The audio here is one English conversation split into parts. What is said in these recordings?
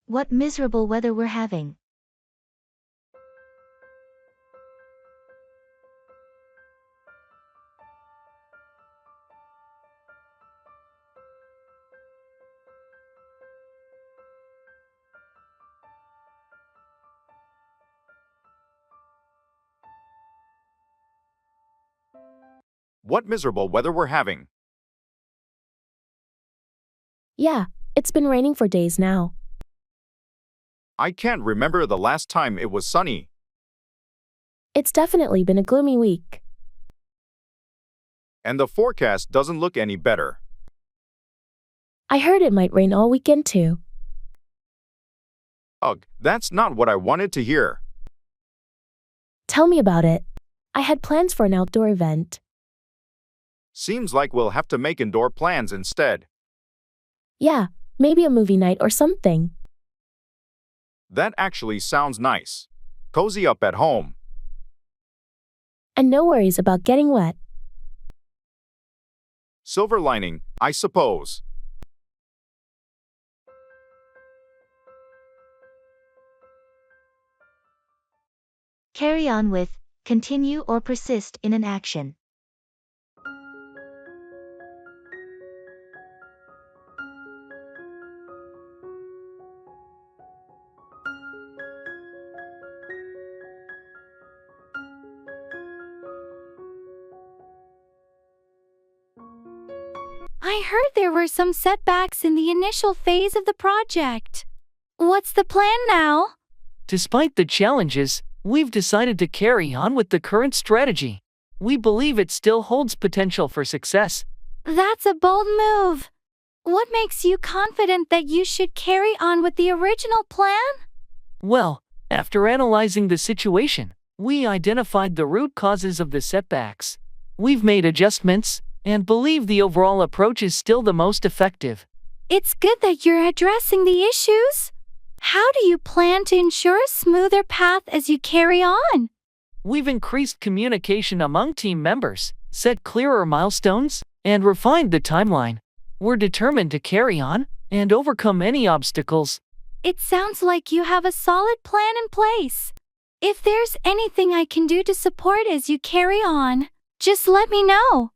What miserable weather we're having. What miserable weather we're having. Yeah, it's been raining for days now. I can't remember the last time it was sunny. It's definitely been a gloomy week. And the forecast doesn't look any better. I heard it might rain all weekend too. Ugh, that's not what I wanted to hear. Tell me about it. I had plans for an outdoor event. Seems like we'll have to make indoor plans instead. Yeah, maybe a movie night or something. That actually sounds nice. Cozy up at home. And no worries about getting wet. Silver lining, I suppose. Carry on with, continue or persist in an action. I heard there were some setbacks in the initial phase of the project. What's the plan now? Despite the challenges, we've decided to carry on with the current strategy. We believe it still holds potential for success. That's a bold move. What makes you confident that you should carry on with the original plan? Well, after analyzing the situation, we identified the root causes of the setbacks. We've made adjustments and believe the overall approach is still the most effective. It's good that you're addressing the issues. How do you plan to ensure a smoother path as you carry on? We've increased communication among team members, set clearer milestones, and refined the timeline. We're determined to carry on and overcome any obstacles. It sounds like you have a solid plan in place. If there's anything I can do to support as you carry on, just let me know.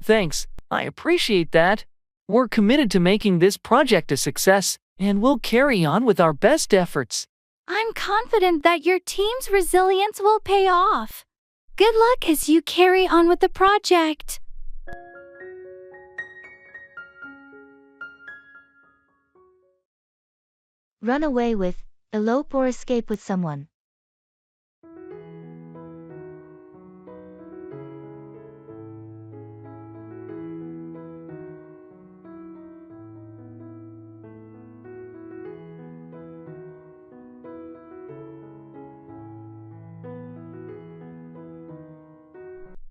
Thanks, I appreciate that. We're committed to making this project a success, and we'll carry on with our best efforts. I'm confident that your team's resilience will pay off. Good luck as you carry on with the project. Run away with, elope or escape with someone.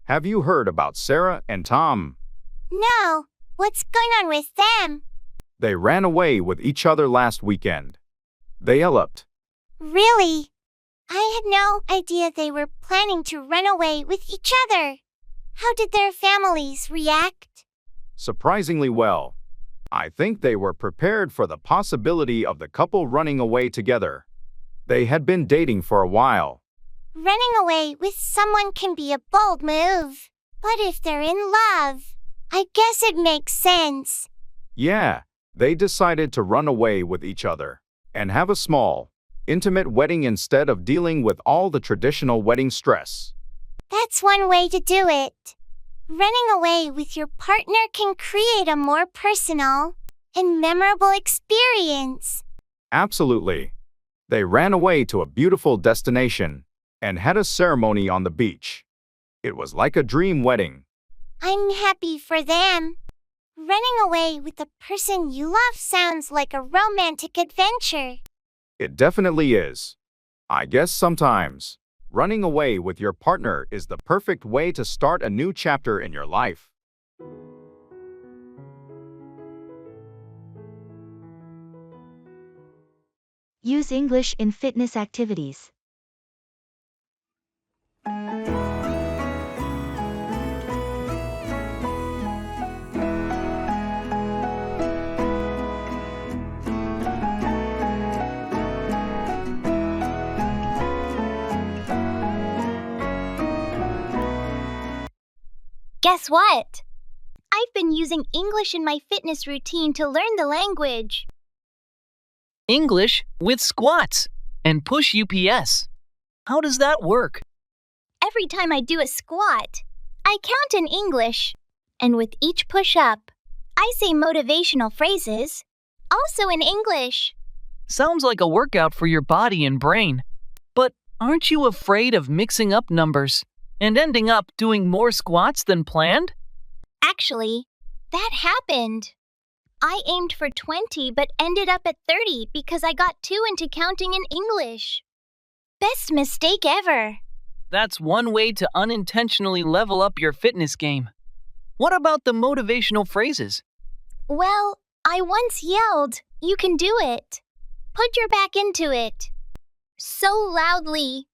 Have you heard about Sarah and Tom? No, what's going on with them? They ran away with each other last weekend. They eloped. Really? I had no idea they were planning to run away with each other. How did their families react? Surprisingly well. I think they were prepared for the possibility of the couple running away together. They had been dating for a while. Running away with someone can be a bold move, but if they're in love, I guess it makes sense. Yeah, they decided to run away with each other and have a small, intimate wedding instead of dealing with all the traditional wedding stress. That's one way to do it. Running away with your partner can create a more personal and memorable experience. Absolutely. They ran away to a beautiful destination and had a ceremony on the beach. It was like a dream wedding. I'm happy for them. Running away with the person you love sounds like a romantic adventure. It definitely is. I guess sometimes running away with your partner is the perfect way to start a new chapter in your life. Use English in fitness activities. Guess what? I've been using English in my fitness routine to learn the language. English with squats and push UPS. How does that work? Every time I do a squat, I count in English. And with each push-up, I say motivational phrases, also in English. Sounds like a workout for your body and brain. But aren't you afraid of mixing up numbers and ending up doing more squats than planned? Actually, that happened. I aimed for 20 but ended up at 30 because I got too into counting in English. Best mistake ever. That's one way to unintentionally level up your fitness game. What about the motivational phrases? Well, I once yelled, "You can do it. Put your back into it." So loudly.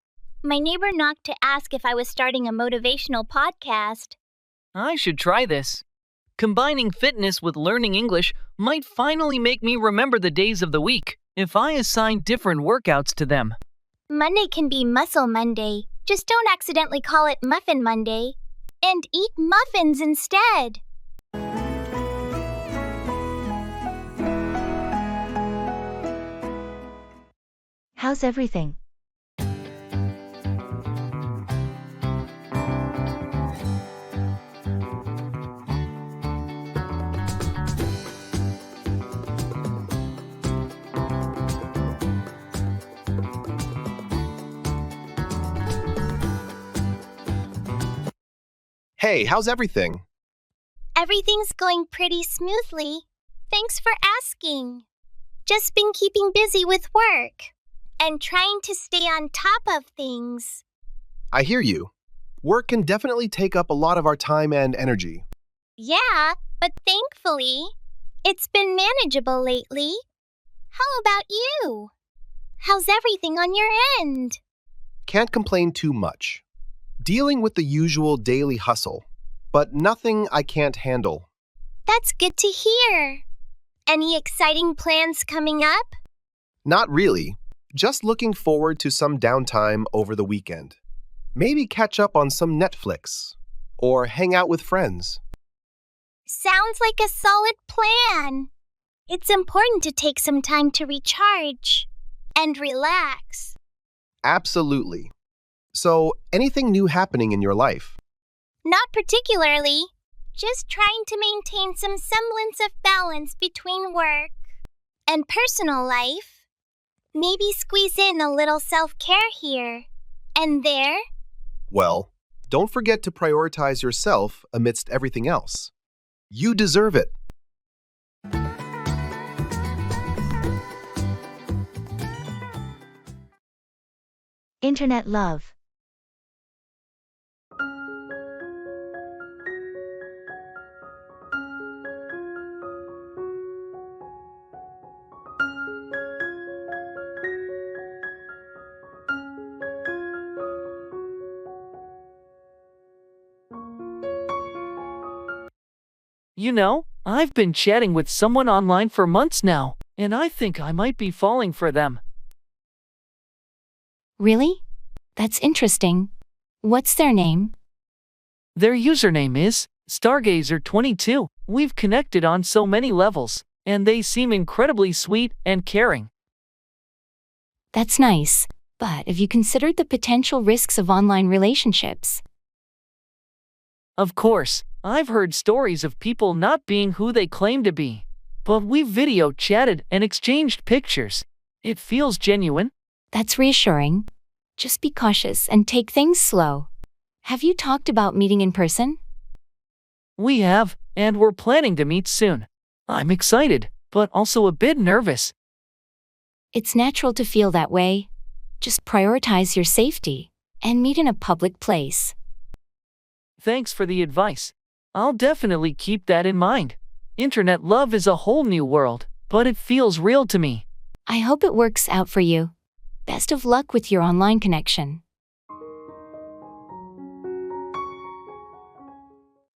My neighbor knocked to ask if I was starting a motivational podcast. I should try this. Combining fitness with learning English might finally make me remember the days of the week if I assign different workouts to them. Monday can be Muscle Monday. Just don't accidentally call it Muffin Monday. And eat muffins instead. How's everything? Hey, how's everything? Everything's going pretty smoothly. Thanks for asking. Just been keeping busy with work and trying to stay on top of things. I hear you. Work can definitely take up a lot of our time and energy. Yeah, but thankfully, it's been manageable lately. How about you? How's everything on your end? Can't complain too much. Dealing with the usual daily hustle, but nothing I can't handle. That's good to hear. Any exciting plans coming up? Not really. Just looking forward to some downtime over the weekend. Maybe catch up on some Netflix or hang out with friends. Sounds like a solid plan. It's important to take some time to recharge and relax. Absolutely. So, anything new happening in your life? Not particularly. Just trying to maintain some semblance of balance between work and personal life. Maybe squeeze in a little self-care here and there. Well, don't forget to prioritize yourself amidst everything else. You deserve it. Internet love. You know, I've been chatting with someone online for months now, and I think I might be falling for them. Really? That's interesting. What's their name? Their username is Stargazer22. We've connected on so many levels, and they seem incredibly sweet and caring. That's nice. But have you considered the potential risks of online relationships? Of course, I've heard stories of people not being who they claim to be. But we've video chatted and exchanged pictures. It feels genuine. That's reassuring. Just be cautious and take things slow. Have you talked about meeting in person? We have, and we're planning to meet soon. I'm excited, but also a bit nervous. It's natural to feel that way. Just prioritize your safety and meet in a public place. Thanks for the advice. I'll definitely keep that in mind. Internet love is a whole new world, but it feels real to me. I hope it works out for you. Best of luck with your online connection.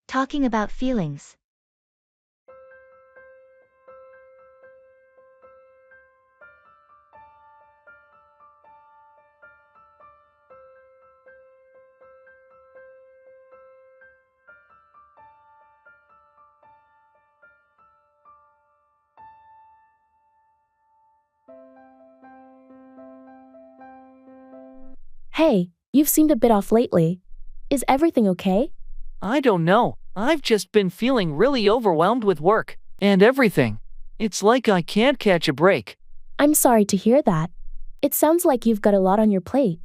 Talking about feelings. Hey, you've seemed a bit off lately. Is everything okay? I don't know. I've just been feeling really overwhelmed with work and everything. It's like I can't catch a break. I'm sorry to hear that. It sounds like you've got a lot on your plate.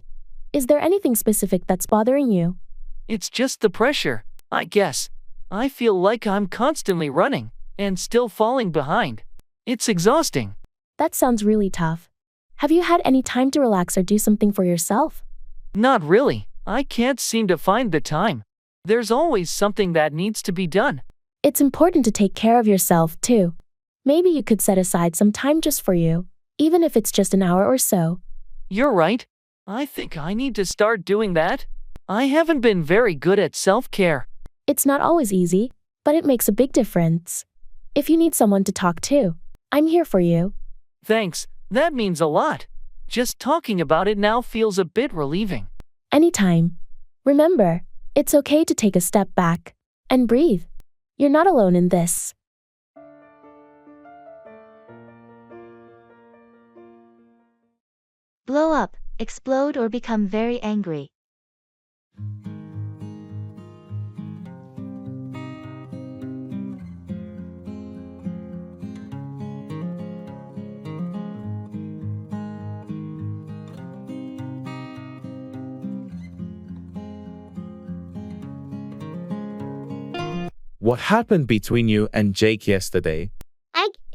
Is there anything specific that's bothering you? It's just the pressure, I guess. I feel like I'm constantly running and still falling behind. It's exhausting. That sounds really tough. Have you had any time to relax or do something for yourself? Not really. I can't seem to find the time. There's always something that needs to be done. It's important to take care of yourself, too. Maybe you could set aside some time just for you, even if it's just an hour or so. You're right. I think I need to start doing that. I haven't been very good at self-care. It's not always easy, but it makes a big difference. If you need someone to talk to, I'm here for you. Thanks, that means a lot. Just talking about it now feels a bit relieving. Anytime. Remember, it's okay to take a step back and breathe. You're not alone in this. Blow up, explode or become very angry. What happened between you and Jake yesterday?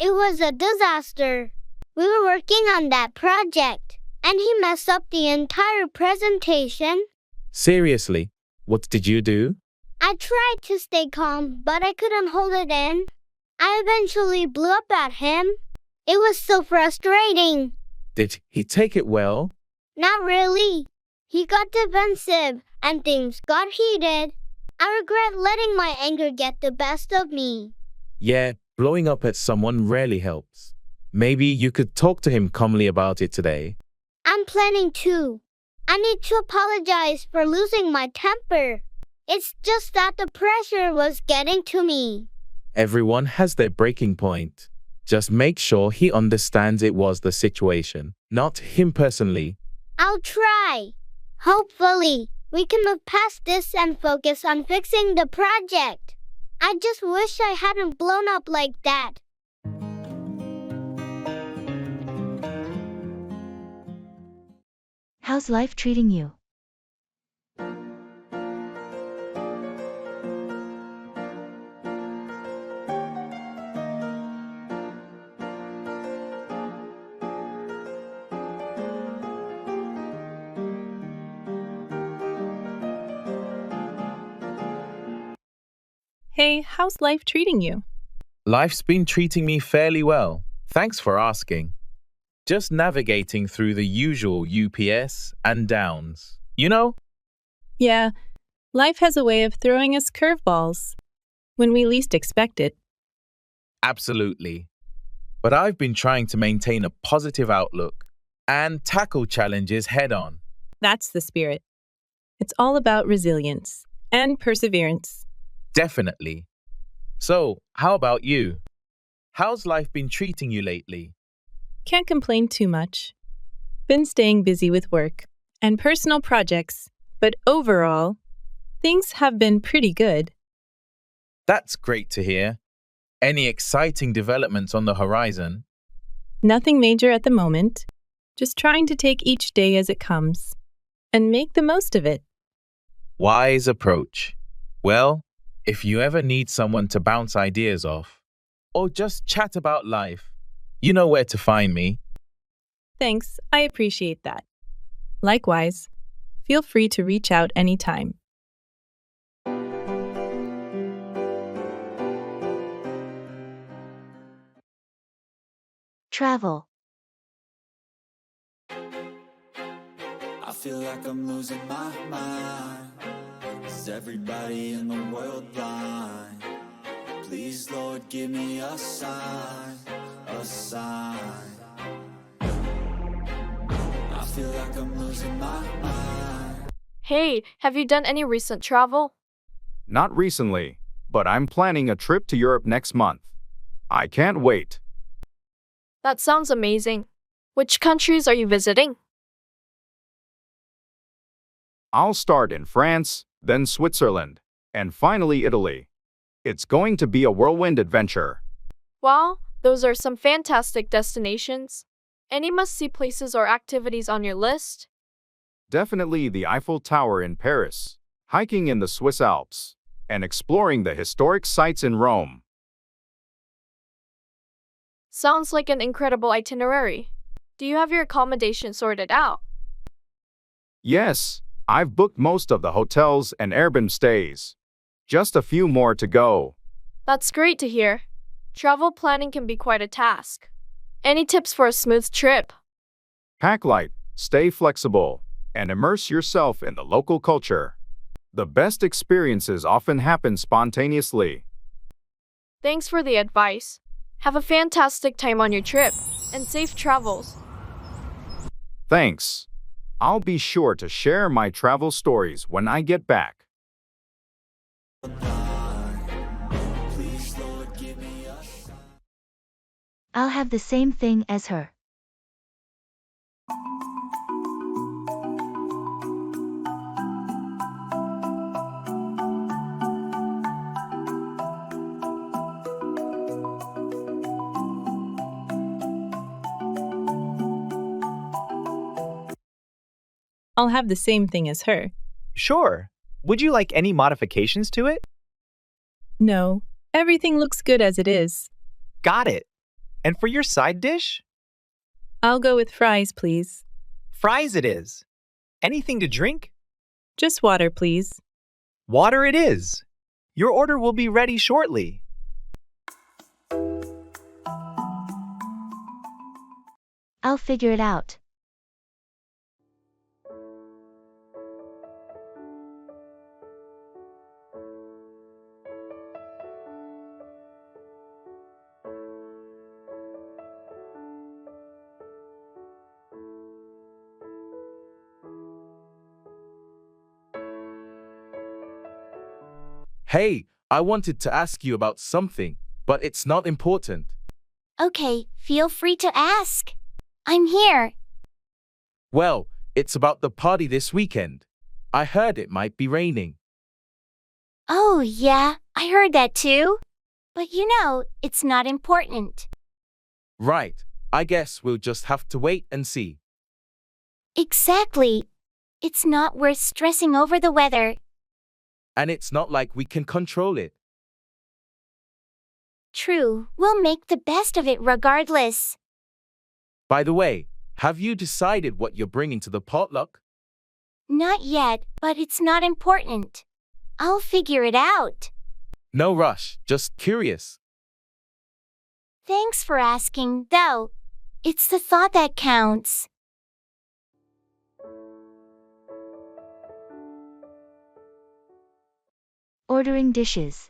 It was a disaster. We were working on that project, and he messed up the entire presentation. Seriously, what did you do? I tried to stay calm, but I couldn't hold it in. I eventually blew up at him. It was so frustrating. Did he take it well? Not really. He got defensive, and things got heated. I regret letting my anger get the best of me. Yeah, blowing up at someone rarely helps. Maybe you could talk to him calmly about it today. I'm planning to. I need to apologize for losing my temper. It's just that the pressure was getting to me. Everyone has their breaking point. Just make sure he understands it was the situation, not him personally. I'll try. Hopefully, we can move past this and focus on fixing the project. I just wish I hadn't blown up like that. How's life treating you? Hey, how's life treating you? Life's been treating me fairly well. Thanks for asking. Just navigating through the usual UPS and downs. You know? Yeah, life has a way of throwing us curveballs when we least expect it. Absolutely. But I've been trying to maintain a positive outlook and tackle challenges head on. That's the spirit. It's all about resilience and perseverance. Definitely. So, how about you? How's life been treating you lately? Can't complain too much. Been staying busy with work and personal projects, but overall, things have been pretty good. That's great to hear. Any exciting developments on the horizon? Nothing major at the moment, just trying to take each day as it comes and make the most of it. Wise approach. Well, if you ever need someone to bounce ideas off, or just chat about life, you know where to find me. Thanks, I appreciate that. Likewise, feel free to reach out anytime. Travel. I feel like I'm losing my mind. Is everybody in the world blind? Please, Lord, give me a sign, a sign. I feel like I'm losing my mind. Hey, have you done any recent travel? Not recently, but I'm planning a trip to Europe next month. I can't wait. That sounds amazing. Which countries are you visiting? I'll start in France, then Switzerland, and finally Italy. It's going to be a whirlwind adventure. Wow, those are some fantastic destinations. Any must-see places or activities on your list? Definitely the Eiffel Tower in Paris, hiking in the Swiss Alps, and exploring the historic sites in Rome. Sounds like an incredible itinerary. Do you have your accommodation sorted out? Yes, I've booked most of the hotels and Airbnb stays. Just a few more to go. That's great to hear. Travel planning can be quite a task. Any tips for a smooth trip? Pack light, stay flexible, and immerse yourself in the local culture. The best experiences often happen spontaneously. Thanks for the advice. Have a fantastic time on your trip, and safe travels. Thanks. I'll be sure to share my travel stories when I get back. I'll have the same thing as her. I'll have the same thing as her. Sure. Would you like any modifications to it? No, everything looks good as it is. Got it. And for your side dish? I'll go with fries, please. Fries it is. Anything to drink? Just water, please. Water it is. Your order will be ready shortly. I'll figure it out. Hey, I wanted to ask you about something, but it's not important. Okay, feel free to ask. I'm here. Well, it's about the party this weekend. I heard it might be raining. Oh, yeah, I heard that too. But it's not important. Right, I guess we'll just have to wait and see. Exactly. It's not worth stressing over the weather. And it's not like we can control it. True, we'll make the best of it regardless. By the way, have you decided what you're bringing to the potluck? Not yet, but it's not important. I'll figure it out. No rush, just curious. Thanks for asking, though. It's the thought that counts. Ordering dishes.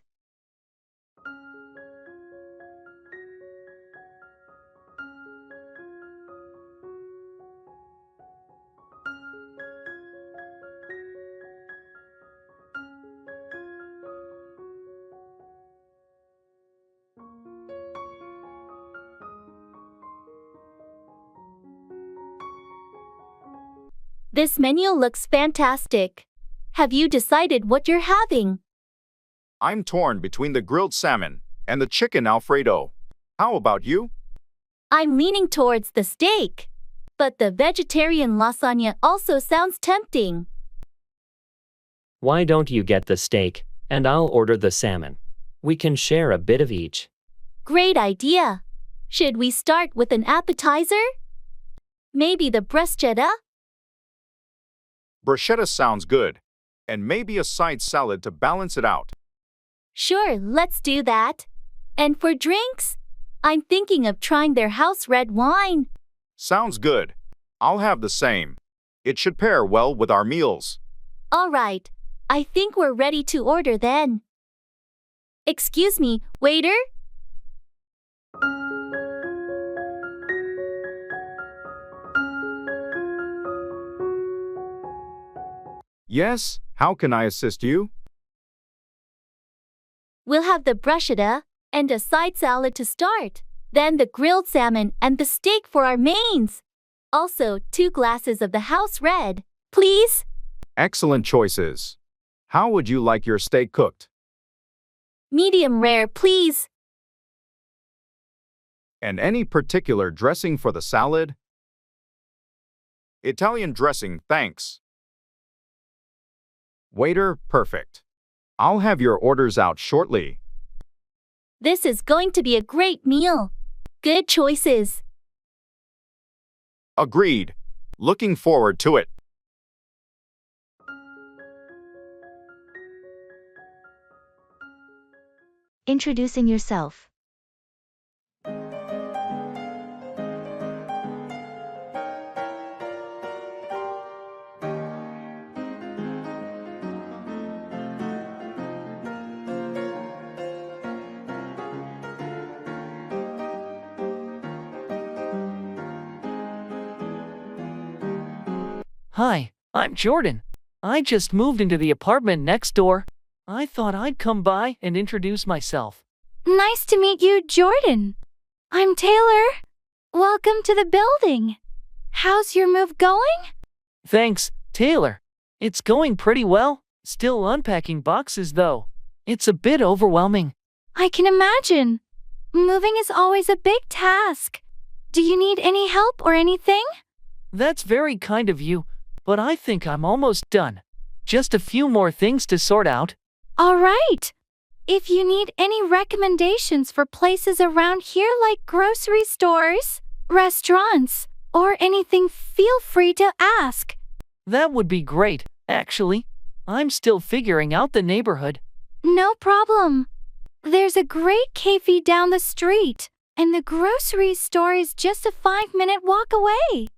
This menu looks fantastic. Have you decided what you're having? I'm torn between the grilled salmon and the chicken Alfredo. How about you? I'm leaning towards the steak, but the vegetarian lasagna also sounds tempting. Why don't you get the steak, and I'll order the salmon? We can share a bit of each. Great idea. Should we start with an appetizer? Maybe the bruschetta? Bruschetta sounds good, and maybe a side salad to balance it out. Sure, let's do that. And for drinks? I'm thinking of trying their house red wine. Sounds good. I'll have the same. It should pair well with our meals. All right. I think we're ready to order then. Excuse me, waiter? Yes, how can I assist you? We'll have the bruschetta and a side salad to start. Then the grilled salmon and the steak for our mains. Also, 2 glasses of the house red, please. Excellent choices. How would you like your steak cooked? Medium rare, please. And any particular dressing for the salad? Italian dressing, thanks. Waiter, perfect. I'll have your orders out shortly. This is going to be a great meal. Good choices. Agreed. Looking forward to it. Introducing yourself. Hi, I'm Jordan. I just moved into the apartment next door. I thought I'd come by and introduce myself. Nice to meet you, Jordan. I'm Taylor. Welcome to the building. How's your move going? Thanks, Taylor. It's going pretty well. Still unpacking boxes, though. It's a bit overwhelming. I can imagine. Moving is always a big task. Do you need any help or anything? That's very kind of you, but I think I'm almost done. Just a few more things to sort out. All right. If you need any recommendations for places around here like grocery stores, restaurants, or anything, feel free to ask. That would be great, actually. I'm still figuring out the neighborhood. No problem. There's a great cafe down the street, and the grocery store is just a 5-minute walk away.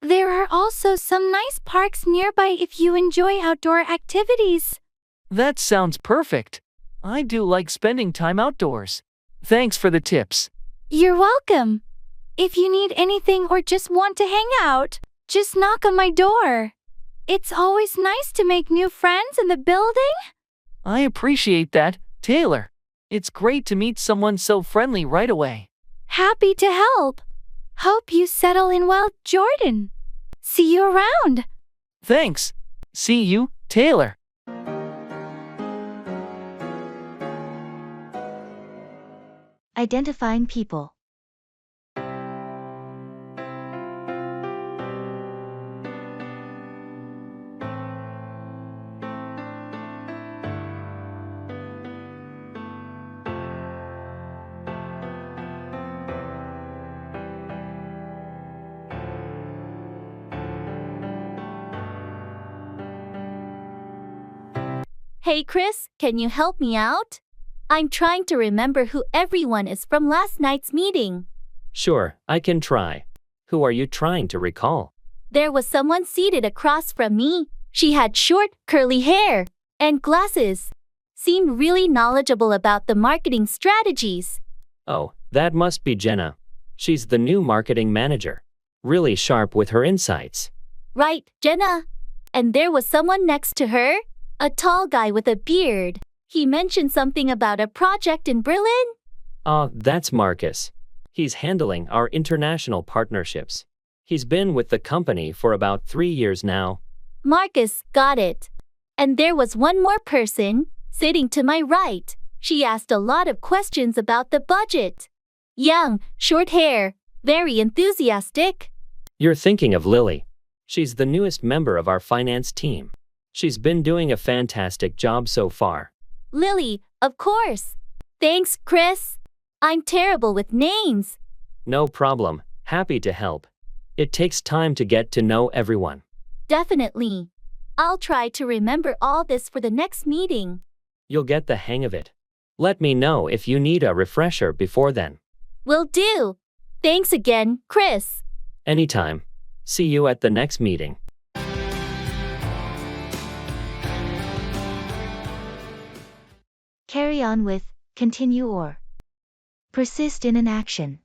There are also some nice parks nearby if you enjoy outdoor activities. That sounds perfect. I do like spending time outdoors. Thanks for the tips. You're welcome. If you need anything or just want to hang out, just knock on my door. It's always nice to make new friends in the building. I appreciate that, Taylor. It's great to meet someone so friendly right away. Happy to help. Hope you settle in well, Jordan. See you around. Thanks. See you, Taylor. Identifying people. Hey Chris, can you help me out? I'm trying to remember who everyone is from last night's meeting. Sure, I can try. Who are you trying to recall? There was someone seated across from me. She had short, curly hair and glasses. Seemed really knowledgeable about the marketing strategies. Oh, that must be Jenna. She's the new marketing manager. Really sharp with her insights. Right, Jenna. And there was someone next to her, a tall guy with a beard. He mentioned something about a project in Berlin. That's Marcus. He's handling our international partnerships. He's been with the company for about 3 years now. Marcus, got it. And there was one more person, sitting to my right. She asked a lot of questions about the budget. Young, short hair, very enthusiastic. You're thinking of Lily. She's the newest member of our finance team. She's been doing a fantastic job so far. Lily, of course. Thanks, Chris. I'm terrible with names. No problem. Happy to help. It takes time to get to know everyone. Definitely. I'll try to remember all this for the next meeting. You'll get the hang of it. Let me know if you need a refresher before then. Will do. Thanks again, Chris. Anytime. See you at the next meeting. Carry on with, continue or persist in an action.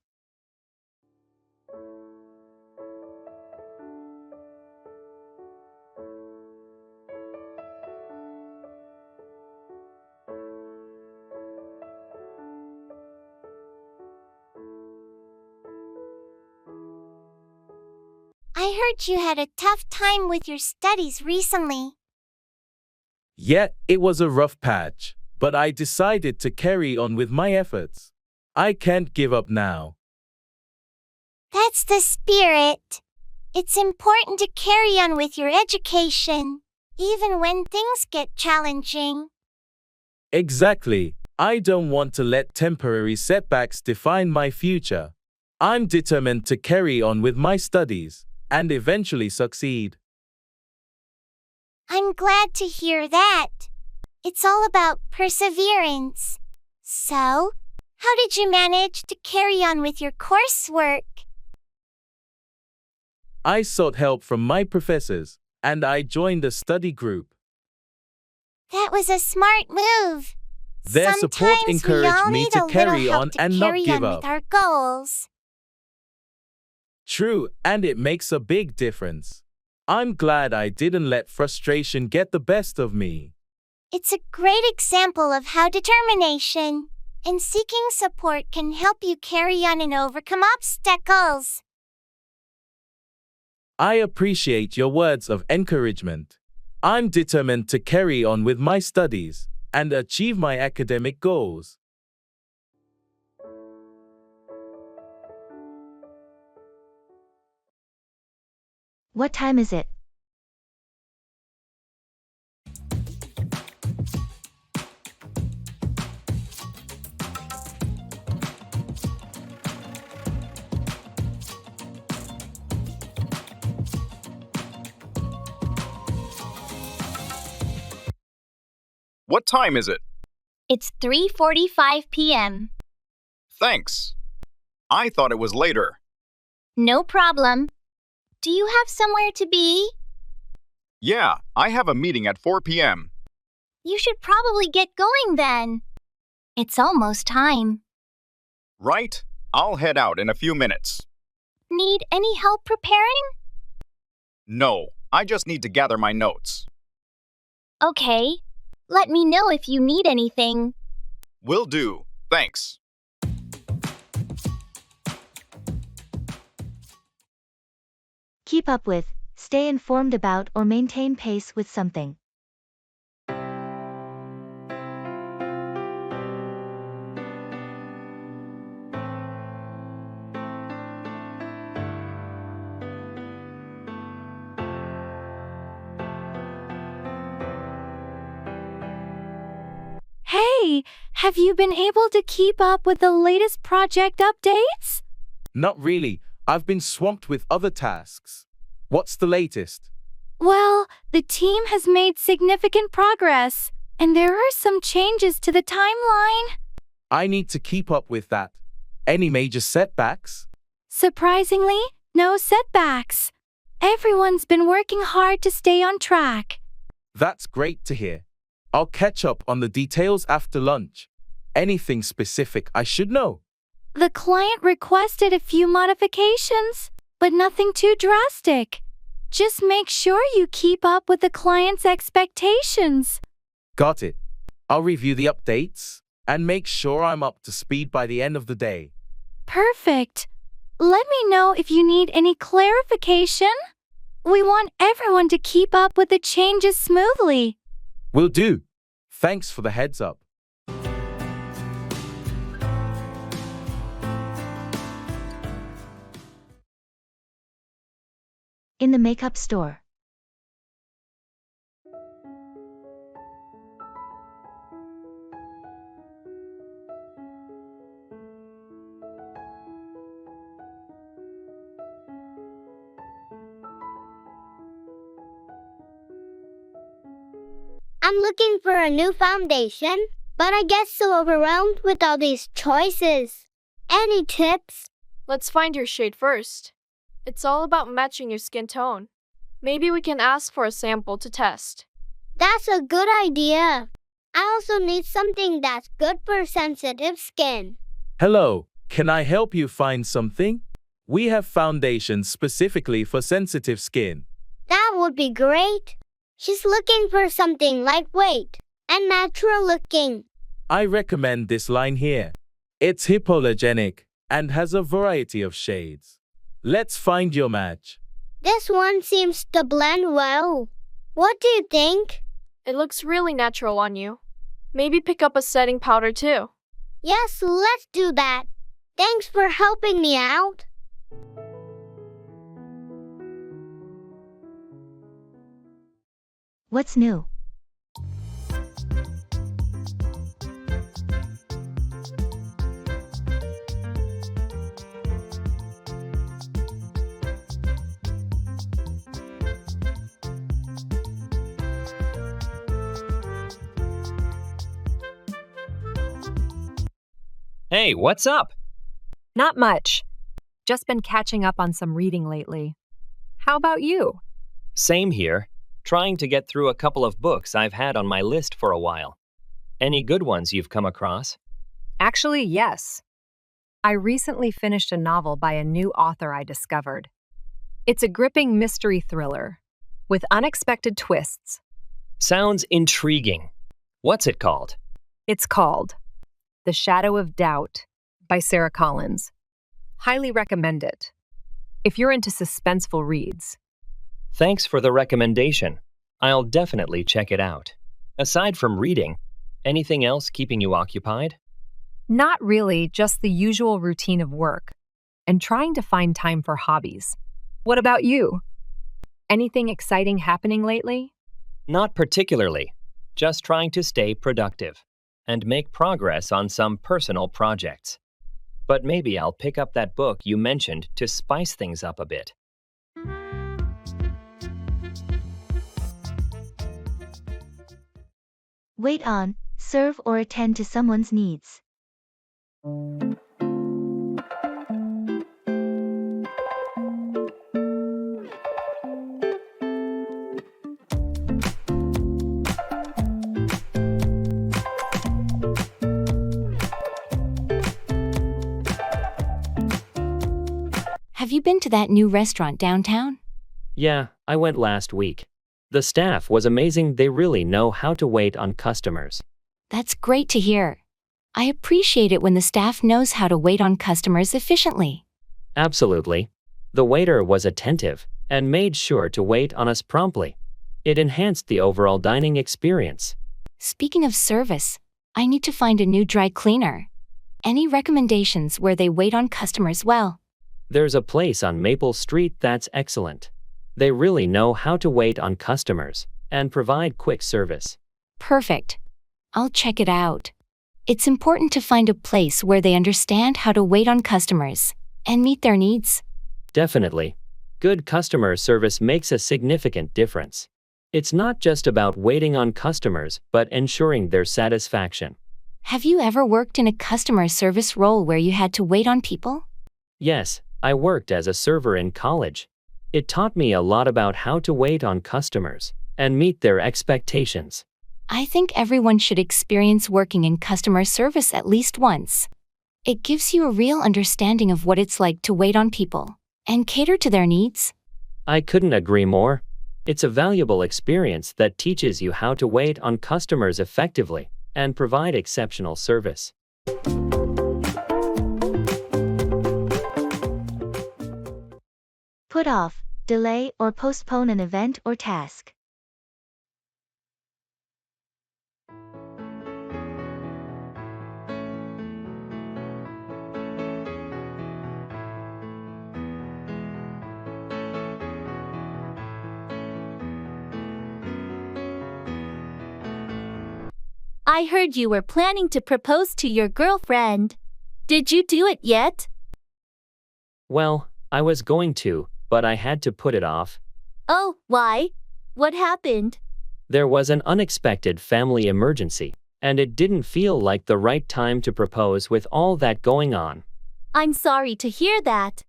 I heard you had a tough time with your studies recently. Yeah, it was a rough patch, but I decided to carry on with my efforts. I can't give up now. That's the spirit. It's important to carry on with your education, even when things get challenging. Exactly. I don't want to let temporary setbacks define my future. I'm determined to carry on with my studies and eventually succeed. I'm glad to hear that. It's all about perseverance. So, how did you manage to carry on with your coursework? I sought help from my professors, and I joined a study group. That was a smart move. Their support Sometimes we encouraged all me need to a carry little help on to and not carry give on up. with our goals. True, and it makes a big difference. I'm glad I didn't let frustration get the best of me. It's a great example of how determination and seeking support can help you carry on and overcome obstacles. I appreciate your words of encouragement. I'm determined to carry on with my studies and achieve my academic goals. What time is it? What time is it? It's 3:45 p.m. Thanks. I thought it was later. No problem. Do you have somewhere to be? Yeah, I have a meeting at 4 p.m. You should probably get going then. It's almost time. Right? I'll head out in a few minutes. Need any help preparing? No, I just need to gather my notes. Okay. Let me know if you need anything. Will do. Thanks. Keep up with, stay informed about or maintain pace with something. Hey, have you been able to keep up with the latest project updates? Not really. I've been swamped with other tasks. What's the latest? Well, the team has made significant progress, and there are some changes to the timeline. I need to keep up with that. Any major setbacks? Surprisingly, no setbacks. Everyone's been working hard to stay on track. That's great to hear. I'll catch up on the details after lunch. Anything specific I should know? The client requested a few modifications, but nothing too drastic. Just make sure you keep up with the client's expectations. Got it. I'll review the updates and make sure I'm up to speed by the end of the day. Perfect. Let me know if you need any clarification. We want everyone to keep up with the changes smoothly. Will do. Thanks for the heads up. In the makeup store. I'm looking for a new foundation, but I get so overwhelmed with all these choices. Any tips? Let's find your shade first. It's all about matching your skin tone. Maybe we can ask for a sample to test. That's a good idea. I also need something that's good for sensitive skin. Hello, can I help you find something? We have foundations specifically for sensitive skin. That would be great. She's looking for something lightweight and natural looking. I recommend this line here. It's hypoallergenic and has a variety of shades. Let's find your match. This one seems to blend well. What do you think? It looks really natural on you. Maybe pick up a setting powder too. Yes, let's do that. Thanks for helping me out. What's new? Hey, what's up? Not much. Just been catching up on some reading lately. How about you? Same here. Trying to get through a couple of books I've had on my list for a while. Any good ones you've come across? Actually, yes. I recently finished a novel by a new author I discovered. It's a gripping mystery thriller with unexpected twists. Sounds intriguing. What's it called? It's called The Shadow of Doubt by Sarah Collins. Highly recommend it if you're into suspenseful reads. Thanks for the recommendation. I'll definitely check it out. Aside from reading, anything else keeping you occupied? Not really, just the usual routine of work and trying to find time for hobbies. What about you? Anything exciting happening lately? Not particularly. Just trying to stay productive and make progress on some personal projects. But maybe I'll pick up that book you mentioned to spice things up a bit. Wait on, serve or attend to someone's needs. Have you been to that new restaurant downtown? Yeah, I went last week. The staff was amazing. They really know how to wait on customers. That's great to hear. I appreciate it when the staff knows how to wait on customers efficiently. Absolutely. The waiter was attentive and made sure to wait on us promptly. It enhanced the overall dining experience. Speaking of service, I need to find a new dry cleaner. Any recommendations where they wait on customers well? There's a place on Maple Street that's excellent. They really know how to wait on customers and provide quick service. Perfect. I'll check it out. It's important to find a place where they understand how to wait on customers and meet their needs. Definitely. Good customer service makes a significant difference. It's not just about waiting on customers, but ensuring their satisfaction. Have you ever worked in a customer service role where you had to wait on people? Yes, I worked as a server in college. It taught me a lot about how to wait on customers and meet their expectations. I think everyone should experience working in customer service at least once. It gives you a real understanding of what it's like to wait on people and cater to their needs. I couldn't agree more. It's a valuable experience that teaches you how to wait on customers effectively and provide exceptional service. Put off, delay or postpone an event or task. I heard you were planning to propose to your girlfriend. Did you do it yet? Well, I was going to, but I had to put it off. Oh, why? What happened? There was an unexpected family emergency, and it didn't feel like the right time to propose with all that going on. I'm sorry to hear that.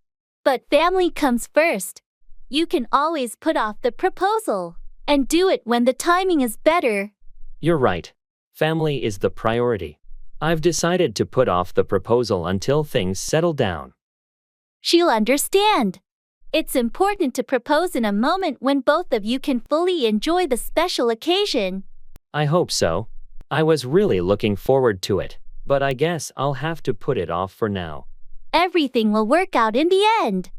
But family comes first. You can always put off the proposal and do it when the timing is better. You're right. Family is the priority. I've decided to put off the proposal until things settle down. She'll understand. It's important to propose in a moment when both of you can fully enjoy the special occasion. I hope so. I was really looking forward to it, but I guess I'll have to put it off for now. Everything will work out in the end.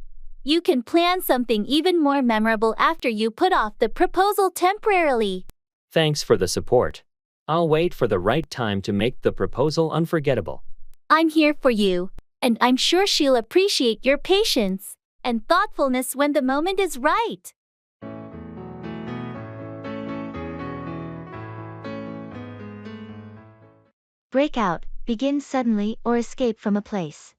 You can plan something even more memorable after you put off the proposal temporarily. Thanks for the support. I'll wait for the right time to make the proposal unforgettable. I'm here for you, and I'm sure she'll appreciate your patience and thoughtfulness when the moment is right. Break out, begin suddenly or escape from a place.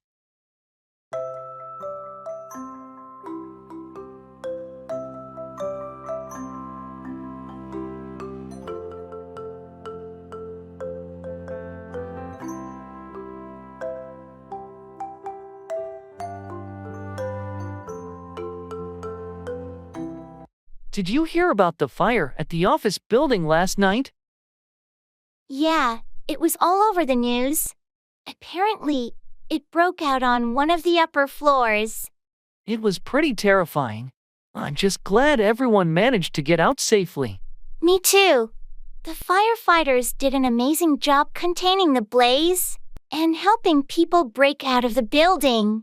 Did you hear about the fire at the office building last night? Yeah, it was all over the news. Apparently, it broke out on one of the upper floors. It was pretty terrifying. I'm just glad everyone managed to get out safely. Me too. The firefighters did an amazing job containing the blaze and helping people break out of the building.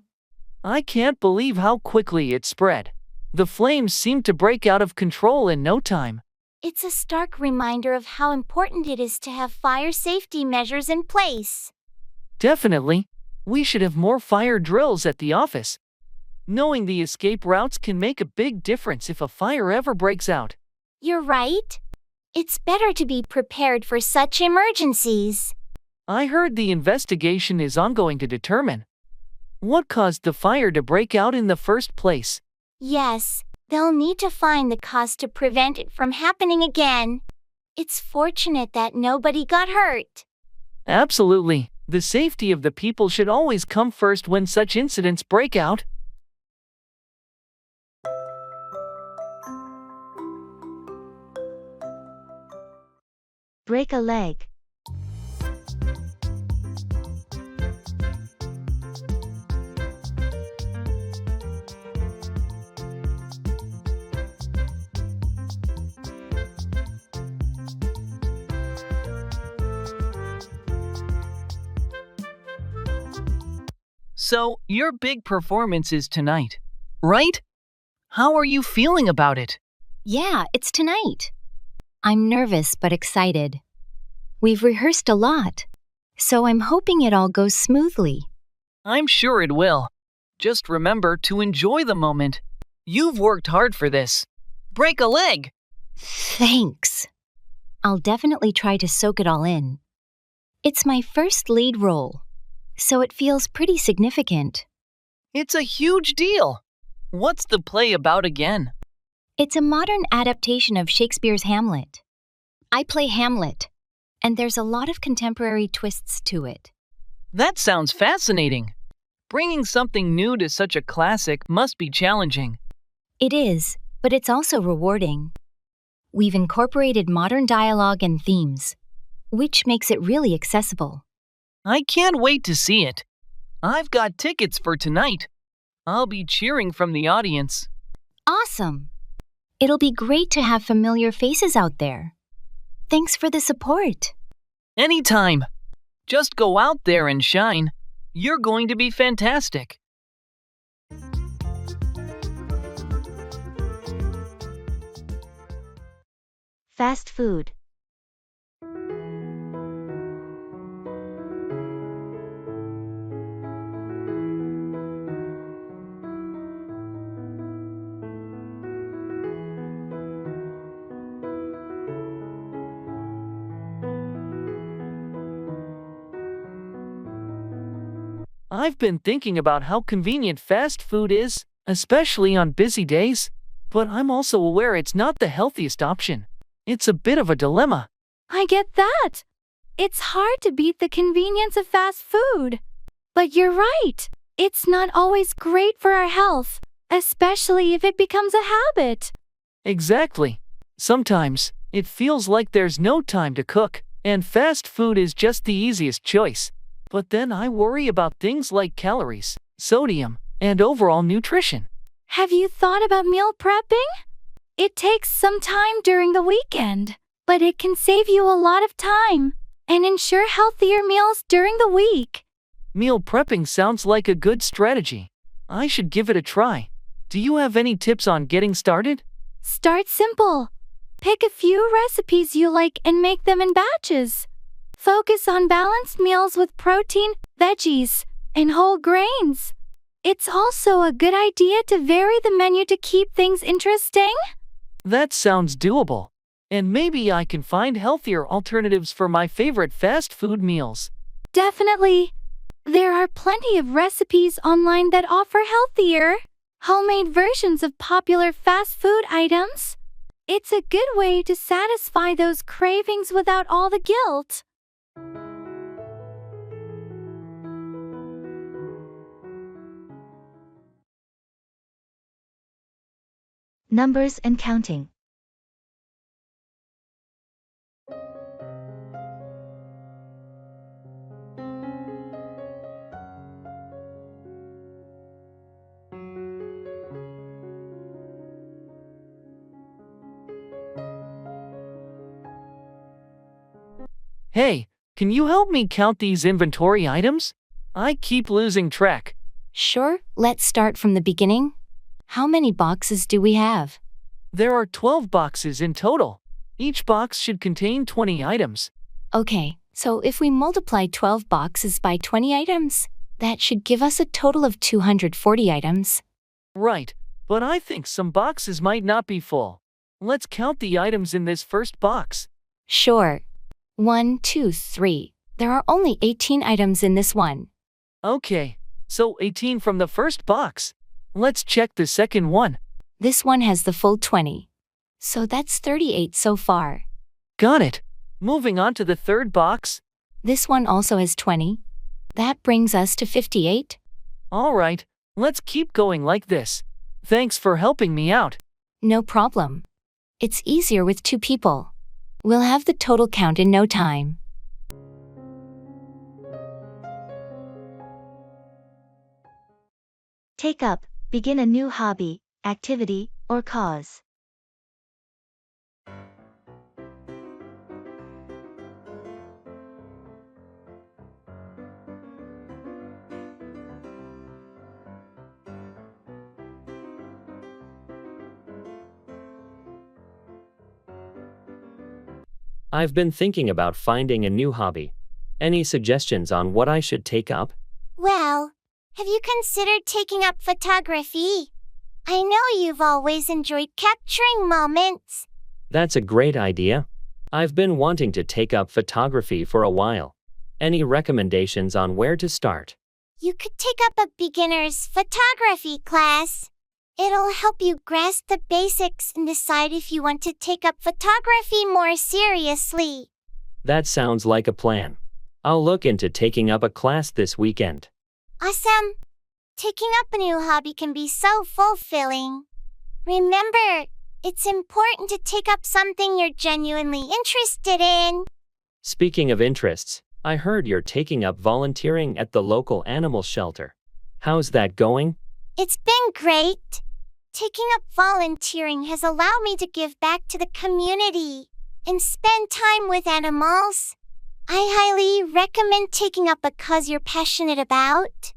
I can't believe how quickly it spread. The flames seemed to break out of control in no time. It's a stark reminder of how important it is to have fire safety measures in place. Definitely. We should have more fire drills at the office. Knowing the escape routes can make a big difference if a fire ever breaks out. You're right. It's better to be prepared for such emergencies. I heard the investigation is ongoing to determine what caused the fire to break out in the first place. Yes, they'll need to find the cause to prevent it from happening again. It's fortunate that nobody got hurt. Absolutely. The safety of the people should always come first when such incidents break out. Break a leg. So, your big performance is tonight, right? How are you feeling about it? Yeah, it's tonight. I'm nervous but excited. We've rehearsed a lot, so I'm hoping it all goes smoothly. I'm sure it will. Just remember to enjoy the moment. You've worked hard for this. Break a leg! Thanks. I'll definitely try to soak it all in. It's my first lead role, so it feels pretty significant. It's a huge deal. What's the play about again? It's a modern adaptation of Shakespeare's Hamlet. I play Hamlet, and there's a lot of contemporary twists to it. That sounds fascinating. Bringing something new to such a classic must be challenging. It is, but it's also rewarding. We've incorporated modern dialogue and themes, which makes it really accessible. I can't wait to see it. I've got tickets for tonight. I'll be cheering from the audience. Awesome! It'll be great to have familiar faces out there. Thanks for the support. Anytime. Just go out there and shine. You're going to be fantastic. Fast food. I've been thinking about how convenient fast food is, especially on busy days, but I'm also aware it's not the healthiest option. It's a bit of a dilemma. I get that. It's hard to beat the convenience of fast food. But you're right. It's not always great for our health, especially if it becomes a habit. Exactly. Sometimes, it feels like there's no time to cook, and fast food is just the easiest choice. But then I worry about things like calories, sodium, and overall nutrition. Have you thought about meal prepping? It takes some time during the weekend, but it can save you a lot of time and ensure healthier meals during the week. Meal prepping sounds like a good strategy. I should give it a try. Do you have any tips on getting started? Start simple. Pick a few recipes you like and make them in batches. Focus on balanced meals with protein, veggies, and whole grains. It's also a good idea to vary the menu to keep things interesting. That sounds doable. And maybe I can find healthier alternatives for my favorite fast food meals. Definitely. There are plenty of recipes online that offer healthier, homemade versions of popular fast food items. It's a good way to satisfy those cravings without all the guilt. Numbers and counting. Hey, can you help me count these inventory items? I keep losing track. Sure, let's start from the beginning. How many boxes do we have? There are 12 boxes in total. Each box should contain 20 items. Okay, so if we multiply 12 boxes by 20 items, that should give us a total of 240 items. Right, but I think some boxes might not be full. Let's count the items in this first box. Sure. 1, 2, 3. There are only 18 items in this one. Okay, so 18 from the first box. Let's check the second one. This one has the full 20. So that's 38 so far. Got it. Moving on to the third box. This one also has 20. That brings us to 58. All right, let's keep going like this. Thanks for helping me out. No problem. It's easier with 2 people. We'll have the total count in no time. Take up, begin a new hobby, activity, or cause. I've been thinking about finding a new hobby. Any suggestions on what I should take up? Well, have you considered taking up photography? I know you've always enjoyed capturing moments. That's a great idea. I've been wanting to take up photography for a while. Any recommendations on where to start? You could take up a beginner's photography class. It'll help you grasp the basics and decide if you want to take up photography more seriously. That sounds like a plan. I'll look into taking up a class this weekend. Awesome! Taking up a new hobby can be so fulfilling. Remember, it's important to take up something you're genuinely interested in. Speaking of interests, I heard you're taking up volunteering at the local animal shelter. How's that going? It's been great. Taking up volunteering has allowed me to give back to the community and spend time with animals. I highly recommend taking up a cause you're passionate about.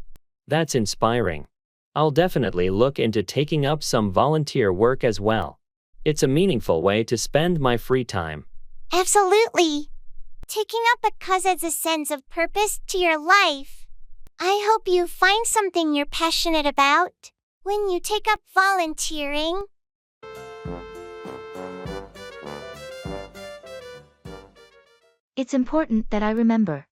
That's inspiring. I'll definitely look into taking up some volunteer work as well. It's a meaningful way to spend my free time. Absolutely. Taking up a cause adds a sense of purpose to your life. I hope you find something you're passionate about when you take up volunteering. It's important that I remember.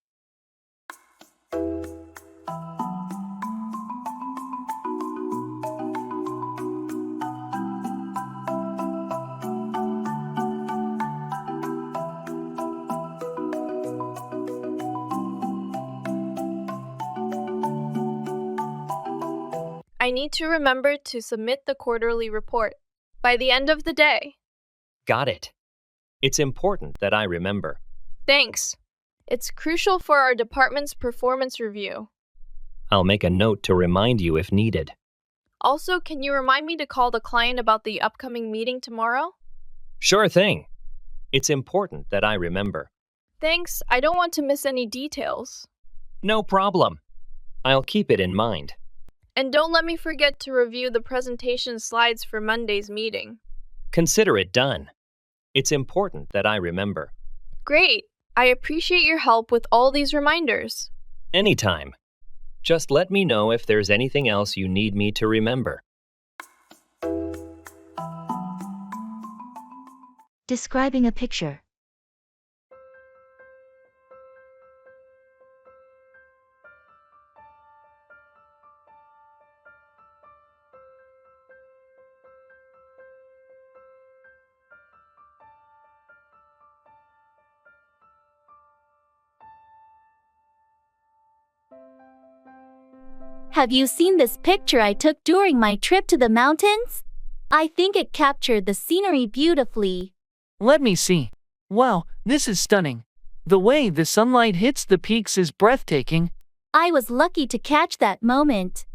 I need to remember to submit the quarterly report by the end of the day. Got it. It's important that I remember. Thanks. It's crucial for our department's performance review. I'll make a note to remind you if needed. Also, can you remind me to call the client about the upcoming meeting tomorrow? Sure thing. It's important that I remember. Thanks. I don't want to miss any details. No problem. I'll keep it in mind. And don't let me forget to review the presentation slides for Monday's meeting. Consider it done. It's important that I remember. Great! I appreciate your help with all these reminders. Anytime. Just let me know if there's anything else you need me to remember. Describing a picture. Have you seen this picture I took during my trip to the mountains? I think it captured the scenery beautifully. Let me see. Wow, this is stunning. The way the sunlight hits the peaks is breathtaking. I was lucky to catch that moment.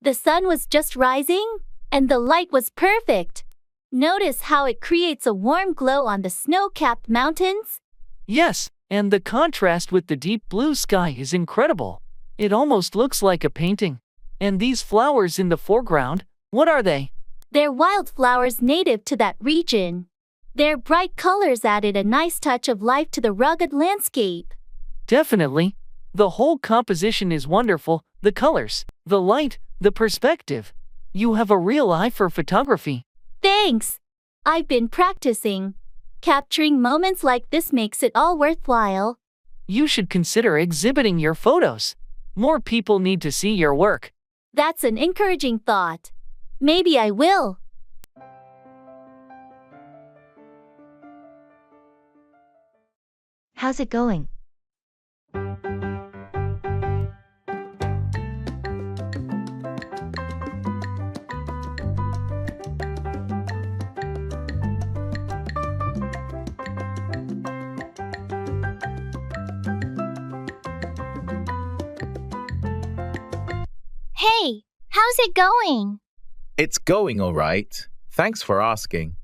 The sun was just rising, and the light was perfect. Notice how it creates a warm glow on the snow-capped mountains? Yes, and the contrast with the deep blue sky is incredible. It almost looks like a painting. And these flowers in the foreground, what are they? They're wildflowers native to that region. Their bright colors added a nice touch of life to the rugged landscape. Definitely. The whole composition is wonderful. The colors, the light, the perspective. You have a real eye for photography. Thanks. I've been practicing. Capturing moments like this makes it all worthwhile. You should consider exhibiting your photos. More people need to see your work. That's an encouraging thought. Maybe I will. How's it going? Hey, how's it going? It's going all right. Thanks for asking.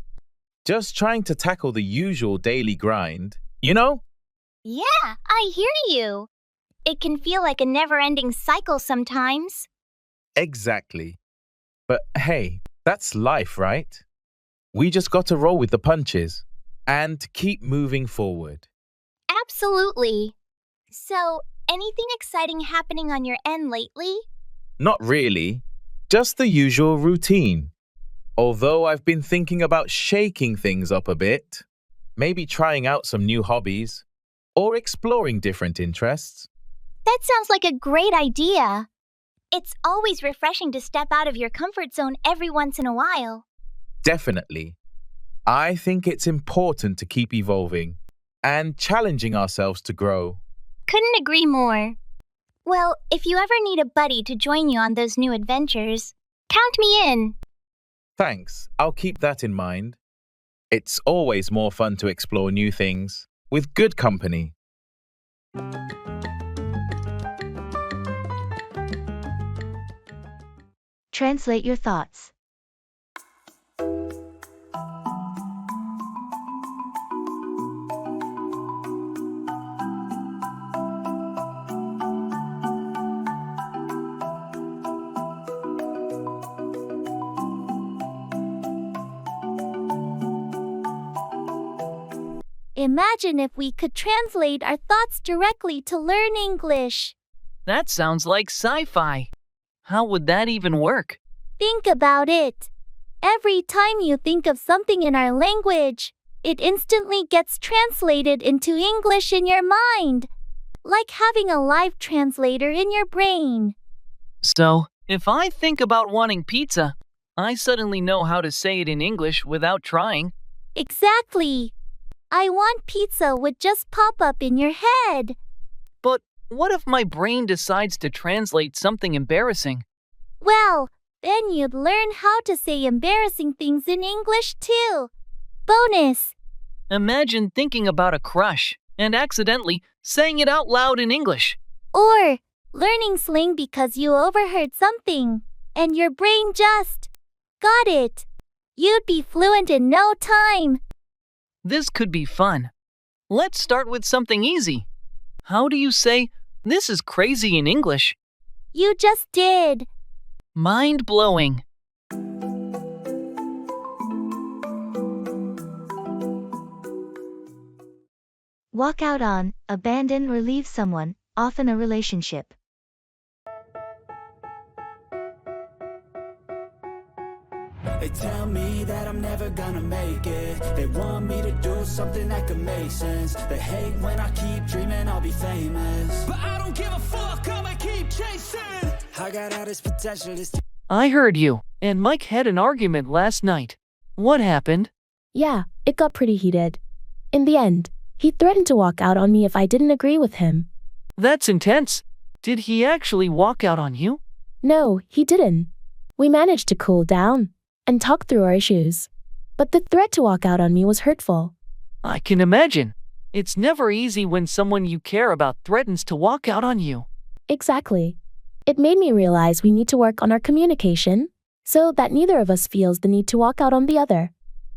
Just trying to tackle the usual daily grind, you know? Yeah, I hear you. It can feel like a never-ending cycle sometimes. Exactly. But hey, that's life, right? We just got to roll with the punches and keep moving forward. Absolutely. So, anything exciting happening on your end lately? Not really, just the usual routine. Although I've been thinking about shaking things up a bit, maybe trying out some new hobbies, or exploring different interests. That sounds like a great idea. It's always refreshing to step out of your comfort zone every once in a while. Definitely. I think it's important to keep evolving and challenging ourselves to grow. Couldn't agree more. Well, if you ever need a buddy to join you on those new adventures, count me in. Thanks, I'll keep that in mind. It's always more fun to explore new things with good company. Translate your thoughts. Imagine if we could translate our thoughts directly to learn English. That sounds like sci-fi. How would that even work? Think about it. Every time you think of something in our language, it instantly gets translated into English in your mind, like having a live translator in your brain. So, if I think about wanting pizza, I suddenly know how to say it in English without trying. Exactly. I want pizza would just pop up in your head. But what if my brain decides to translate something embarrassing? Well, then you'd learn how to say embarrassing things in English too. Bonus! Imagine thinking about a crush and accidentally saying it out loud in English. Or learning slang because you overheard something and your brain just got it. You'd be fluent in no time. This could be fun. Let's start with something easy. How do you say, "This is crazy" in English? You just did. Walk out on, abandon or leave someone, often a relationship. They tell me that I'm never gonna make it. They want me to do something that could make sense. They hate when I keep dreaming I'll be famous, but I don't give a fuck, I'ma keep chasing. I got all this potential, this. I heard you and Mike had an argument last night. What happened? Yeah, it got pretty heated. In the end, he threatened to walk out on me if I didn't agree with him. That's intense. Did he actually walk out on you? No, he didn't. We managed to cool down and talk through our issues. But the threat to walk out on me was hurtful. I can imagine. It's never easy when someone you care about threatens to walk out on you. Exactly. It made me realize we need to work on our communication so that neither of us feels the need to walk out on the other.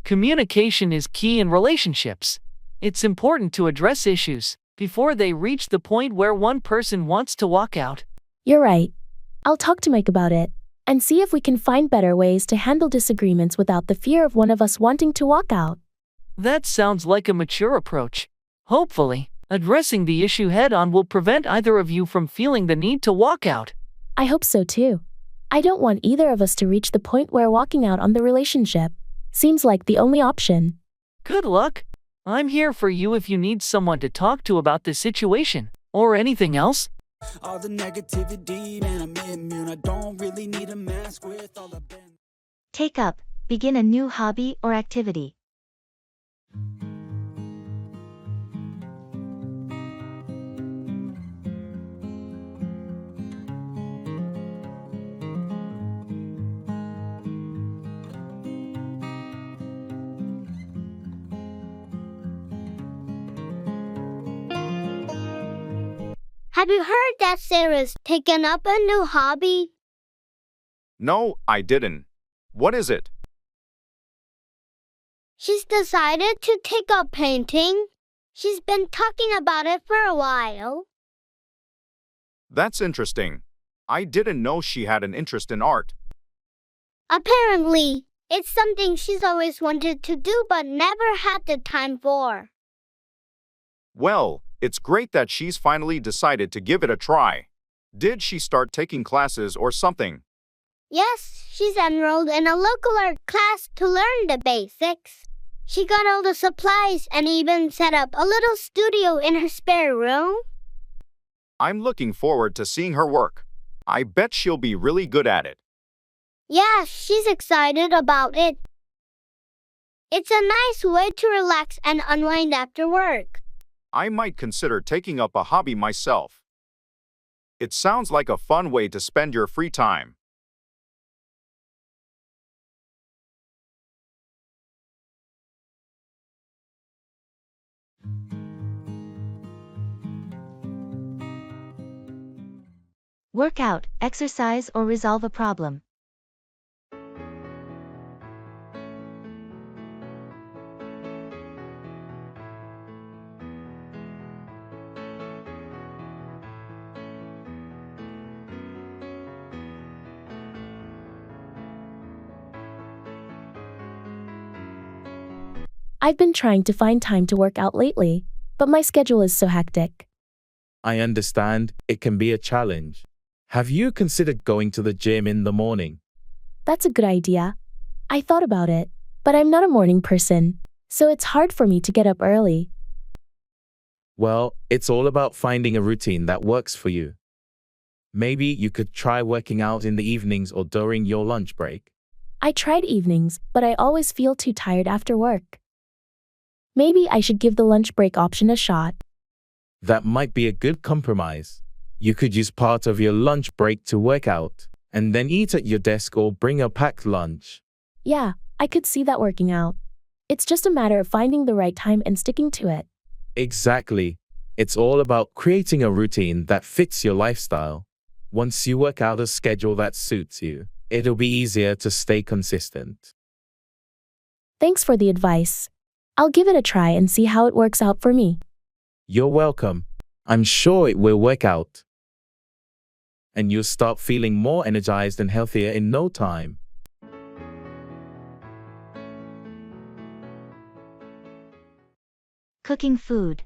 Communication is key in relationships. It's important to address issues before they reach the point where one person wants to walk out. You're right. I'll talk to Mike about it and see if we can find better ways to handle disagreements without the fear of one of us wanting to walk out. That sounds like a mature approach. Hopefully, addressing the issue head-on will prevent either of you from feeling the need to walk out. I hope so too. I don't want either of us to reach the point where walking out on the relationship seems like the only option. Good luck. I'm here for you if you need someone to talk to about the situation or anything else. All the negativity, man, I'm immune. I don't really need a mask with all the bend. Take up, begin a new hobby or activity. Have you heard that Sarah's taken up a new hobby? No, I didn't. What is it? She's decided to take up painting. She's been talking about it for a while. That's interesting. I didn't know she had an interest in art. Apparently, it's something she's always wanted to do but never had the time for. Well, it's great that she's finally decided to give it a try. Did she start taking classes or something? Yes, she's enrolled in a local art class to learn the basics. She got all the supplies and even set up a little studio in her spare room. I'm looking forward to seeing her work. I bet she'll be really good at it. Yeah, she's excited about it. It's a nice way to relax and unwind after work. I might consider taking up a hobby myself. It sounds like a fun way to spend your free time. Work out, exercise or resolve a problem. I've been trying to find time to work out lately, but my schedule is so hectic. I understand it can be a challenge. Have you considered going to the gym in the morning? That's a good idea. I thought about it, but I'm not a morning person, so it's hard for me to get up early. Well, it's all about finding a routine that works for you. Maybe you could try working out in the evenings or during your lunch break. I tried evenings, but I always feel too tired after work. Maybe I should give the lunch break option a shot. That might be a good compromise. You could use part of your lunch break to work out, and then eat at your desk or bring a packed lunch. Yeah, I could see that working out. It's just a matter of finding the right time and sticking to it. Exactly. It's all about creating a routine that fits your lifestyle. Once you work out a schedule that suits you, it'll be easier to stay consistent. Thanks for the advice. I'll give it a try and see how it works out for me. You're welcome. I'm sure it will work out. And you'll start feeling more energized and healthier in no time. Cooking food.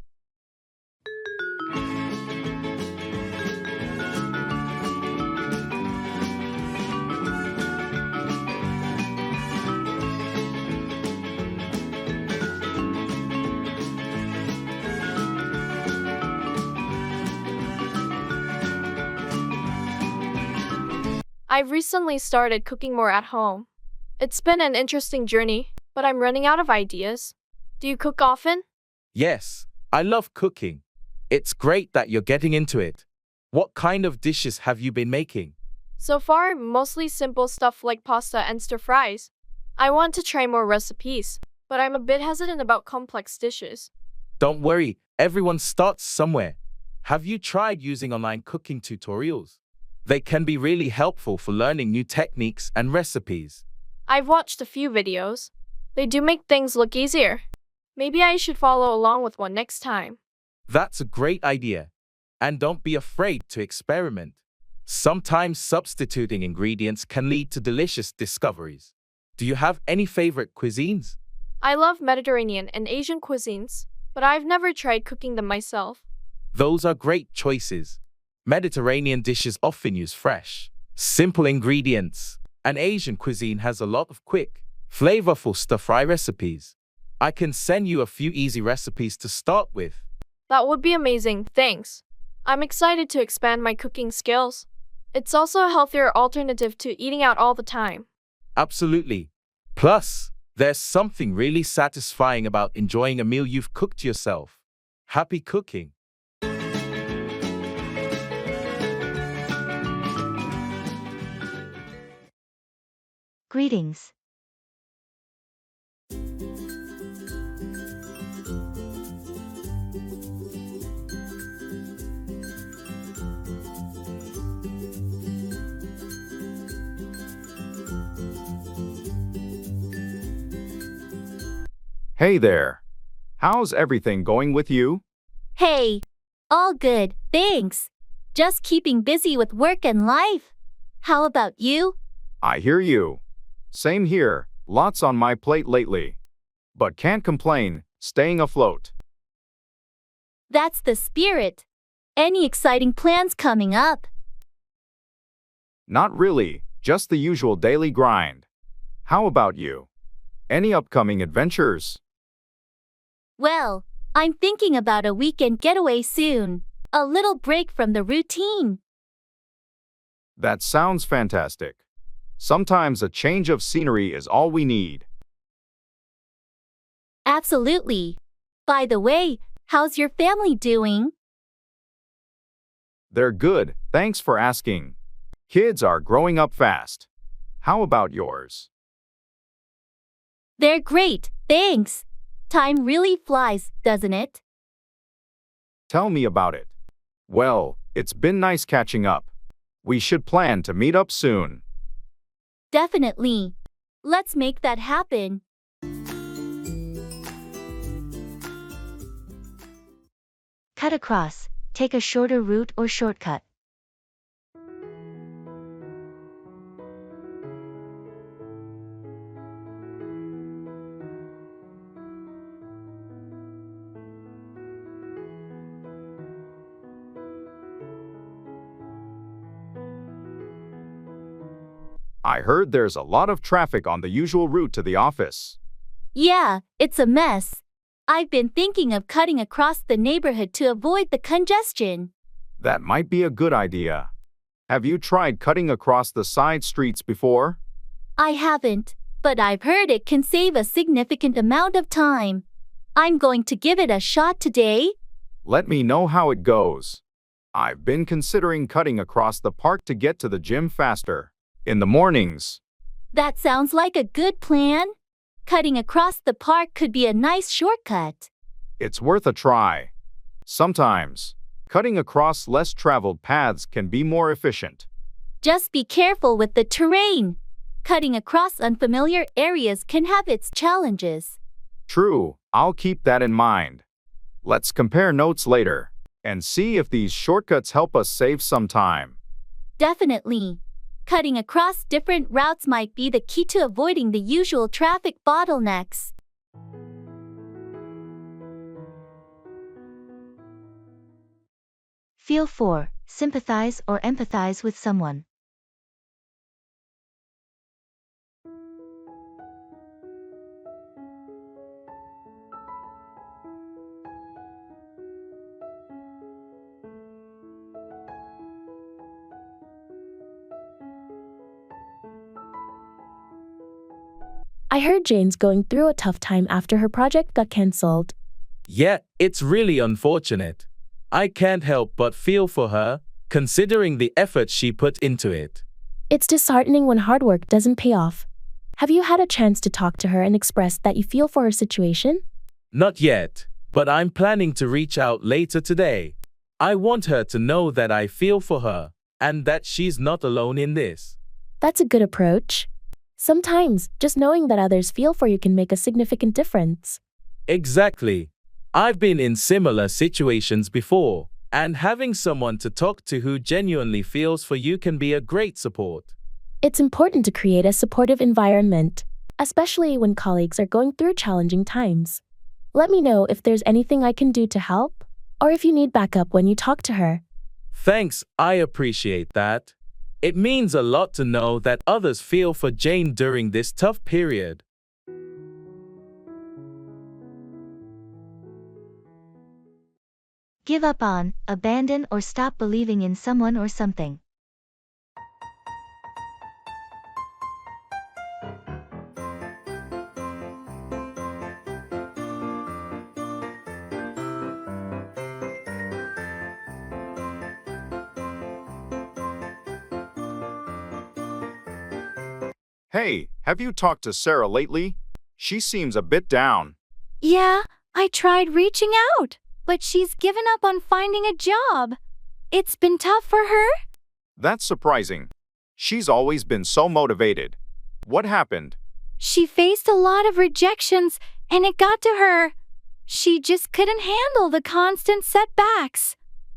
I've recently started cooking more at home. It's been an interesting journey, but I'm running out of ideas. Do you cook often? Yes, I love cooking. It's great that you're getting into it. What kind of dishes have you been making? So far, mostly simple stuff like pasta and stir fries. I want to try more recipes, but I'm a bit hesitant about complex dishes. Don't worry, everyone starts somewhere. Have you tried using online cooking tutorials? They can be really helpful for learning new techniques and recipes. I've watched a few videos. They do make things look easier. Maybe I should follow along with one next time. That's a great idea. And don't be afraid to experiment. Sometimes substituting ingredients can lead to delicious discoveries. Do you have any favorite cuisines? I love Mediterranean and Asian cuisines, but I've never tried cooking them myself. Those are great choices. Mediterranean dishes often use fresh, simple ingredients, and Asian cuisine has a lot of quick, flavorful stir-fry recipes. I can send you a few easy recipes to start with. That would be amazing, thanks. I'm excited to expand my cooking skills. It's also a healthier alternative to eating out all the time. Absolutely. Plus, there's something really satisfying about enjoying a meal you've cooked yourself. Happy cooking! Greetings. Hey there. How's everything going with you? Hey, all good, thanks. Just keeping busy with work and life. How about you? I hear you. Same here, lots on my plate lately. But can't complain, staying afloat. That's the spirit. Any exciting plans coming up? Not really, just the usual daily grind. How about you? Any upcoming adventures? Well, I'm thinking about a weekend getaway soon. A little break from the routine. That sounds fantastic. Sometimes a change of scenery is all we need. Absolutely. By the way, how's your family doing? They're good, thanks for asking. Kids are growing up fast. How about yours? They're great, thanks. Time really flies, doesn't it? Tell me about it. Well, it's been nice catching up. We should plan to meet up soon. Definitely. Let's make that happen. Cut across. Take a shorter route or shortcut. I heard there's a lot of traffic on the usual route to the office. Yeah, it's a mess. I've been thinking of cutting across the neighborhood to avoid the congestion. That might be a good idea. Have you tried cutting across the side streets before? I haven't, but I've heard it can save a significant amount of time. I'm going to give it a shot today. Let me know how it goes. I've been considering cutting across the park to get to the gym faster. In the mornings. That sounds like a good plan. Cutting across the park could be a nice shortcut. It's worth a try. Sometimes, cutting across less traveled paths can be more efficient. Just be careful with the terrain. Cutting across unfamiliar areas can have its challenges. True, I'll keep that in mind. Let's compare notes later and see if these shortcuts help us save some time. Definitely. Cutting across different routes might be the key to avoiding the usual traffic bottlenecks. Feel for, sympathize or empathize with someone. I heard Jane's going through a tough time after her project got cancelled. Yeah, it's really unfortunate. I can't help but feel for her, considering the effort she put into it. It's disheartening when hard work doesn't pay off. Have you had a chance to talk to her and express that you feel for her situation? Not yet, but I'm planning to reach out later today. I want her to know that I feel for her and that she's not alone in this. That's a good approach. Sometimes, just knowing that others feel for you can make a significant difference. Exactly. I've been in similar situations before, and having someone to talk to who genuinely feels for you can be a great support. It's important to create a supportive environment, especially when colleagues are going through challenging times. Let me know if there's anything I can do to help, or if you need backup when you talk to her. Thanks, I appreciate that. It means a lot to know that others feel for Jane during this tough period. Give up on, abandon or stop believing in someone or something. Hey, have you talked to Sarah lately? She seems a bit down. Yeah, I tried reaching out, but she's given up on finding a job. It's been tough for her. That's surprising. She's always been so motivated. What happened? She faced a lot of rejections, and it got to her. She just couldn't handle the constant setbacks.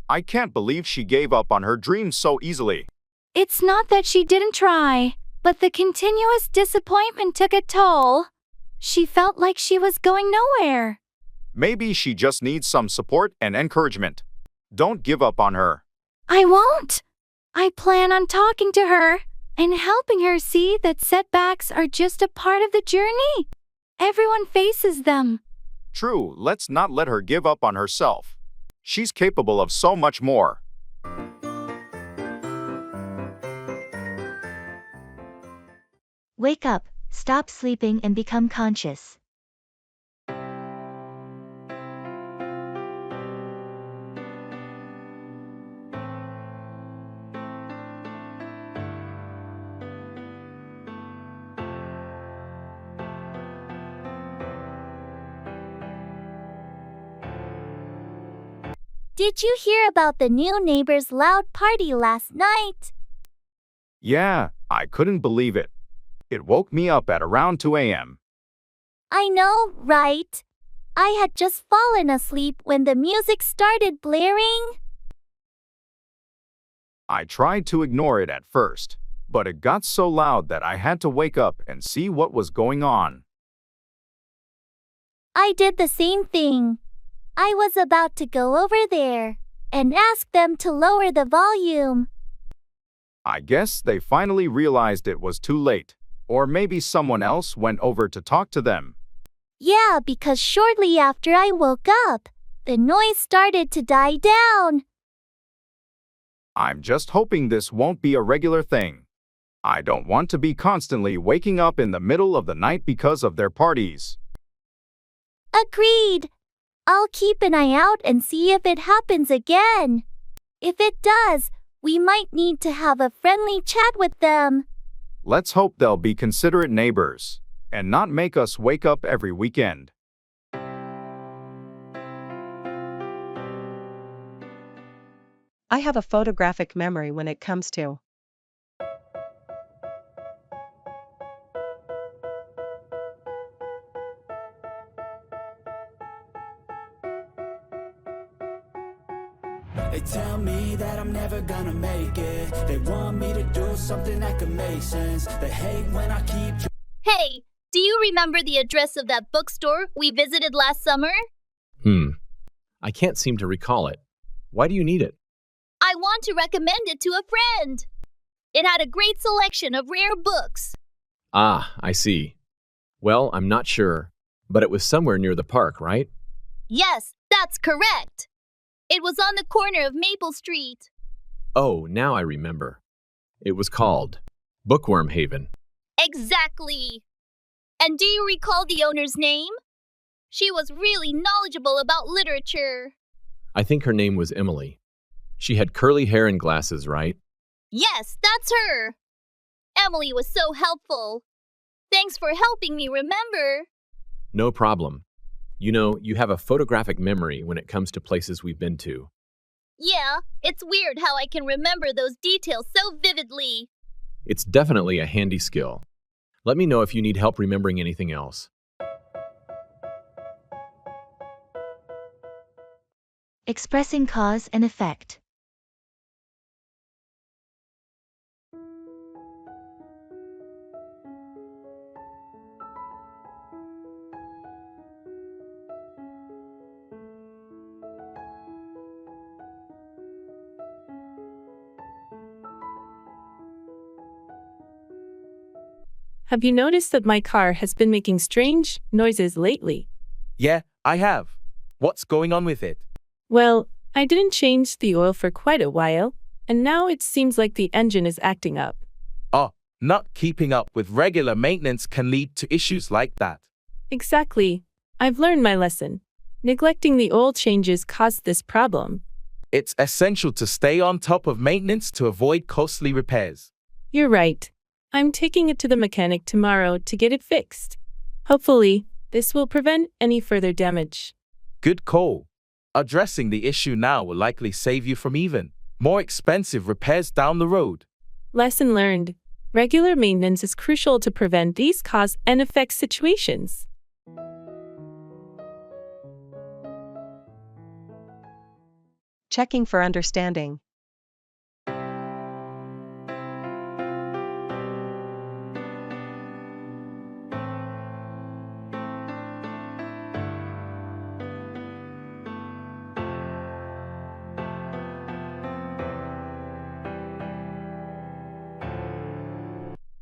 I can't believe she gave up on her dreams so easily. It's not that she didn't try, but the continuous disappointment took a toll. She felt like she was going nowhere. Maybe she just needs some support and encouragement. Don't give up on her. I won't. I plan on talking to her and helping her see that setbacks are just a part of the journey. Everyone faces them. True, let's not let her give up on herself. She's capable of so much more. Wake up, stop sleeping and become conscious. Did you hear about the new neighbor's loud party last night? Yeah, I couldn't believe it. It woke me up at around 2 a.m. I know, right? I had just fallen asleep when the music started blaring. I tried to ignore it at first, but it got so loud that I had to wake up and see what was going on. I did the same thing. I was about to go over there and ask them to lower the volume. I guess they finally realized it was too late, or maybe someone else went over to talk to them. Yeah, because shortly after I woke up, the noise started to die down. I'm just hoping this won't be a regular thing. I don't want to be constantly waking up in the middle of the night because of their parties. Agreed. I'll keep an eye out and see if it happens again. If it does, we might need to have a friendly chat with them. Let's hope they'll be considerate neighbors and not make us wake up every weekend. I have a photographic memory when it comes to They tell me that I'm never gonna make it. They want me to do something that could make sense. They hate when I keep... Hey, do you remember the address of that bookstore we visited last summer? I can't seem to recall it. Why do you need it? I want to recommend it to a friend. It had a great selection of rare books. Ah, I see. Well, I'm not sure, but it was somewhere near the park, right? Yes, that's correct. It was on the corner of Maple Street. Oh, now I remember. It was called Bookworm Haven. Exactly. And do you recall the owner's name? She was really knowledgeable about literature. I think her name was Emily. She had curly hair and glasses, right? Yes, that's her. Emily was so helpful. Thanks for helping me remember. No problem. You know, you have a photographic memory when it comes to places we've been to. Yeah, it's weird how I can remember those details so vividly. It's definitely a handy skill. Let me know if you need help remembering anything else. Expressing cause and effect. Have you noticed that my car has been making strange noises lately? Yeah, I have. What's going on with it? Well, I didn't change the oil for quite a while, and now it seems like the engine is acting up. Oh, not keeping up with regular maintenance can lead to issues like that. Exactly. I've learned my lesson. Neglecting the oil changes caused this problem. It's essential to stay on top of maintenance to avoid costly repairs. You're right. I'm taking it to the mechanic tomorrow to get it fixed. Hopefully, this will prevent any further damage. Good call. Addressing the issue now will likely save you from even more expensive repairs down the road. Lesson learned. Regular maintenance is crucial to prevent these cause and effect situations. Checking for understanding.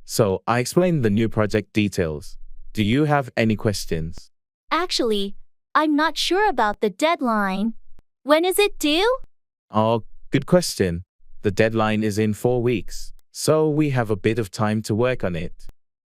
So, I explained the new project details. Do you have any questions? Actually, I'm not sure about the deadline. When is it due? Oh, good question. The deadline is in 4 weeks, so we have a bit of time to work on it.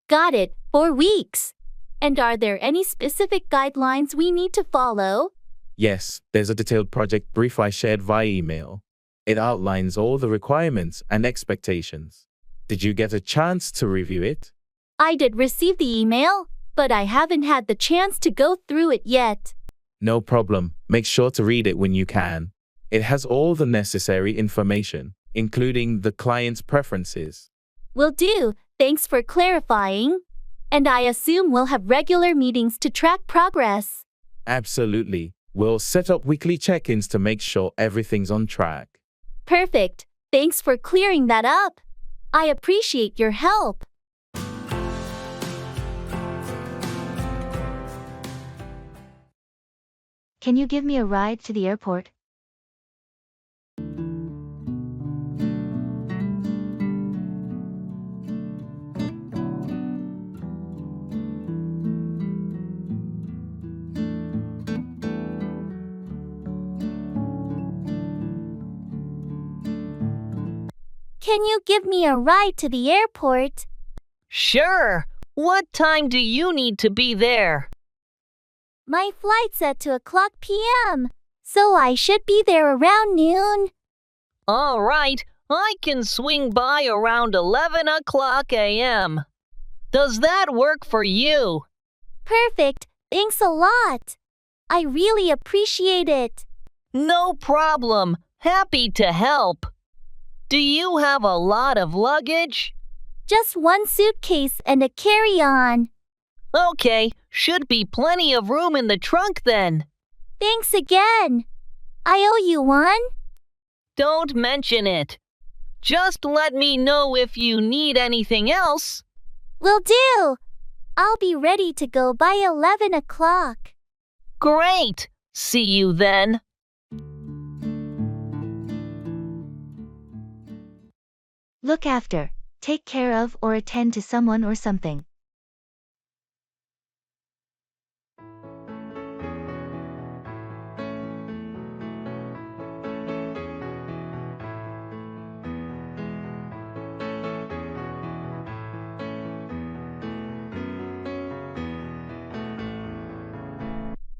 Got it, 4 weeks. And are there any specific guidelines we need to follow? Yes, there's a detailed project brief I shared via email. It outlines all the requirements and expectations. Did you get a chance to review it? I did receive the email, but I haven't had the chance to go through it yet. No problem. Make sure to read it when you can. It has all the necessary information, including the client's preferences. Will do. Thanks for clarifying. And I assume we'll have regular meetings to track progress. Absolutely. We'll set up weekly check-ins to make sure everything's on track. Perfect. Thanks for clearing that up. I appreciate your help. Can you give me a ride to the airport? Can you give me a ride to the airport? Sure. What time do you need to be there? My flight's at 2:00 p.m., so I should be there around noon. All right, I can swing by around 11 o'clock a.m. Does that work for you? Perfect. Thanks a lot. I really appreciate it. No problem. Happy to help. Do you have a lot of luggage? Just one suitcase and a carry-on. Okay, should be plenty of room in the trunk then. Thanks again. I owe you one. Don't mention it. Just let me know if you need anything else. Will do. I'll be ready to go by 11 o'clock. Great. See you then. Look after, take care of, or attend to someone or something.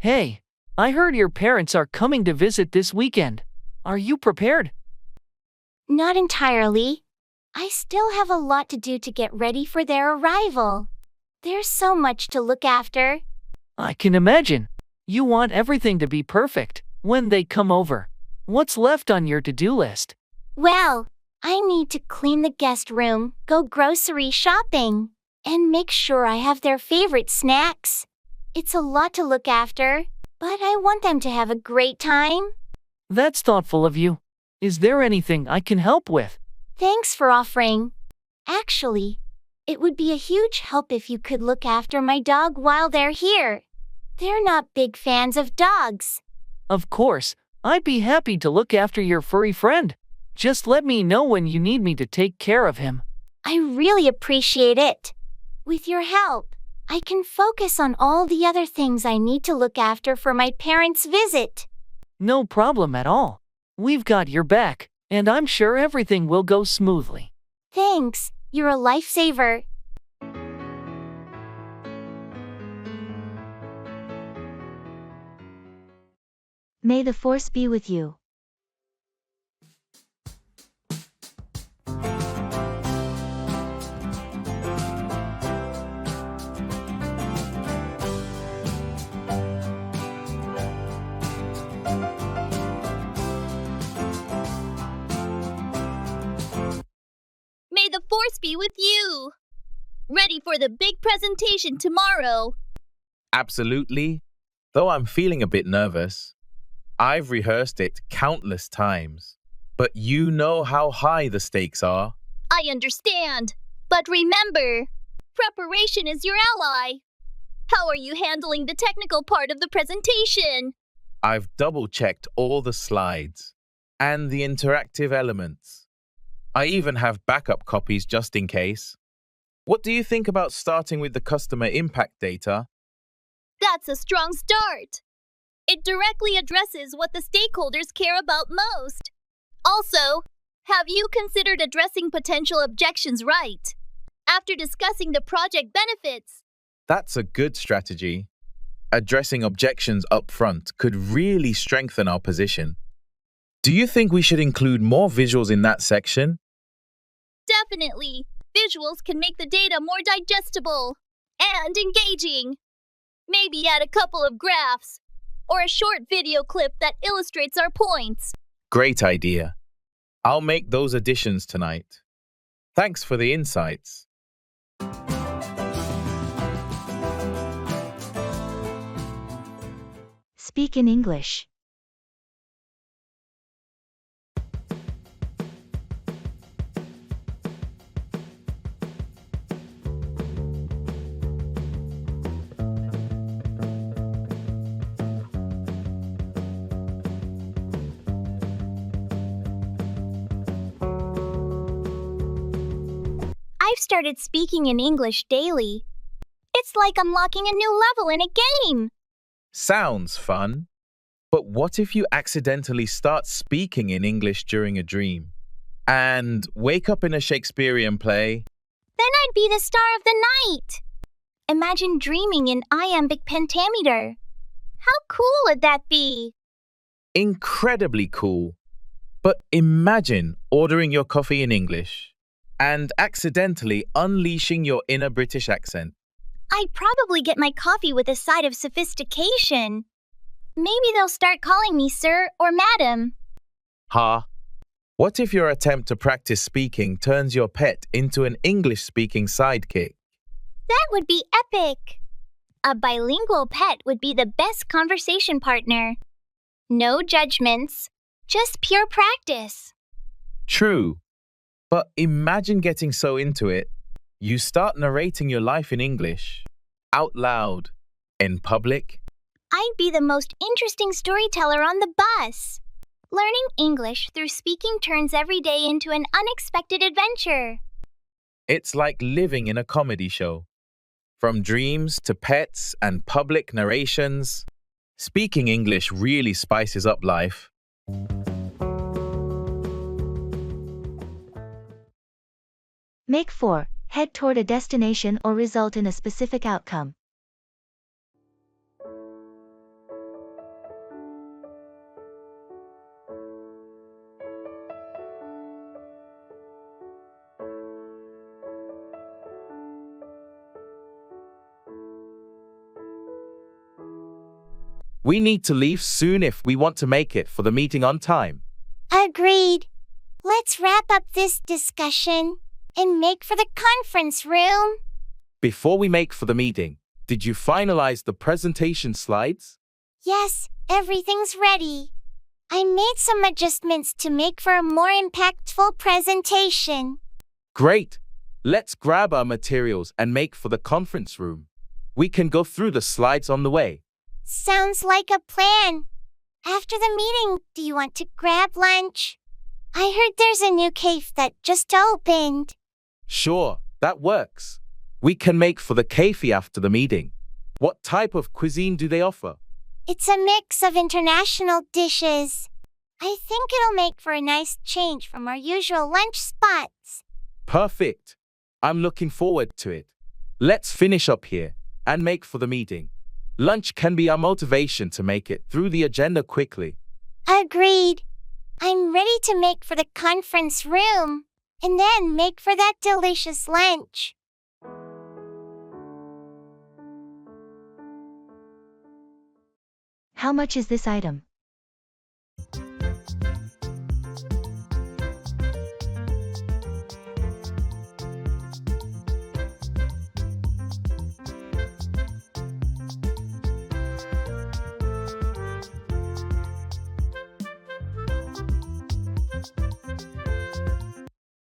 Hey, I heard your parents are coming to visit this weekend. Are you prepared? Not entirely. I still have a lot to do to get ready for their arrival. There's so much to look after. I can imagine. You want everything to be perfect when they come over. What's left on your to-do list? Well, I need to clean the guest room, go grocery shopping, and make sure I have their favorite snacks. It's a lot to look after, but I want them to have a great time. That's thoughtful of you. Is there anything I can help with? Thanks for offering. Actually, it would be a huge help if you could look after my dog while they're here. They're not big fans of dogs. Of course, I'd be happy to look after your furry friend. Just let me know when you need me to take care of him. I really appreciate it. With your help, I can focus on all the other things I need to look after for my parents' visit. No problem at all. We've got your back, and I'm sure everything will go smoothly. Thanks, you're a lifesaver. May the force be with you. May the force be with you. Ready for the big presentation tomorrow. Absolutely. Though I'm feeling a bit nervous. I've rehearsed it countless times, but you know how high the stakes are. I understand. But remember, preparation is your ally. How are you handling the technical part of the presentation? I've double-checked all the slides and the interactive elements. I even have backup copies just in case. What do you think about starting with the customer impact data? That's a strong start. It directly addresses what the stakeholders care about most. Also, have you considered addressing potential objections right? After discussing the project benefits? That's a good strategy. Addressing objections up front could really strengthen our position. Do you think we should include more visuals in that section? Definitely. Visuals can make the data more digestible and engaging. Maybe add a couple of graphs or a short video clip that illustrates our points. Great idea. I'll make those additions tonight. Thanks for the insights. Speak in English. I've started speaking in English daily. It's like unlocking a new level in a game. Sounds fun. But what if you accidentally start speaking in English during a dream and wake up in a Shakespearean play? Then I'd be the star of the night. Imagine dreaming in iambic pentameter. How cool would that be? Incredibly cool. But imagine ordering your coffee in English and accidentally unleashing your inner British accent. I'd probably get my coffee with a side of sophistication. Maybe they'll start calling me sir or madam. Ha! What if your attempt to practice speaking turns your pet into an English-speaking sidekick? That would be epic. A bilingual pet would be the best conversation partner. No judgments, just pure practice. True. But imagine getting so into it, you start narrating your life in English, out loud, in public. I'd be the most interesting storyteller on the bus. Learning English through speaking turns every day into an unexpected adventure. It's like living in a comedy show. From dreams to pets and public narrations, speaking English really spices up life. Make 4. Head toward a destination or result in a specific outcome. We need to leave soon if we want to make it for the meeting on time. Agreed. Let's wrap up this discussion and make for the conference room. Before we make for the meeting, did you finalize the presentation slides? Yes, everything's ready. I made some adjustments to make for a more impactful presentation. Great! Let's grab our materials and make for the conference room. We can go through the slides on the way. Sounds like a plan. After the meeting, do you want to grab lunch? I heard there's a new cafe that just opened. Sure, that works. We can make for the cafe after the meeting. What type of cuisine do they offer? It's a mix of international dishes. I think it'll make for a nice change from our usual lunch spots. Perfect. I'm looking forward to it. Let's finish up here and make for the meeting. Lunch can be our motivation to make it through the agenda quickly. Agreed. I'm ready to make for the conference room and then make for that delicious lunch. How much is this item?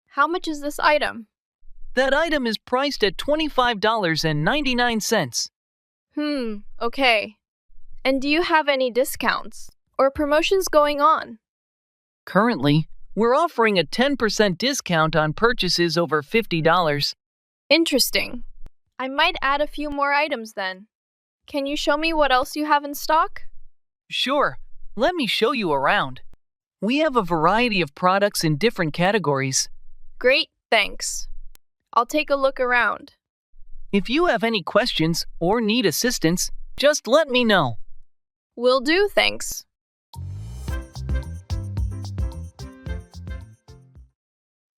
How much is this item? That item is priced at $25.99. Okay. And do you have any discounts or promotions going on? Currently, we're offering a 10% discount on purchases over $50. Interesting. I might add a few more items then. Can you show me what else you have in stock? Sure, let me show you around. We have a variety of products in different categories. Great, thanks. I'll take a look around. If you have any questions or need assistance, just let me know. Will do, thanks.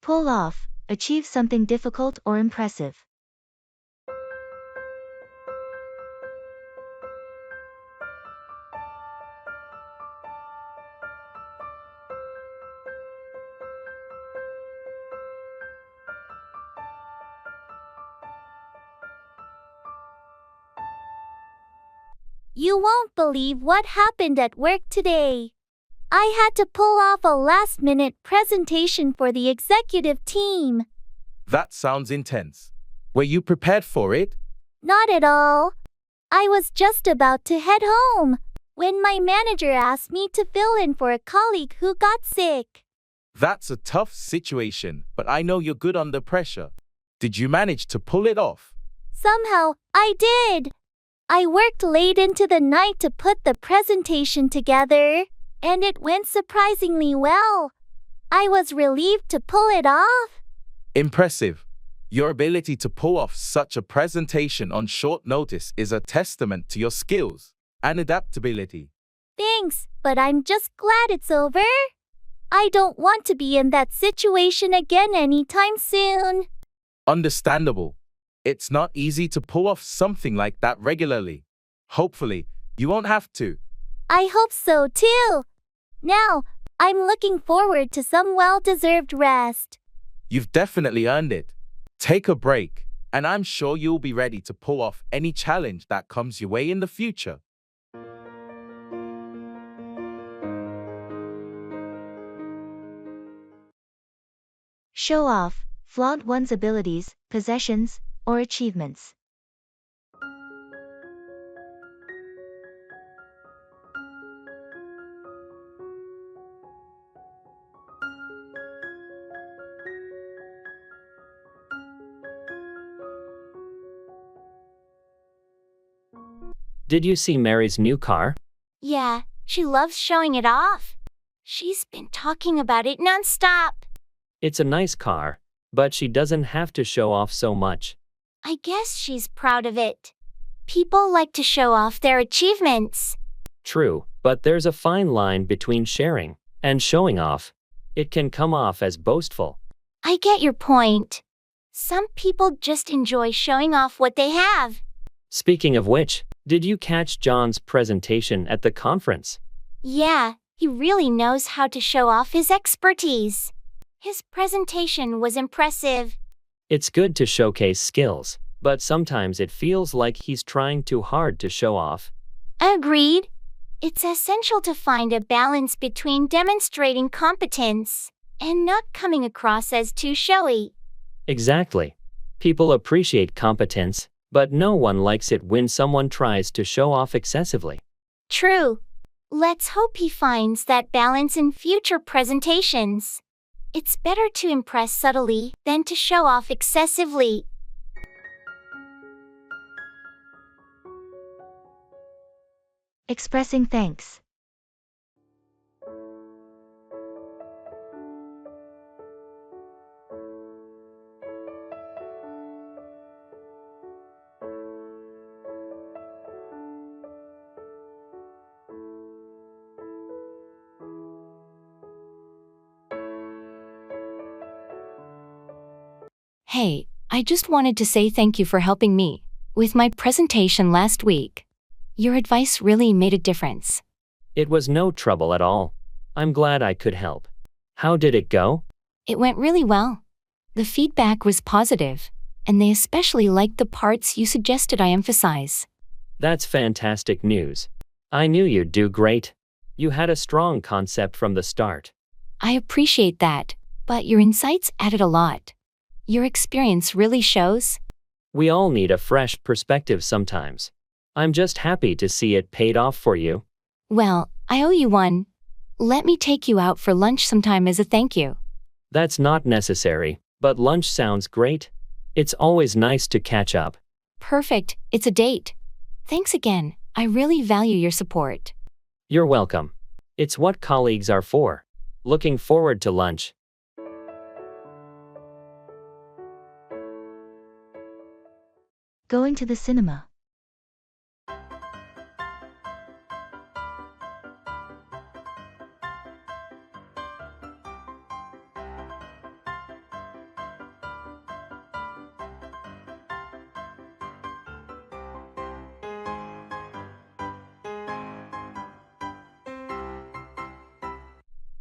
Pull off, achieve something difficult or impressive. You won't believe what happened at work today. I had to pull off a last-minute presentation for the executive team. That sounds intense. Were you prepared for it? Not at all. I was just about to head home when my manager asked me to fill in for a colleague who got sick. That's a tough situation, but I know you're good under pressure. Did you manage to pull it off? Somehow, I did. I worked late into the night to put the presentation together, and it went surprisingly well. I was relieved to pull it off. Impressive. Your ability to pull off such a presentation on short notice is a testament to your skills and adaptability. Thanks, but I'm just glad it's over. I don't want to be in that situation again anytime soon. Understandable. It's not easy to pull off something like that regularly. Hopefully, you won't have to. I hope so too. Now, I'm looking forward to some well-deserved rest. You've definitely earned it. Take a break, and I'm sure you'll be ready to pull off any challenge that comes your way in the future. Show off, flaunt one's abilities, possessions, or achievements. Did you see Mary's new car? Yeah, she loves showing it off. She's been talking about it nonstop. It's a nice car, but she doesn't have to show off so much. I guess she's proud of it. People like to show off their achievements. True, but there's a fine line between sharing and showing off. It can come off as boastful. I get your point. Some people just enjoy showing off what they have. Speaking of which, Did you catch John's presentation at the conference? Yeah, he really knows how to show off his expertise. His presentation was impressive. It's good to showcase skills, but sometimes it feels like he's trying too hard to show off. Agreed. It's essential to find a balance between demonstrating competence and not coming across as too showy. Exactly. People appreciate competence, but no one likes it when someone tries to show off excessively. True. Let's hope he finds that balance in future presentations. It's better to impress subtly than to show off excessively. Expressing thanks. Hey, I just wanted to say thank you for helping me with my presentation last week. Your advice really made a difference. It was no trouble at all. I'm glad I could help. How did it go? It went really well. The feedback was positive, and they especially liked the parts you suggested I emphasize. That's fantastic news. I knew you'd do great. You had a strong concept from the start. I appreciate that, but your insights added a lot. Your experience really shows. We all need a fresh perspective sometimes. I'm just happy to see it paid off for you. Well, I owe you one. Let me take you out for lunch sometime as a thank you. That's not necessary, but lunch sounds great. It's always nice to catch up. Perfect, it's a date. Thanks again, I really value your support. You're welcome. It's what colleagues are for. Looking forward to lunch. Going to the cinema.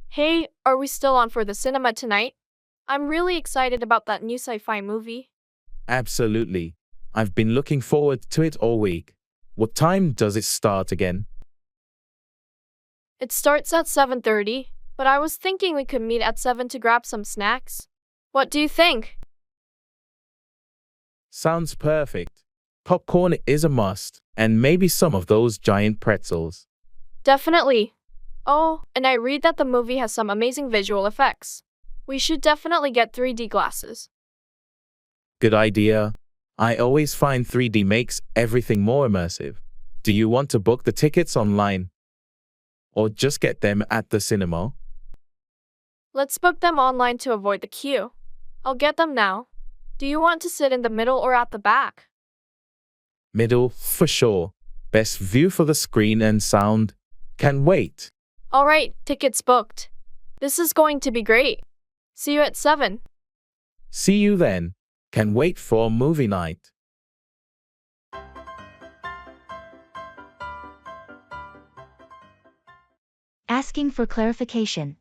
Hey, are we still on for the cinema tonight? I'm really excited about that new sci-fi movie. Absolutely. I've been looking forward to it all week. What time does it start again? It starts at 7:30, but I was thinking we could meet at 7 to grab some snacks. What do you think? Sounds perfect. Popcorn is a must, and maybe some of those giant pretzels. Definitely. Oh, and I read that the movie has some amazing visual effects. We should definitely get 3D glasses. Good idea. I always find 3D makes everything more immersive. Do you want to book the tickets online? Or just get them at the cinema? Let's book them online to avoid the queue. I'll get them now. Do you want to sit in the middle or at the back? Middle, for sure. Best view for the screen and sound. Can wait. Alright, tickets booked. This is going to be great. See you at 7. See you then. Can wait for movie night. Asking for clarification.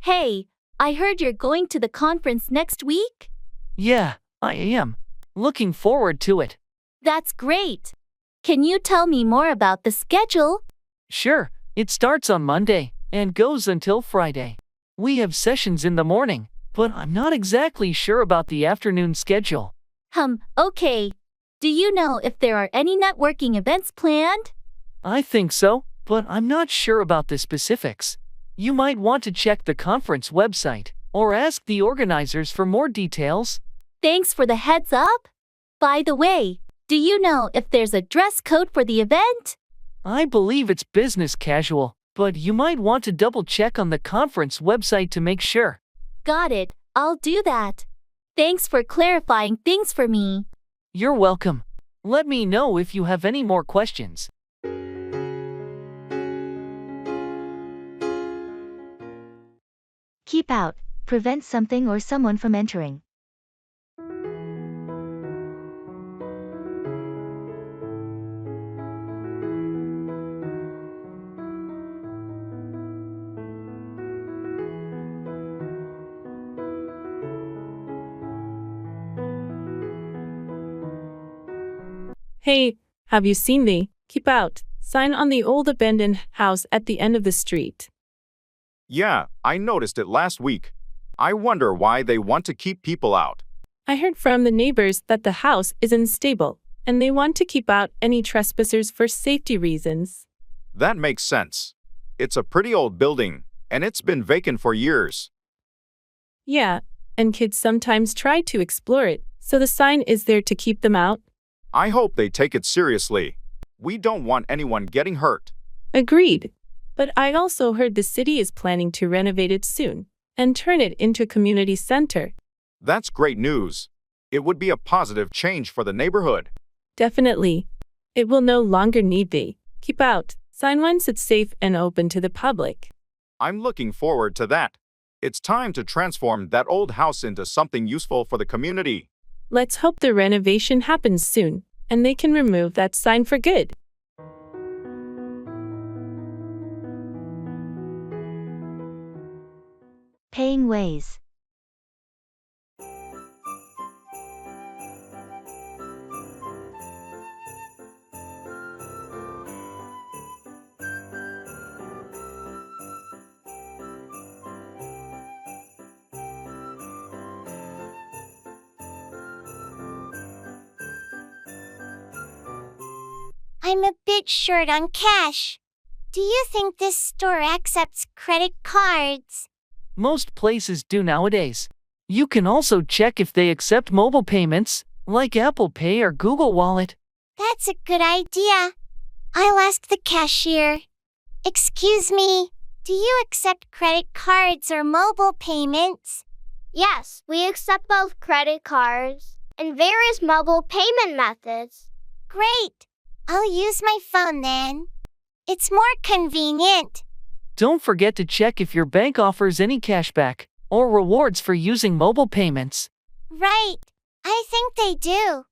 Hey, I heard you're going to the conference next week? Yeah, I am. Looking forward to it. That's great. Can you tell me more about the schedule? Sure, it starts on Monday and goes until Friday. We have sessions in the morning, but I'm not exactly sure about the afternoon schedule. Okay. Do you know if there are any networking events planned? I think so, but I'm not sure about the specifics. You might want to check the conference website or ask the organizers for more details. Thanks for the heads up. By the way, do you know if there's a dress code for the event? I believe it's business casual, but you might want to double check on the conference website to make sure. Got it. I'll do that. Thanks for clarifying things for me. You're welcome. Let me know if you have any more questions. Keep out. Prevent something or someone from entering. Hey, have you seen the "Keep Out" sign on the old abandoned house at the end of the street? Yeah, I noticed it last week. I wonder why they want to keep people out. I heard from the neighbors that the house is unstable, and they want to keep out any trespassers for safety reasons. That makes sense. It's a pretty old building, and it's been vacant for years. Yeah, and kids sometimes try to explore it, so the sign is there to keep them out. I hope they take it seriously. We don't want anyone getting hurt. Agreed. But I also heard the city is planning to renovate it soon and turn it into a community center. That's great news. It would be a positive change for the neighborhood. Definitely. It will no longer need the "Keep Out" sign once it's safe and open to the public. I'm looking forward to that. It's time to transform that old house into something useful for the community. Let's hope the renovation happens soon, and they can remove that sign for good. Paying ways. I'm a bit short on cash. Do you think this store accepts credit cards? Most places do nowadays. You can also check if they accept mobile payments, like Apple Pay or Google Wallet. That's a good idea. I'll ask the cashier. Excuse me, do you accept credit cards or mobile payments? Yes, we accept both credit cards and various mobile payment methods. Great. I'll use my phone then. It's more convenient. Don't forget to check if your bank offers any cashback or rewards for using mobile payments. Right. I think they do.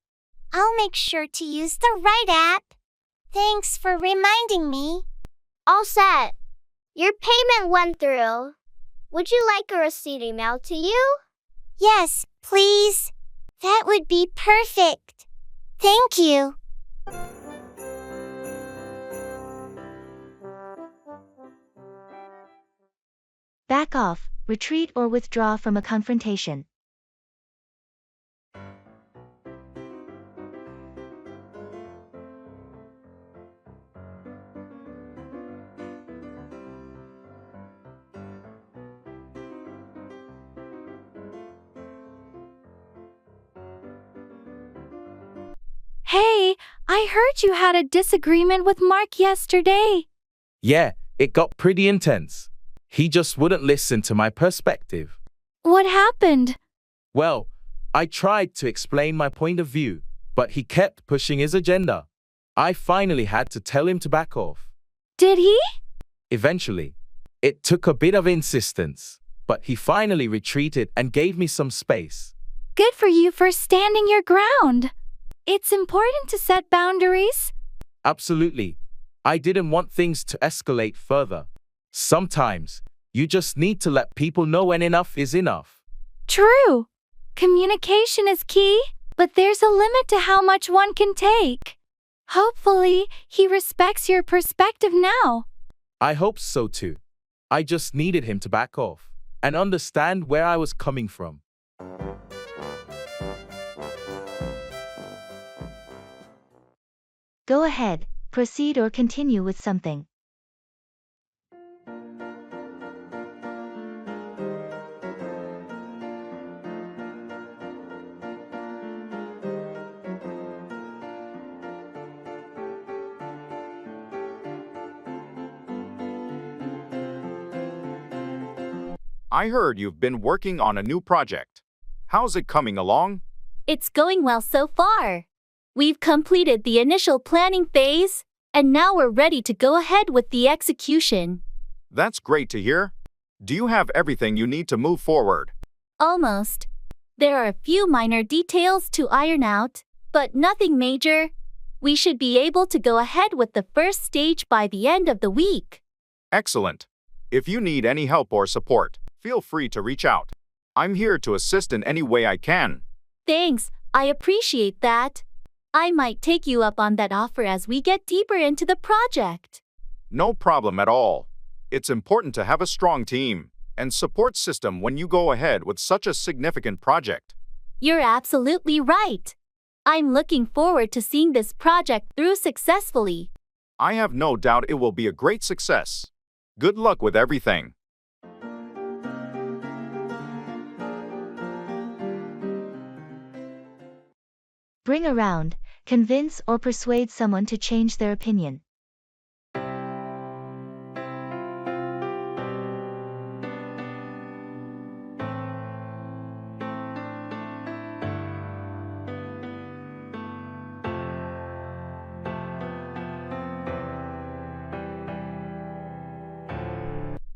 I'll make sure to use the right app. Thanks for reminding me. All set. Your payment went through. Would you like a receipt emailed to you? Yes, please. That would be perfect. Thank you. Back off, retreat or withdraw from a confrontation. Hey, I heard you had a disagreement with Mark yesterday. Yeah, it got pretty intense. He just wouldn't listen to my perspective. What happened? Well, I tried to explain my point of view, but he kept pushing his agenda. I finally had to tell him to back off. Did he? Eventually, it took a bit of insistence, but he finally retreated and gave me some space. Good for you for standing your ground. It's important to set boundaries. Absolutely. I didn't want things to escalate further. Sometimes, you just need to let people know when enough is enough. True. Communication is key, but there's a limit to how much one can take. Hopefully, he respects your perspective now. I hope so too. I just needed him to back off and understand where I was coming from. Go ahead, proceed or continue with something. I heard you've been working on a new project. How's it coming along? It's going well so far. We've completed the initial planning phase, and now we're ready to go ahead with the execution. That's great to hear. Do you have everything you need to move forward? Almost. There are a few minor details to iron out, but nothing major. We should be able to go ahead with the first stage by the end of the week. Excellent. If you need any help or support, feel free to reach out. I'm here to assist in any way I can. Thanks, I appreciate that. I might take you up on that offer as we get deeper into the project. No problem at all. It's important to have a strong team and support system when you go ahead with such a significant project. You're absolutely right. I'm looking forward to seeing this project through successfully. I have no doubt it will be a great success. Good luck with everything. Bring around, convince or persuade someone to change their opinion.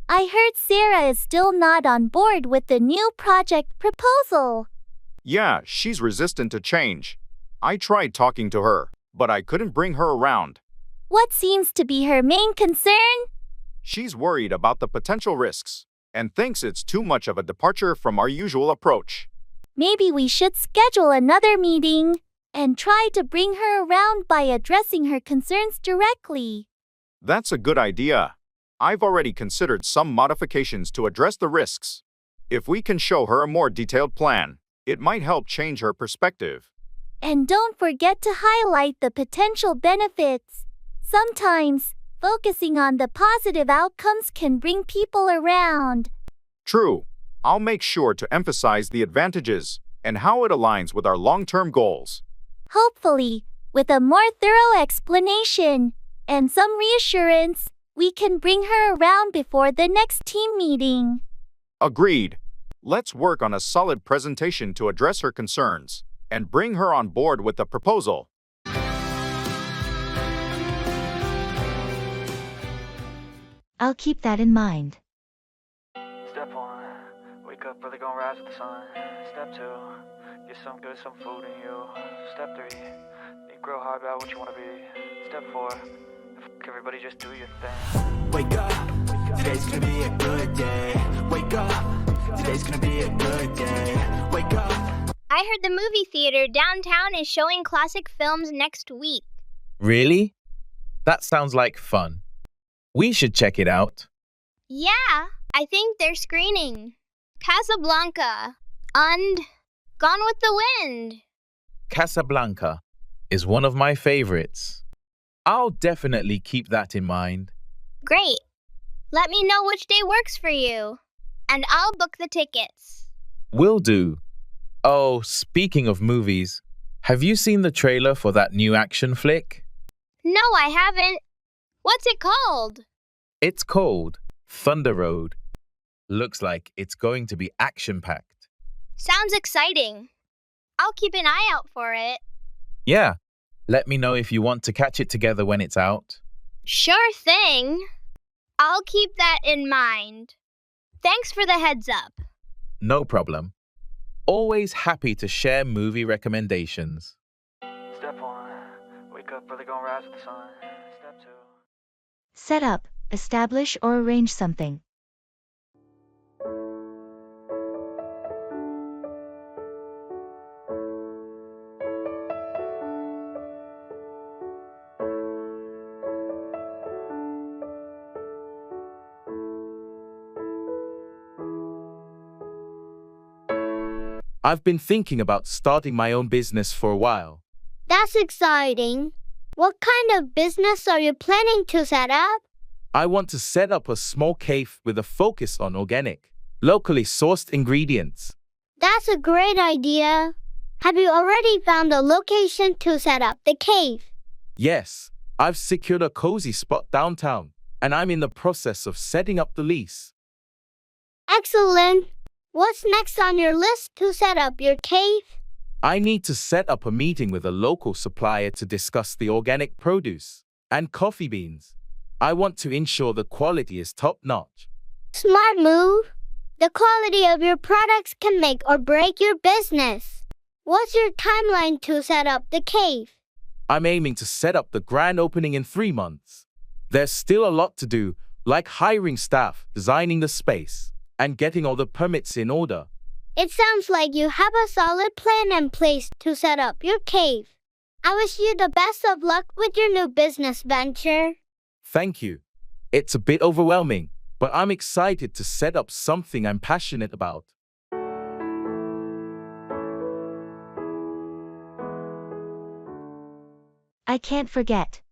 I heard Sarah is still not on board with the new project proposal. Yeah, she's resistant to change. I tried talking to her, but I couldn't bring her around. What seems to be her main concern? She's worried about the potential risks and thinks it's too much of a departure from our usual approach. Maybe we should schedule another meeting and try to bring her around by addressing her concerns directly. That's a good idea. I've already considered some modifications to address the risks. If we can show her a more detailed plan, it might help change her perspective. And don't forget to highlight the potential benefits. Sometimes, focusing on the positive outcomes can bring people around. True. I'll make sure to emphasize the advantages and how it aligns with our long-term goals. Hopefully, with a more thorough explanation and some reassurance, we can bring her around before the next team meeting. Agreed. Let's work on a solid presentation to address her concerns and bring her on board with the proposal. I'll keep that in mind. Step 1, wake up early, gonna rise with the sun. Step 2, get some food in you. Step 3, think real hard about what you wanna be. Step 4, everybody just do your thing. Wake up, today's gonna be a good day. Wake up, today's gonna be a good day. Wake up. I heard the movie theater downtown is showing classic films next week. Really? That sounds like fun. We should check it out. Yeah, I think they're screening Casablanca and Gone with the Wind. Casablanca is one of my favorites. I'll definitely keep that in mind. Great. Let me know which day works for you, and I'll book the tickets. Will do. Oh, speaking of movies, have you seen the trailer for that new action flick? No, I haven't. What's it called? It's called Thunder Road. Looks like it's going to be action-packed. Sounds exciting. I'll keep an eye out for it. Yeah. Let me know if you want to catch it together when it's out. Sure thing. I'll keep that in mind. Thanks for the heads up. No problem. Always happy to share movie recommendations. Step 1, wake up early, gonna rise with the sun. Step 2. Set up, establish or arrange something. I've been thinking about starting my own business for a while. That's exciting. What kind of business are you planning to set up? I want to set up a small cave with a focus on organic, locally sourced ingredients. That's a great idea. Have you already found a location to set up the cave? Yes, I've secured a cozy spot downtown, and I'm in the process of setting up the lease. Excellent. What's next on your list to set up your cave? I need to set up a meeting with a local supplier to discuss the organic produce and coffee beans. I want to ensure the quality is top-notch. Smart move. The quality of your products can make or break your business. What's your timeline to set up the cave? I'm aiming to set up the grand opening in 3 months. There's still a lot to do, like hiring staff, designing the space, and getting all the permits in order. It sounds like you have a solid plan in place to set up your cave. I wish you the best of luck with your new business venture. Thank you. It's a bit overwhelming, but I'm excited to set up something I'm passionate about. I can't forget.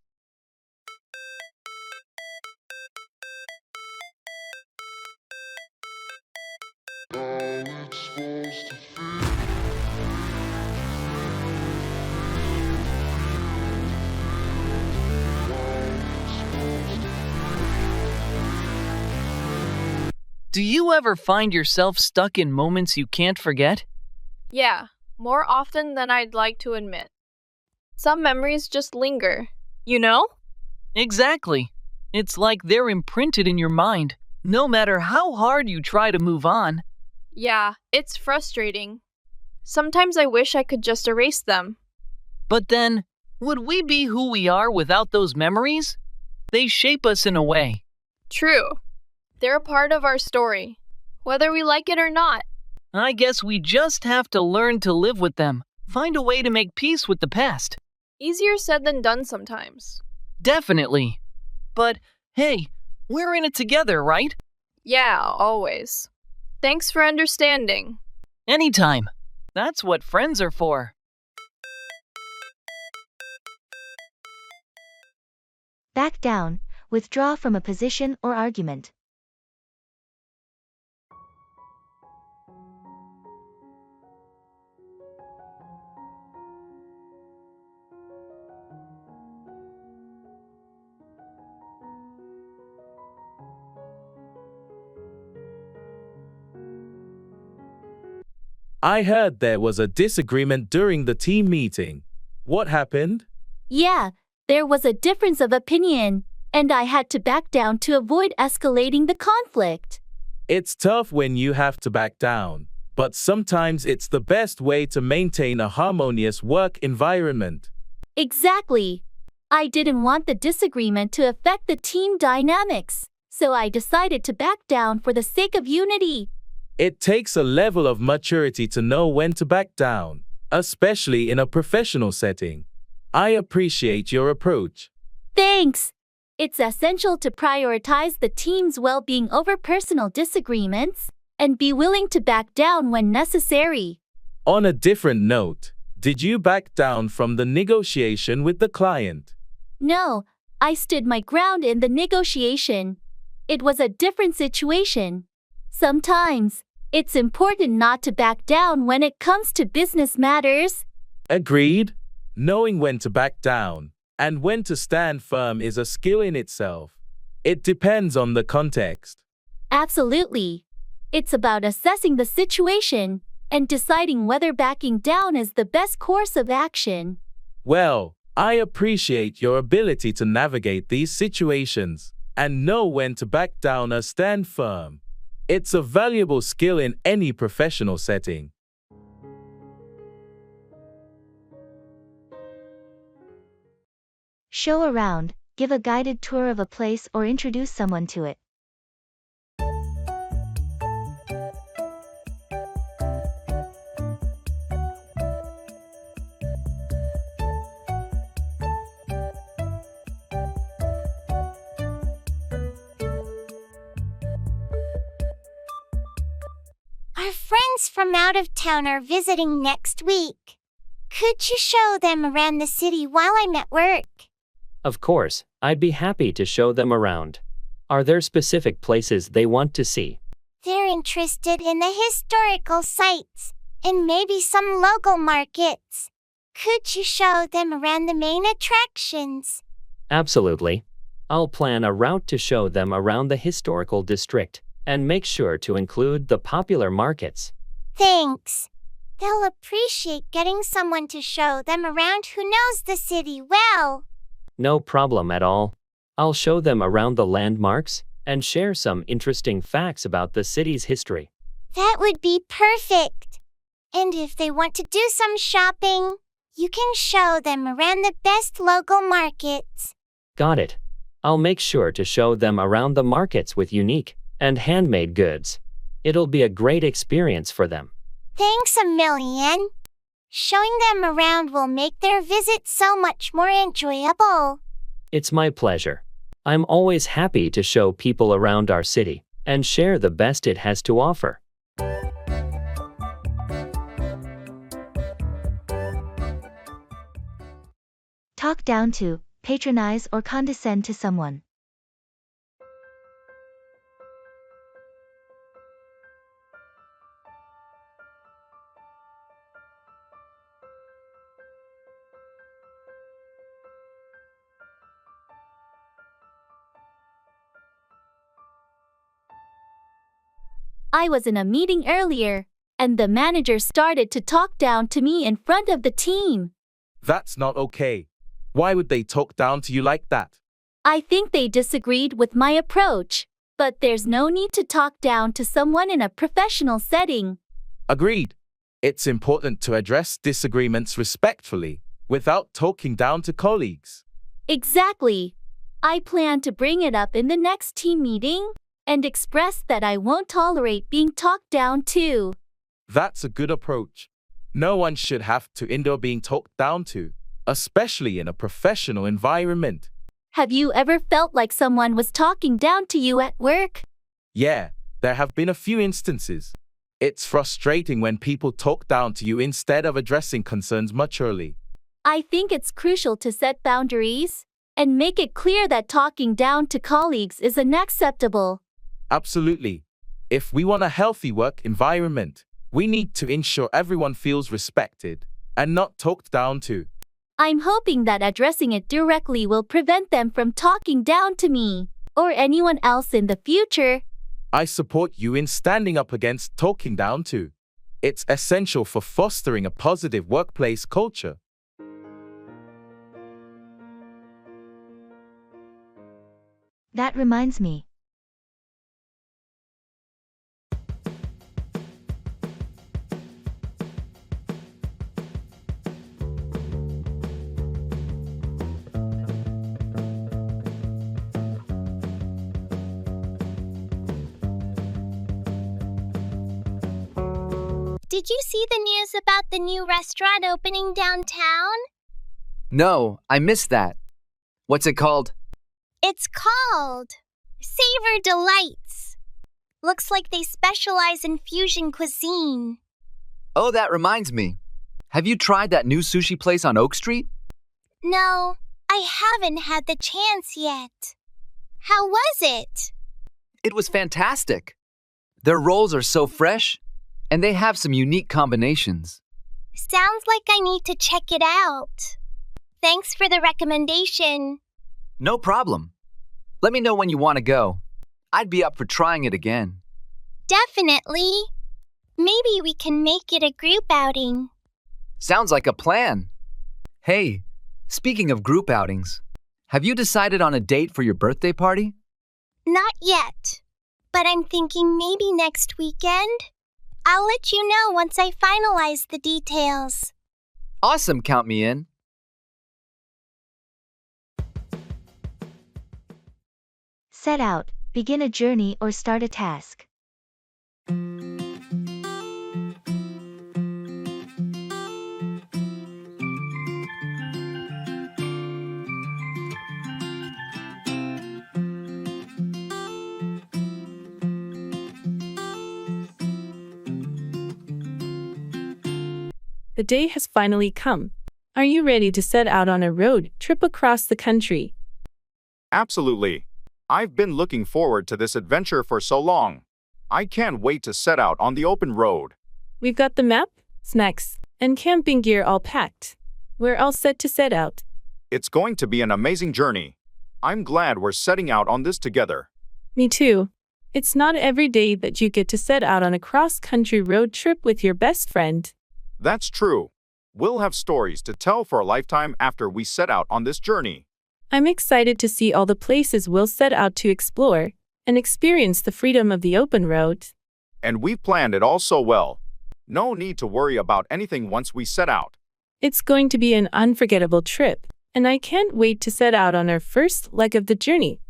Do you ever find yourself stuck in moments you can't forget? Yeah, more often than I'd like to admit. Some memories just linger, you know? Exactly. It's like they're imprinted in your mind, no matter how hard you try to move on. Yeah, it's frustrating. Sometimes I wish I could just erase them. But then, would we be who we are without those memories? They shape us in a way. True. They're a part of our story, whether we like it or not. I guess we just have to learn to live with them, find a way to make peace with the past. Easier said than done sometimes. Definitely. But, hey, we're in it together, right? Yeah, always. Thanks for understanding. Anytime. That's what friends are for. Back down, withdraw from a position or argument. I heard there was a disagreement during the team meeting. What happened? Yeah, there was a difference of opinion, and I had to back down to avoid escalating the conflict. It's tough when you have to back down, but sometimes it's the best way to maintain a harmonious work environment. Exactly. I didn't want the disagreement to affect the team dynamics, so I decided to back down for the sake of unity. It takes a level of maturity to know when to back down, especially in a professional setting. I appreciate your approach. Thanks. It's essential to prioritize the team's well-being over personal disagreements and be willing to back down when necessary. On a different note, did you back down from the negotiation with the client? No, I stood my ground in the negotiation. It was a different situation. Sometimes, it's important not to back down when it comes to business matters. Agreed. Knowing when to back down and when to stand firm is a skill in itself. It depends on the context. Absolutely. It's about assessing the situation and deciding whether backing down is the best course of action. Well, I appreciate your ability to navigate these situations and know when to back down or stand firm. It's a valuable skill in any professional setting. Show around, give a guided tour of a place or introduce someone to it. Our friends from out of town are visiting next week. Could you show them around the city while I'm at work? Of course, I'd be happy to show them around. Are there specific places they want to see? They're interested in the historical sites and maybe some local markets. Could you show them around the main attractions? Absolutely. I'll plan a route to show them around the historical district and make sure to include the popular markets. Thanks. They'll appreciate getting someone to show them around who knows the city well. No problem at all. I'll show them around the landmarks and share some interesting facts about the city's history. That would be perfect. And if they want to do some shopping, you can show them around the best local markets. Got it. I'll make sure to show them around the markets with unique and handmade goods. It'll be a great experience for them. Thanks a million. Showing them around will make their visit so much more enjoyable. It's my pleasure. I'm always happy to show people around our city and share the best it has to offer. Talk down to, patronize or condescend to someone. I was in a meeting earlier, and the manager started to talk down to me in front of the team. That's not okay. Why would they talk down to you like that? I think they disagreed with my approach, but there's no need to talk down to someone in a professional setting. Agreed. It's important to address disagreements respectfully, without talking down to colleagues. Exactly. I plan to bring it up in the next team meeting and express that I won't tolerate being talked down to. That's a good approach. No one should have to endure being talked down to, especially in a professional environment. Have you ever felt like someone was talking down to you at work? Yeah, there have been a few instances. It's frustrating when people talk down to you instead of addressing concerns maturely. I think it's crucial to set boundaries and make it clear that talking down to colleagues is unacceptable. Absolutely. If we want a healthy work environment, we need to ensure everyone feels respected and not talked down to. I'm hoping that addressing it directly will prevent them from talking down to me or anyone else in the future. I support you in standing up against talking down to. It's essential for fostering a positive workplace culture. That reminds me. Did you see the news about the new restaurant opening downtown? No, I missed that. What's it called? It's called Savor Delights. Looks like they specialize in fusion cuisine. Oh, that reminds me. Have you tried that new sushi place on Oak Street? No, I haven't had the chance yet. How was it? It was fantastic. Their rolls are so fresh, and they have some unique combinations. Sounds like I need to check it out. Thanks for the recommendation. No problem. Let me know when you want to go. I'd be up for trying it again. Definitely. Maybe we can make it a group outing. Sounds like a plan. Hey, speaking of group outings, have you decided on a date for your birthday party? Not yet, but I'm thinking maybe next weekend. I'll let you know once I finalize the details. Awesome, count me in. Set out, begin a journey or start a task. The day has finally come. Are you ready to set out on a road trip across the country? Absolutely. I've been looking forward to this adventure for so long. I can't wait to set out on the open road. We've got the map, snacks, and camping gear all packed. We're all set to set out. It's going to be an amazing journey. I'm glad we're setting out on this together. Me too. It's not every day that you get to set out on a cross-country road trip with your best friend. That's true. We'll have stories to tell for a lifetime after we set out on this journey. I'm excited to see all the places we'll set out to explore and experience the freedom of the open road. And we've planned it all so well. No need to worry about anything once we set out. It's going to be an unforgettable trip, and I can't wait to set out on our first leg of the journey.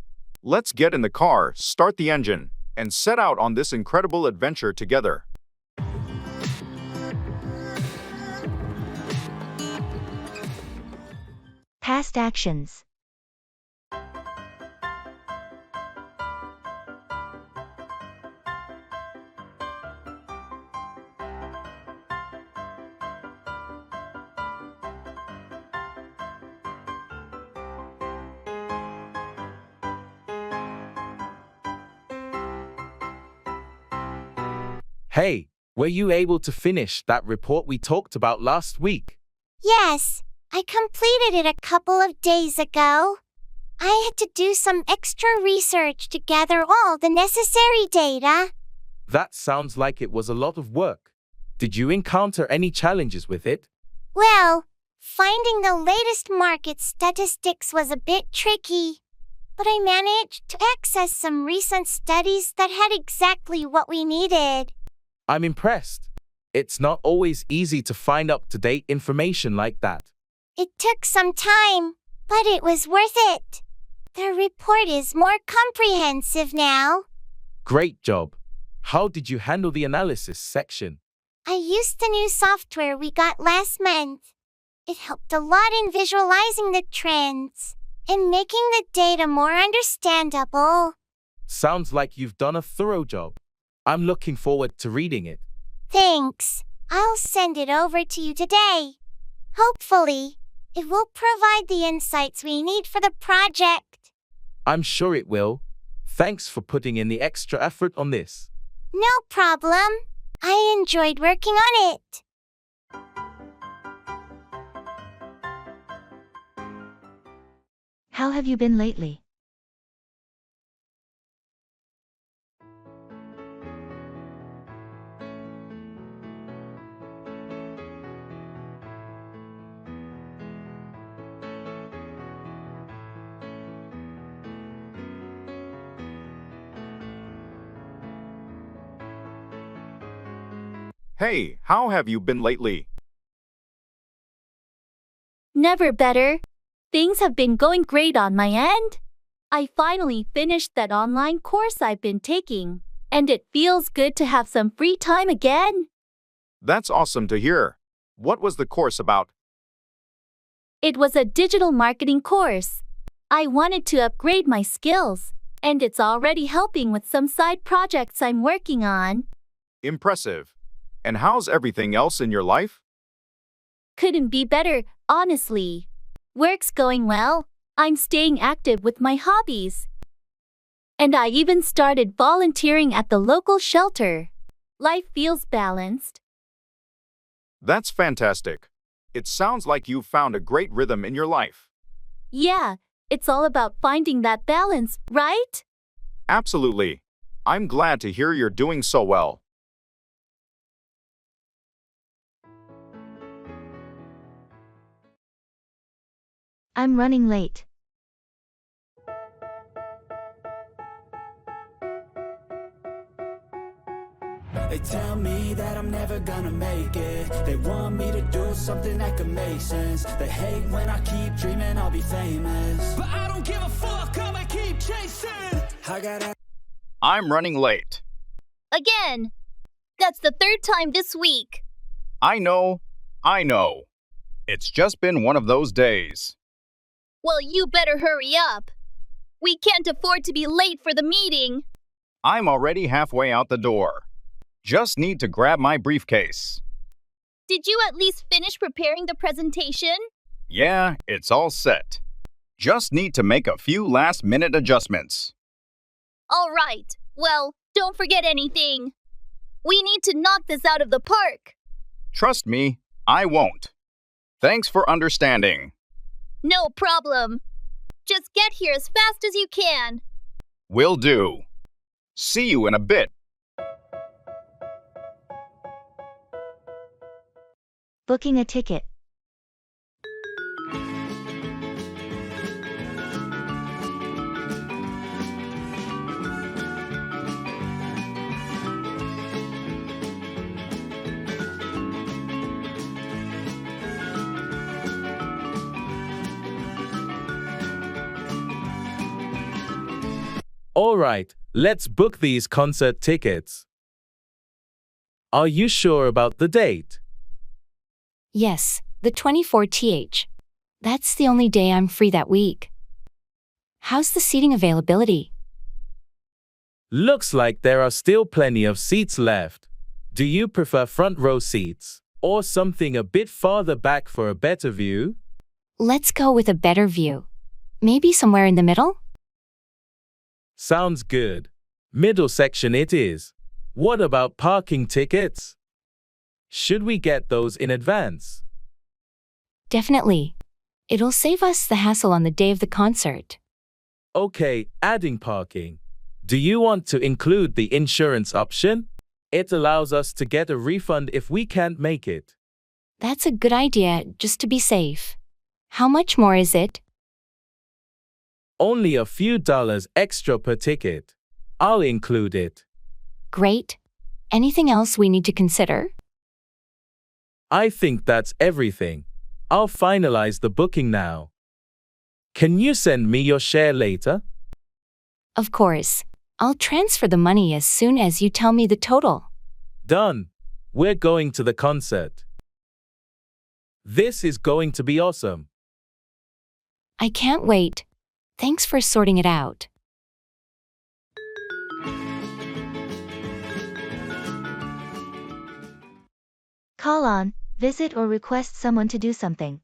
Let's get in the car, start the engine, and set out on this incredible adventure together. Past actions. Hey, were you able to finish that report we talked about last week? Yes, I completed it a couple of days ago. I had to do some extra research to gather all the necessary data. That sounds like it was a lot of work. Did you encounter any challenges with it? Well, finding the latest market statistics was a bit tricky, but I managed to access some recent studies that had exactly what we needed. I'm impressed. It's not always easy to find up-to-date information like that. It took some time, but it was worth it. The report is more comprehensive now. Great job. How did you handle the analysis section? I used the new software we got last month. It helped a lot in visualizing the trends and making the data more understandable. Sounds like you've done a thorough job. I'm looking forward to reading it. Thanks. I'll send it over to you today. Hopefully, it will provide the insights we need for the project. I'm sure it will. Thanks for putting in the extra effort on this. No problem. I enjoyed working on it. How have you been lately? Hey, how have you been lately? Never better. Things have been going great on my end. I finally finished that online course I've been taking, and it feels good to have some free time again. That's awesome to hear. What was the course about? It was a digital marketing course. I wanted to upgrade my skills, and it's already helping with some side projects I'm working on. Impressive. And how's everything else in your life? Couldn't be better, honestly. Work's going well. I'm staying active with my hobbies. And I even started volunteering at the local shelter. Life feels balanced. That's fantastic. It sounds like you've found a great rhythm in your life. Yeah, it's all about finding that balance, right? Absolutely. I'm glad to hear you're doing so well. I'm running late. They tell me that I'm never gonna make it. They want me to do something that could make sense. They hate when I keep dreaming I'll be famous, but I don't give a fuck, I'ma keep chasing. I'm running late. Again. That's the third time this week. I know. It's just been one of those days. Well, you better hurry up. We can't afford to be late for the meeting. I'm already halfway out the door. Just need to grab my briefcase. Did you at least finish preparing the presentation? Yeah, it's all set. Just need to make a few last-minute adjustments. All right. Well, don't forget anything. We need to knock this out of the park. Trust me, I won't. Thanks for understanding. No problem. Just get here as fast as you can. Will do. See you in a bit. Booking a ticket. All right, let's book these concert tickets. Are you sure about the date? Yes, the 24th. That's the only day I'm free that week. How's the seating availability? Looks like there are still plenty of seats left. Do you prefer front row seats or something a bit farther back for a better view? Let's go with a better view. Maybe somewhere in the middle? Sounds good. Middle section it is. What about parking tickets? Should we get those in advance? Definitely. It'll save us the hassle on the day of the concert. Okay, adding parking. Do you want to include the insurance option? It allows us to get a refund if we can't make it. That's a good idea, just to be safe. How much more is it? Only a few dollars extra per ticket. I'll include it. Great. Anything else we need to consider? I think that's everything. I'll finalize the booking now. Can you send me your share later? Of course. I'll transfer the money as soon as you tell me the total. Done. We're going to the concert. This is going to be awesome. I can't wait. Thanks for sorting it out. Call on, visit or request someone to do something.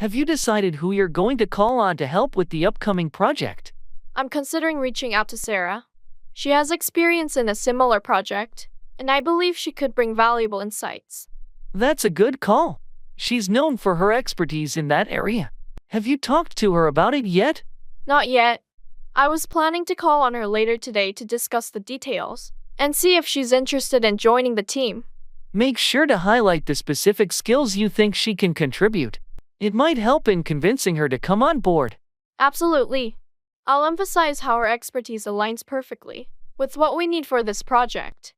Have you decided who you're going to call on to help with the upcoming project? I'm considering reaching out to Sarah. She has experience in a similar project, and I believe she could bring valuable insights. That's a good call. She's known for her expertise in that area. Have you talked to her about it yet? Not yet. I was planning to call on her later today to discuss the details and see if she's interested in joining the team. Make sure to highlight the specific skills you think she can contribute. It might help in convincing her to come on board. Absolutely. I'll emphasize how her expertise aligns perfectly with what we need for this project.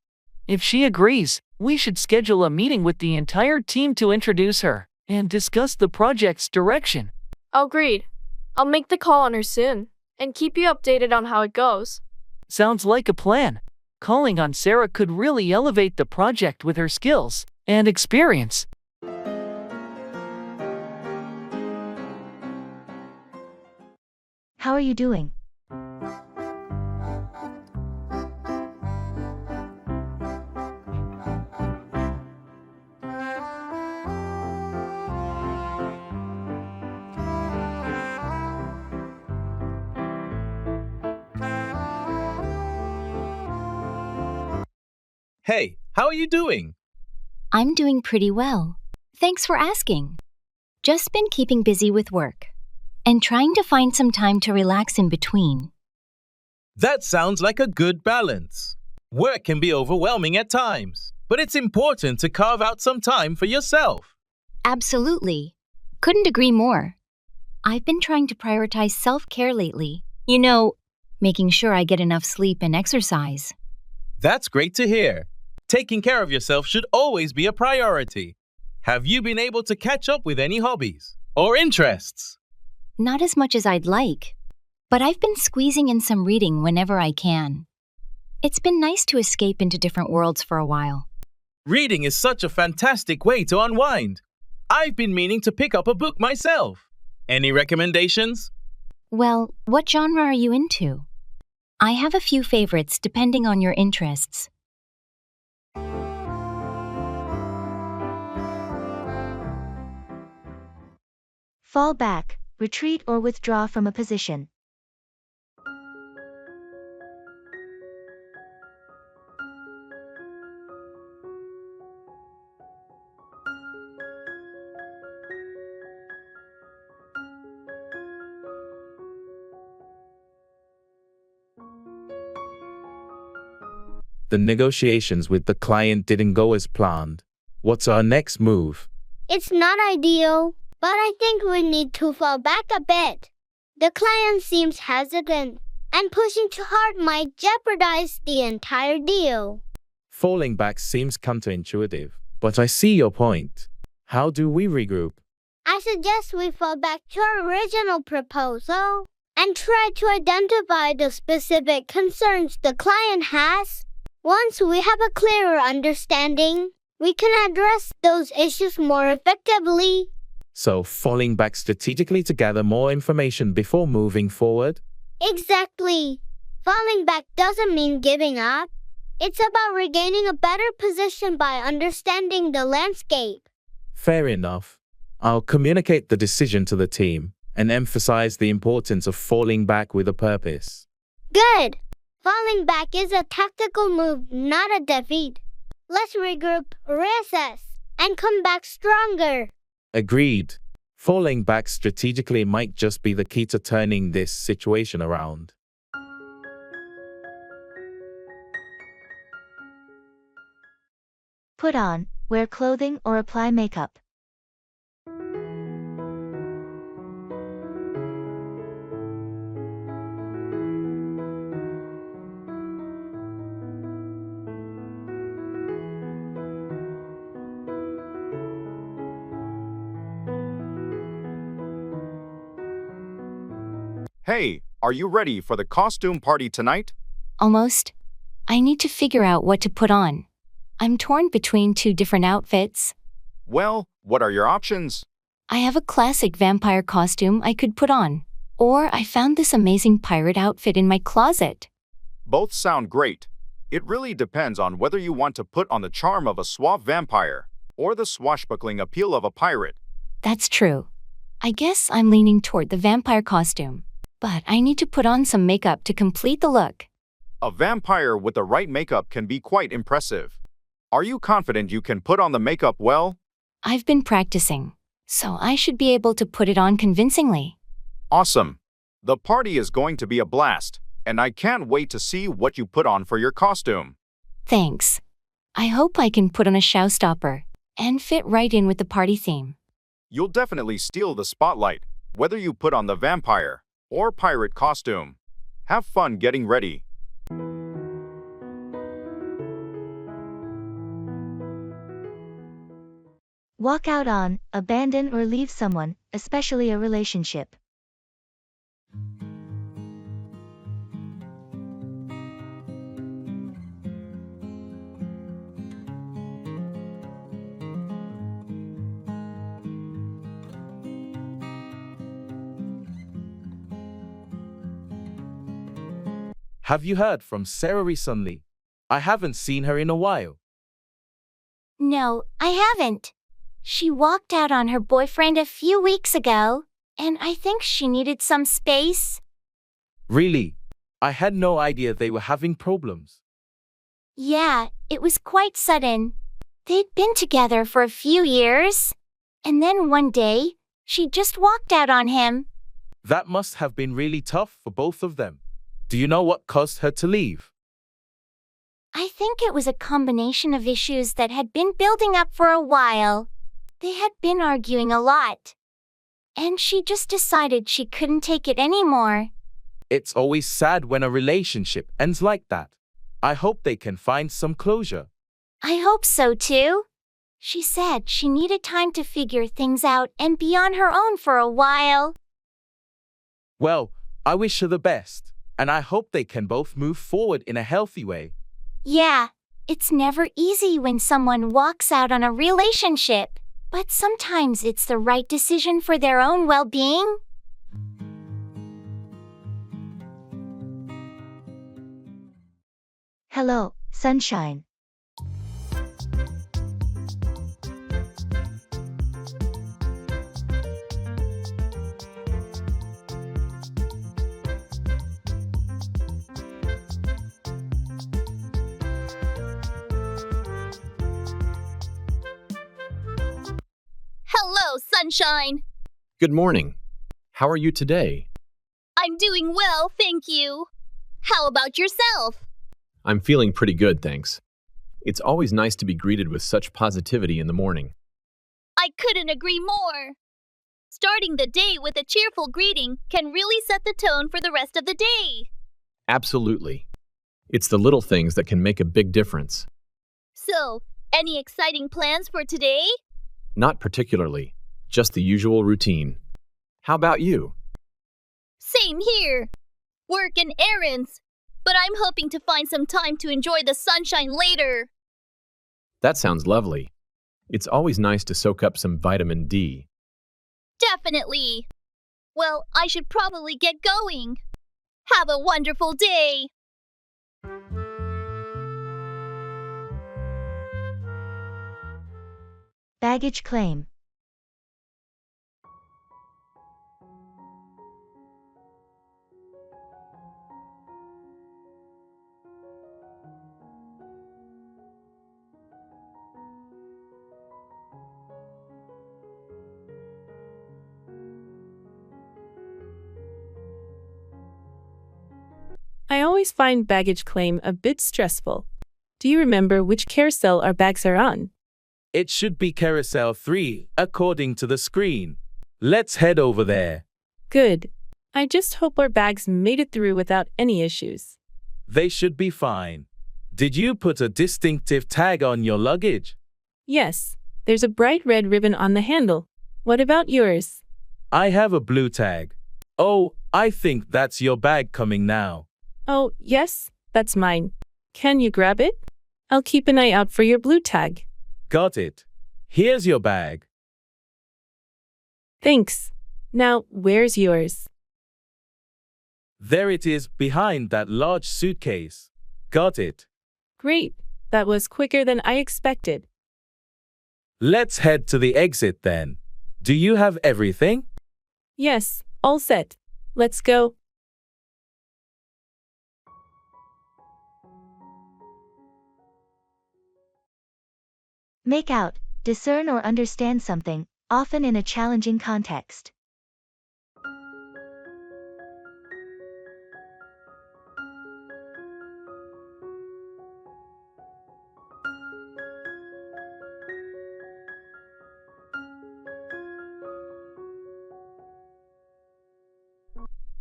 If she agrees, we should schedule a meeting with the entire team to introduce her and discuss the project's direction. Agreed. I'll make the call on her soon and keep you updated on how it goes. Sounds like a plan. Calling on Sarah could really elevate the project with her skills and experience. How are you doing? Hey, how are you doing? I'm doing pretty well. Thanks for asking. Just been keeping busy with work and trying to find some time to relax in between. That sounds like a good balance. Work can be overwhelming at times, but it's important to carve out some time for yourself. Absolutely. Couldn't agree more. I've been trying to prioritize self-care lately. You know, making sure I get enough sleep and exercise. That's great to hear. Taking care of yourself should always be a priority. Have you been able to catch up with any hobbies or interests? Not as much as I'd like, but I've been squeezing in some reading whenever I can. It's been nice to escape into different worlds for a while. Reading is such a fantastic way to unwind. I've been meaning to pick up a book myself. Any recommendations? Well, what genre are you into? I have a few favorites depending on your interests. Fall back, retreat or withdraw from a position. The negotiations with the client didn't go as planned. What's our next move? It's not ideal, but I think we need to fall back a bit. The client seems hesitant, and pushing too hard might jeopardize the entire deal. Falling back seems counterintuitive, but I see your point. How do we regroup? I suggest we fall back to our original proposal and try to identify the specific concerns the client has. Once we have a clearer understanding, we can address those issues more effectively. So, falling back strategically to gather more information before moving forward? Exactly. Falling back doesn't mean giving up. It's about regaining a better position by understanding the landscape. Fair enough. I'll communicate the decision to the team and emphasize the importance of falling back with a purpose. Good. Falling back is a tactical move, not a defeat. Let's regroup, reassess, and come back stronger. Agreed. Falling back strategically might just be the key to turning this situation around. Put on, wear clothing or apply makeup. Hey, are you ready for the costume party tonight? Almost. I need to figure out what to put on. I'm torn between two different outfits. Well, what are your options? I have a classic vampire costume I could put on. Or I found this amazing pirate outfit in my closet. Both sound great. It really depends on whether you want to put on the charm of a suave vampire or the swashbuckling appeal of a pirate. That's true. I guess I'm leaning toward the vampire costume. But I need to put on some makeup to complete the look. A vampire with the right makeup can be quite impressive. Are you confident you can put on the makeup well? I've been practicing, so I should be able to put it on convincingly. Awesome. The party is going to be a blast, and I can't wait to see what you put on for your costume. Thanks. I hope I can put on a showstopper and fit right in with the party theme. You'll definitely steal the spotlight, whether you put on the vampire or pirate costume. Have fun getting ready. Walk out on, abandon or leave someone, especially a relationship. Have you heard from Sarah recently? I haven't seen her in a while. No, I haven't. She walked out on her boyfriend a few weeks ago, and I think she needed some space. Really? I had no idea they were having problems. Yeah, it was quite sudden. They'd been together for a few years, and then one day, she just walked out on him. That must have been really tough for both of them. Do you know what caused her to leave? I think it was a combination of issues that had been building up for a while. They had been arguing a lot. And she just decided she couldn't take it anymore. It's always sad when a relationship ends like that. I hope they can find some closure. I hope so too. She said she needed time to figure things out and be on her own for a while. Well, I wish her the best, and I hope they can both move forward in a healthy way. Yeah, it's never easy when someone walks out on a relationship, but sometimes it's the right decision for their own well-being. Hello, sunshine. Hello, sunshine. Good morning. How are you today? I'm doing well, thank you. How about yourself? I'm feeling pretty good, thanks. It's always nice to be greeted with such positivity in the morning. I couldn't agree more. Starting the day with a cheerful greeting can really set the tone for the rest of the day. Absolutely. It's the little things that can make a big difference. So, any exciting plans for today? Not particularly, just the usual routine. How about you? Same here. Work and errands. But I'm hoping to find some time to enjoy the sunshine later. That sounds lovely. It's always nice to soak up some vitamin D. Definitely. Well, I should probably get going. Have a wonderful day. Baggage claim. I always find baggage claim a bit stressful. Do you remember which carousel our bags are on? It should be carousel 3, according to the screen. Let's head over there. Good. I just hope our bags made it through without any issues. They should be fine. Did you put a distinctive tag on your luggage? Yes, there's a bright red ribbon on the handle. What about yours? I have a blue tag. Oh, I think that's your bag coming now. Oh, yes, that's mine. Can you grab it? I'll keep an eye out for your blue tag. Got it. Here's your bag. Thanks. Now, where's yours? There it is, behind that large suitcase. Got it. Great. That was quicker than I expected. Let's head to the exit then. Do you have everything? Yes, all set. Let's go. Make out, discern or understand something, often in a challenging context.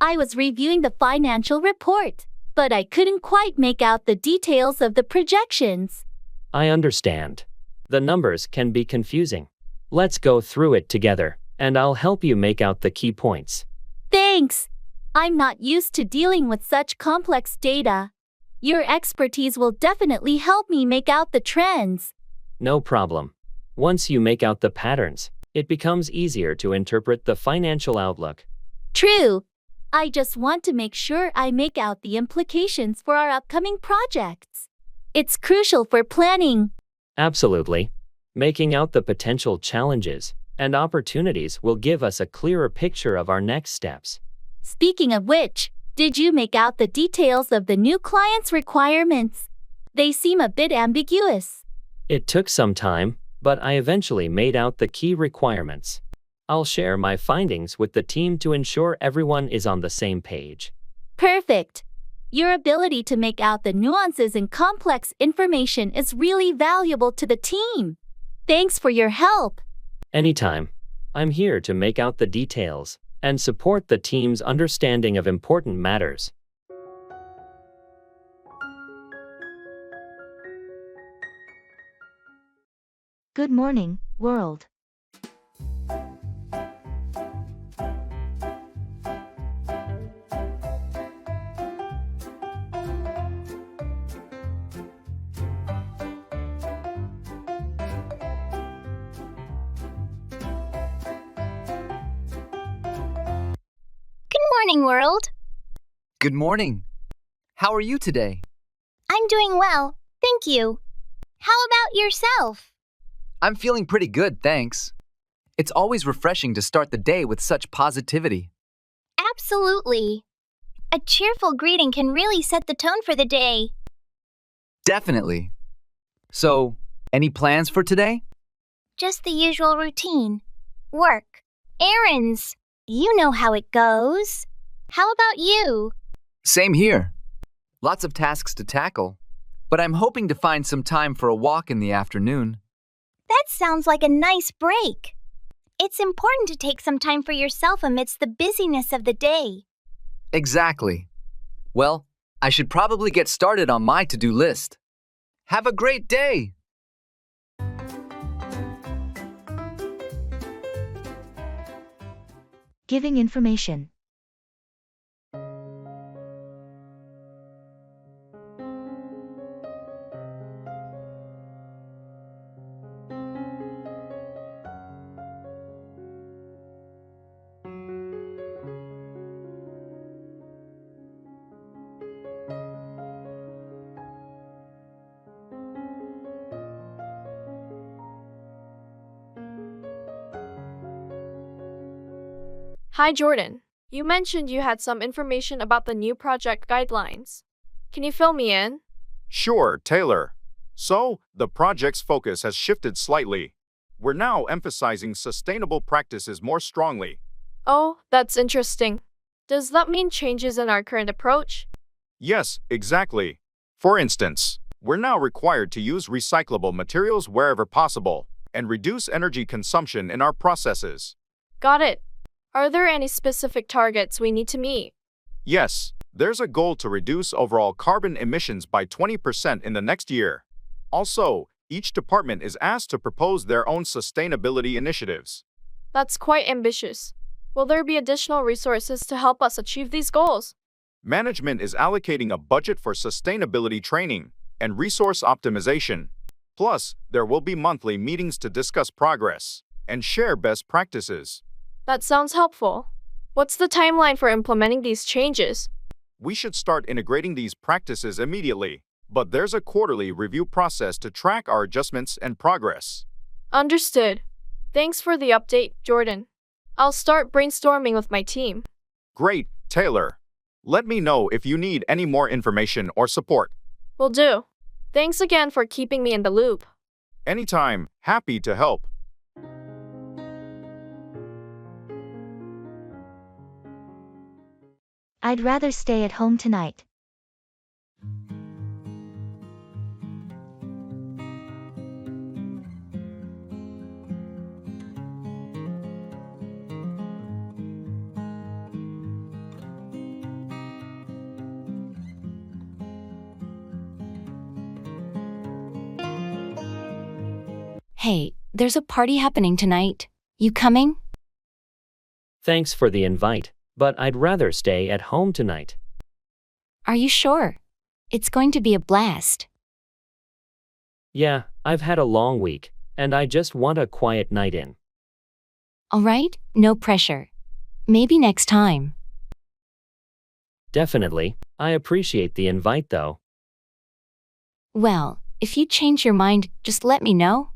I was reviewing the financial report, but I couldn't quite make out the details of the projections. I understand. The numbers can be confusing. Let's go through it together, and I'll help you make out the key points. Thanks. I'm not used to dealing with such complex data. Your expertise will definitely help me make out the trends. No problem. Once you make out the patterns, it becomes easier to interpret the financial outlook. True. I just want to make sure I make out the implications for our upcoming projects. It's crucial for planning. Absolutely. Making out the potential challenges and opportunities will give us a clearer picture of our next steps. Speaking of which, did you make out the details of the new client's requirements? They seem a bit ambiguous. It took some time, but I eventually made out the key requirements. I'll share my findings with the team to ensure everyone is on the same page. Perfect. Your ability to make out the nuances in complex information is really valuable to the team. Thanks for your help. Anytime. I'm here to make out the details and support the team's understanding of important matters. Good morning, world. Morning, world. Good morning. How are you today? I'm doing well, thank you. How about yourself? I'm feeling pretty good, thanks. It's always refreshing to start the day with such positivity. Absolutely. A cheerful greeting can really set the tone for the day. Definitely. So, any plans for today? Just the usual routine. Work, errands. You know how it goes. How about you? Same here. Lots of tasks to tackle, but I'm hoping to find some time for a walk in the afternoon. That sounds like a nice break. It's important to take some time for yourself amidst the busyness of the day. Exactly. Well, I should probably get started on my to-do list. Have a great day! Giving information. Hi, Jordan. You mentioned you had some information about the new project guidelines. Can you fill me in? Sure, Taylor. So, the project's focus has shifted slightly. We're now emphasizing sustainable practices more strongly. Oh, that's interesting. Does that mean changes in our current approach? Yes, exactly. For instance, we're now required to use recyclable materials wherever possible and reduce energy consumption in our processes. Got it. Are there any specific targets we need to meet? Yes, there's a goal to reduce overall carbon emissions by 20% in the next year. Also, each department is asked to propose their own sustainability initiatives. That's quite ambitious. Will there be additional resources to help us achieve these goals? Management is allocating a budget for sustainability training and resource optimization. Plus, there will be monthly meetings to discuss progress and share best practices. That sounds helpful. What's the timeline for implementing these changes? We should start integrating these practices immediately, but there's a quarterly review process to track our adjustments and progress. Understood. Thanks for the update, Jordan. I'll start brainstorming with my team. Great, Taylor. Let me know if you need any more information or support. Will do. Thanks again for keeping me in the loop. Anytime, happy to help. I'd rather stay at home tonight. Hey, there's a party happening tonight. You coming? Thanks for the invite, but I'd rather stay at home tonight. Are you sure? It's going to be a blast. Yeah, I've had a long week, and I just want a quiet night in. All right, no pressure. Maybe next time. Definitely. I appreciate the invite though. Well, if you change your mind, just let me know.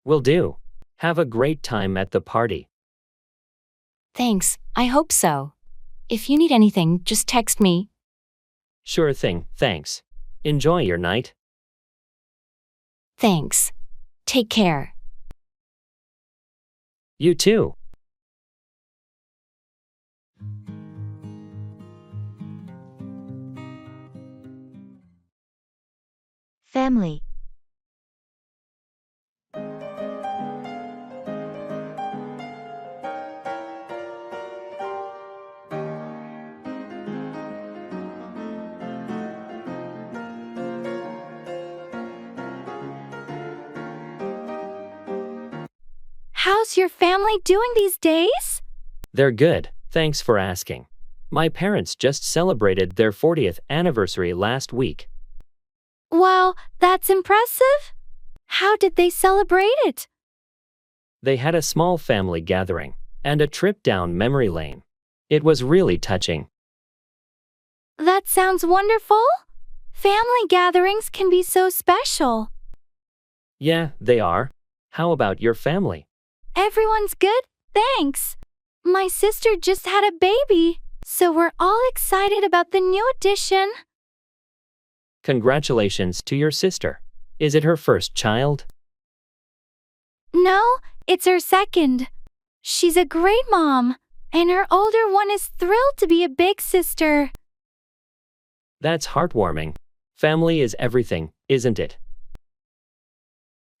Will do. Have a great time at the party. Thanks, I hope so. If you need anything, just text me. Sure thing, thanks. Enjoy your night. Thanks. Take care. You too. Family. How's your family doing these days? They're good, thanks for asking. My parents just celebrated their 40th anniversary last week. Wow, that's impressive. How did they celebrate it? They had a small family gathering and a trip down memory lane. It was really touching. That sounds wonderful. Family gatherings can be so special. Yeah, they are. How about your family? Everyone's good, thanks. My sister just had a baby, so we're all excited about the new addition. Congratulations to your sister. Is it her first child? No, it's her second. She's a great mom, and her older one is thrilled to be a big sister. That's heartwarming. Family is everything, isn't it?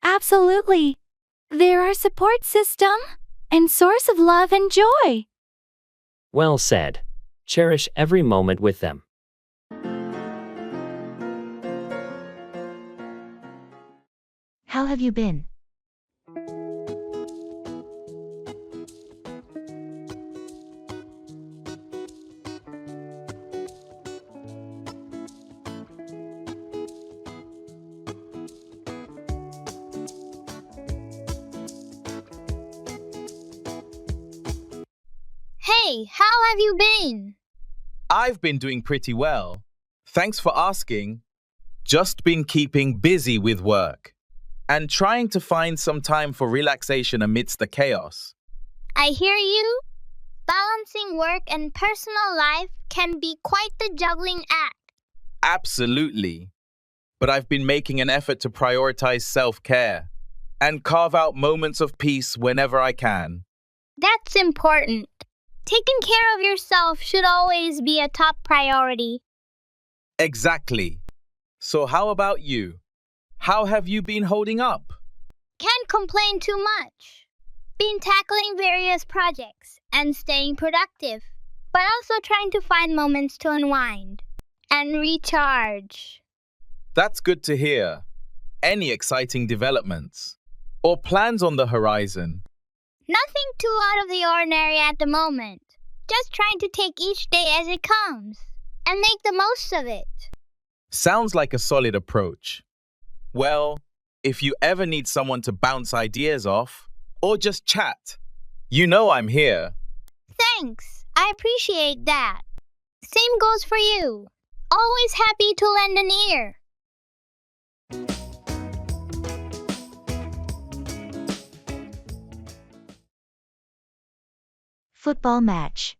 Absolutely. They're our support system and source of love and joy. Well said. Cherish every moment with them. How have you been? Hey, how have you been? I've been doing pretty well. Thanks for asking. Just been keeping busy with work and trying to find some time for relaxation amidst the chaos. I hear you. Balancing work and personal life can be quite the juggling act. Absolutely. But I've been making an effort to prioritize self-care and carve out moments of peace whenever I can. That's important. Taking care of yourself should always be a top priority. Exactly. So how about you? How have you been holding up? Can't complain too much. Been tackling various projects and staying productive, but also trying to find moments to unwind and recharge. That's good to hear. Any exciting developments or plans on the horizon? Nothing too out of the ordinary at the moment. Just trying to take each day as it comes and make the most of it. Sounds like a solid approach. Well, if you ever need someone to bounce ideas off or just chat, you know I'm here. Thanks. I appreciate that. Same goes for you. Always happy to lend an ear. Football match.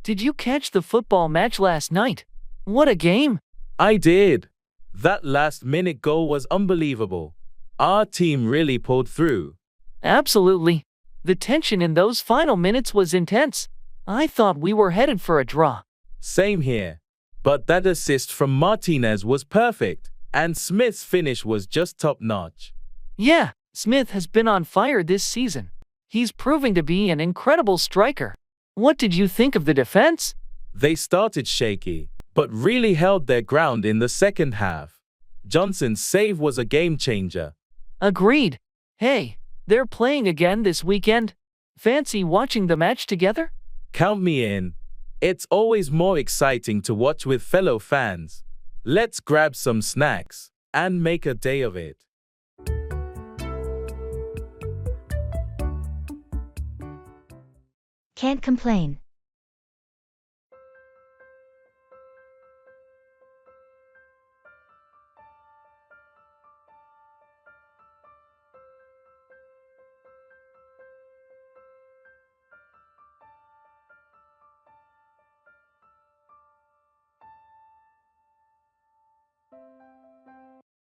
Did you catch the football match last night? What a game! I did. That last-minute goal was unbelievable. Our team really pulled through. Absolutely. The tension in those final minutes was intense. I thought we were headed for a draw. Same here. But that assist from Martinez was perfect, and Smith's finish was just top-notch. Yeah, Smith has been on fire this season. He's proving to be an incredible striker. What did you think of the defense? They started shaky, but really held their ground in the second half. Johnson's save was a game-changer. Agreed. Hey, they're playing again this weekend. Fancy watching the match together? Count me in. It's always more exciting to watch with fellow fans. Let's grab some snacks and make a day of it. Can't complain.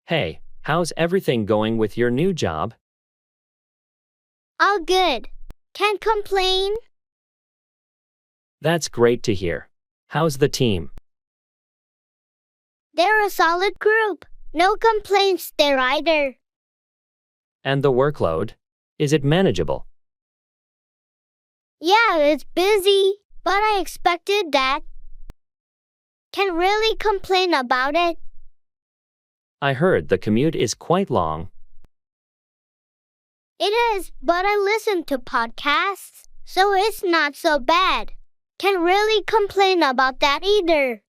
Hey, how's everything going with your new job? All good. Can't complain. That's great to hear. How's the team? They're a solid group. No complaints there either. And the workload? Is it manageable? Yeah, it's busy, but I expected that. Can't really complain about it. I heard the commute is quite long. It is, but I listen to podcasts, so it's not so bad. Can't really complain about that either.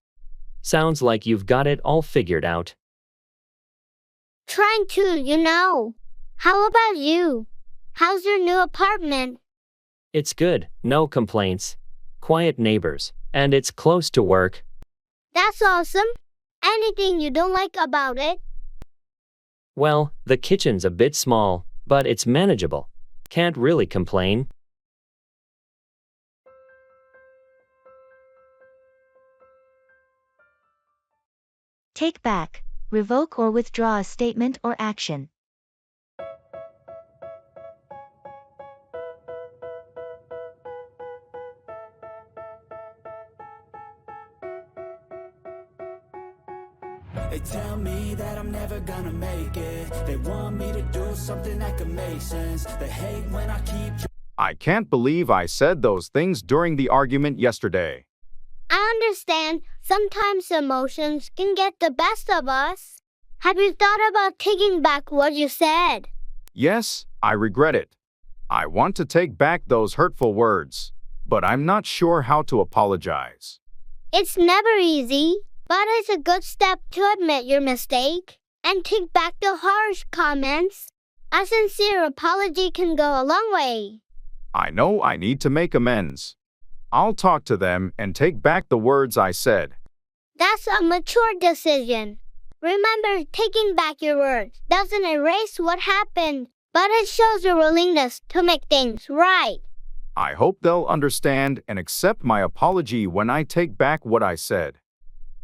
Sounds like you've got it all figured out. Trying to, you know. How about you? How's your new apartment? It's good, no complaints. Quiet neighbors, and it's close to work. That's awesome. Anything you don't like about it? Well, the kitchen's a bit small, but it's manageable. Can't really complain. Take back, revoke or withdraw a statement or action. They tell me that I'm never gonna make it. They want me to do something that could make sense. They hate when I keep I can't believe I said those things during the argument yesterday. I understand sometimes emotions can get the best of us. Have you thought about taking back what you said? Yes, I regret it. I want to take back those hurtful words, but I'm not sure how to apologize. It's never easy, but it's a good step to admit your mistake and take back the harsh comments. A sincere apology can go a long way. I know I need to make amends. I'll talk to them and take back the words I said. That's a mature decision. Remember, taking back your words doesn't erase what happened, but it shows your willingness to make things right. I hope they'll understand and accept my apology when I take back what I said.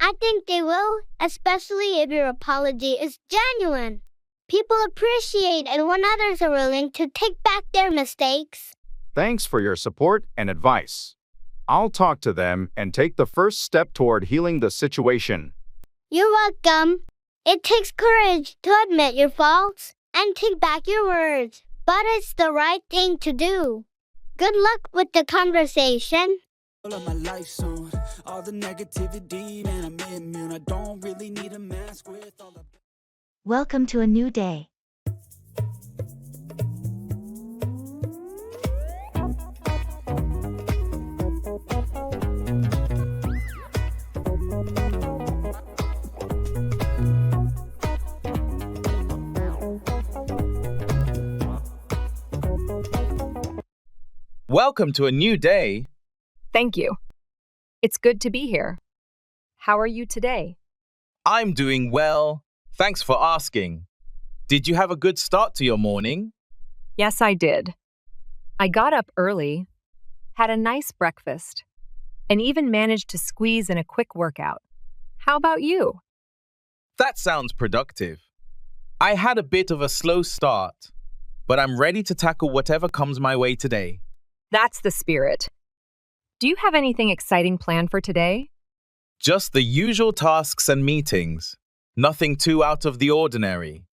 I think they will, especially if your apology is genuine. People appreciate it when others are willing to take back their mistakes. Thanks for your support and advice. I'll talk to them and take the first step toward healing the situation. You're welcome. It takes courage to admit your faults and take back your words, but it's the right thing to do. Good luck with the conversation. all of my life soon. All the negativity, man, I'm immune. I don't really need a mask with all the... Welcome to a new day. Welcome to a new day. Thank you. It's good to be here. How are you today? I'm doing well. Thanks for asking. Did you have a good start to your morning? Yes, I did. I got up early, had a nice breakfast, and even managed to squeeze in a quick workout. How about you? That sounds productive. I had a bit of a slow start, but I'm ready to tackle whatever comes my way today. That's the spirit. Do you have anything exciting planned for today? Just the usual tasks and meetings. Nothing too out of the ordinary.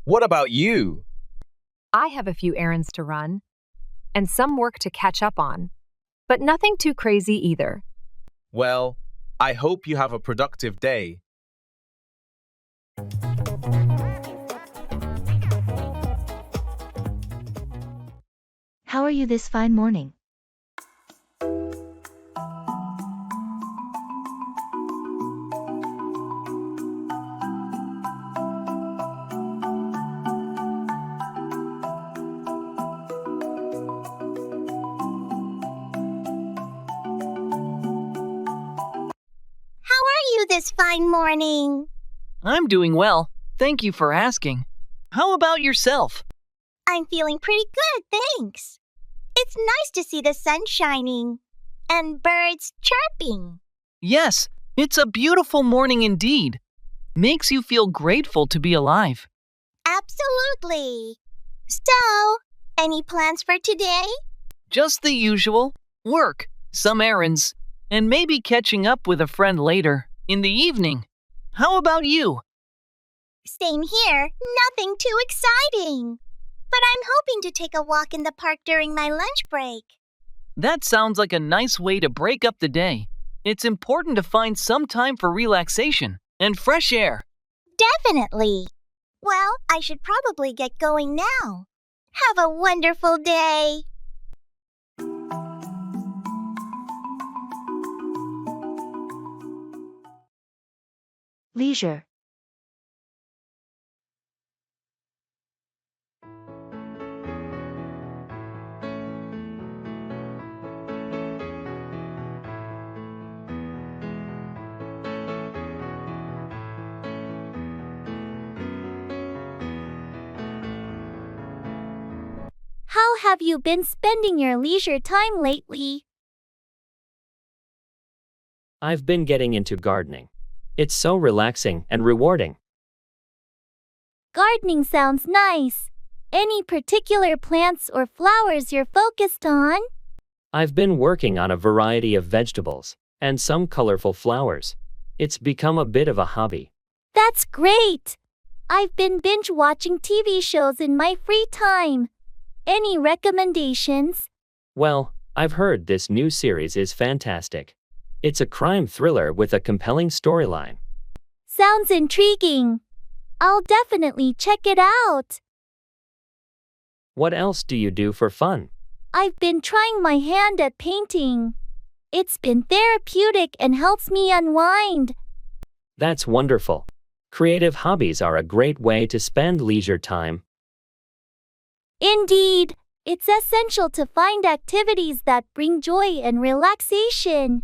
What about you? I have a few errands to run and some work to catch up on, but nothing too crazy either. Well, I hope you have a productive day. How are you this fine morning? This fine morning. I'm doing well. Thank you for asking. How about yourself? I'm feeling pretty good, thanks. It's nice to see the sun shining and birds chirping. Yes, it's a beautiful morning indeed. Makes you feel grateful to be alive. Absolutely. So, any plans for today? Just the usual. Work, some errands, and maybe catching up with a friend later. In the evening. How about you? Same here. Nothing too exciting. But I'm hoping to take a walk in the park during my lunch break. That sounds like a nice way to break up the day. It's important to find some time for relaxation and fresh air. Definitely. Well, I should probably get going now. Have a wonderful day. Leisure. How have you been spending your leisure time lately? I've been getting into gardening. It's so relaxing and rewarding. Gardening sounds nice. Any particular plants or flowers you're focused on? I've been working on a variety of vegetables and some colorful flowers. It's become a bit of a hobby. That's great! I've been binge watching TV shows in my free time. Any recommendations? Well, I've heard this new series is fantastic. It's a crime thriller with a compelling storyline. Sounds intriguing. I'll definitely check it out. What else do you do for fun? I've been trying my hand at painting. It's been therapeutic and helps me unwind. That's wonderful. Creative hobbies are a great way to spend leisure time. Indeed, it's essential to find activities that bring joy and relaxation.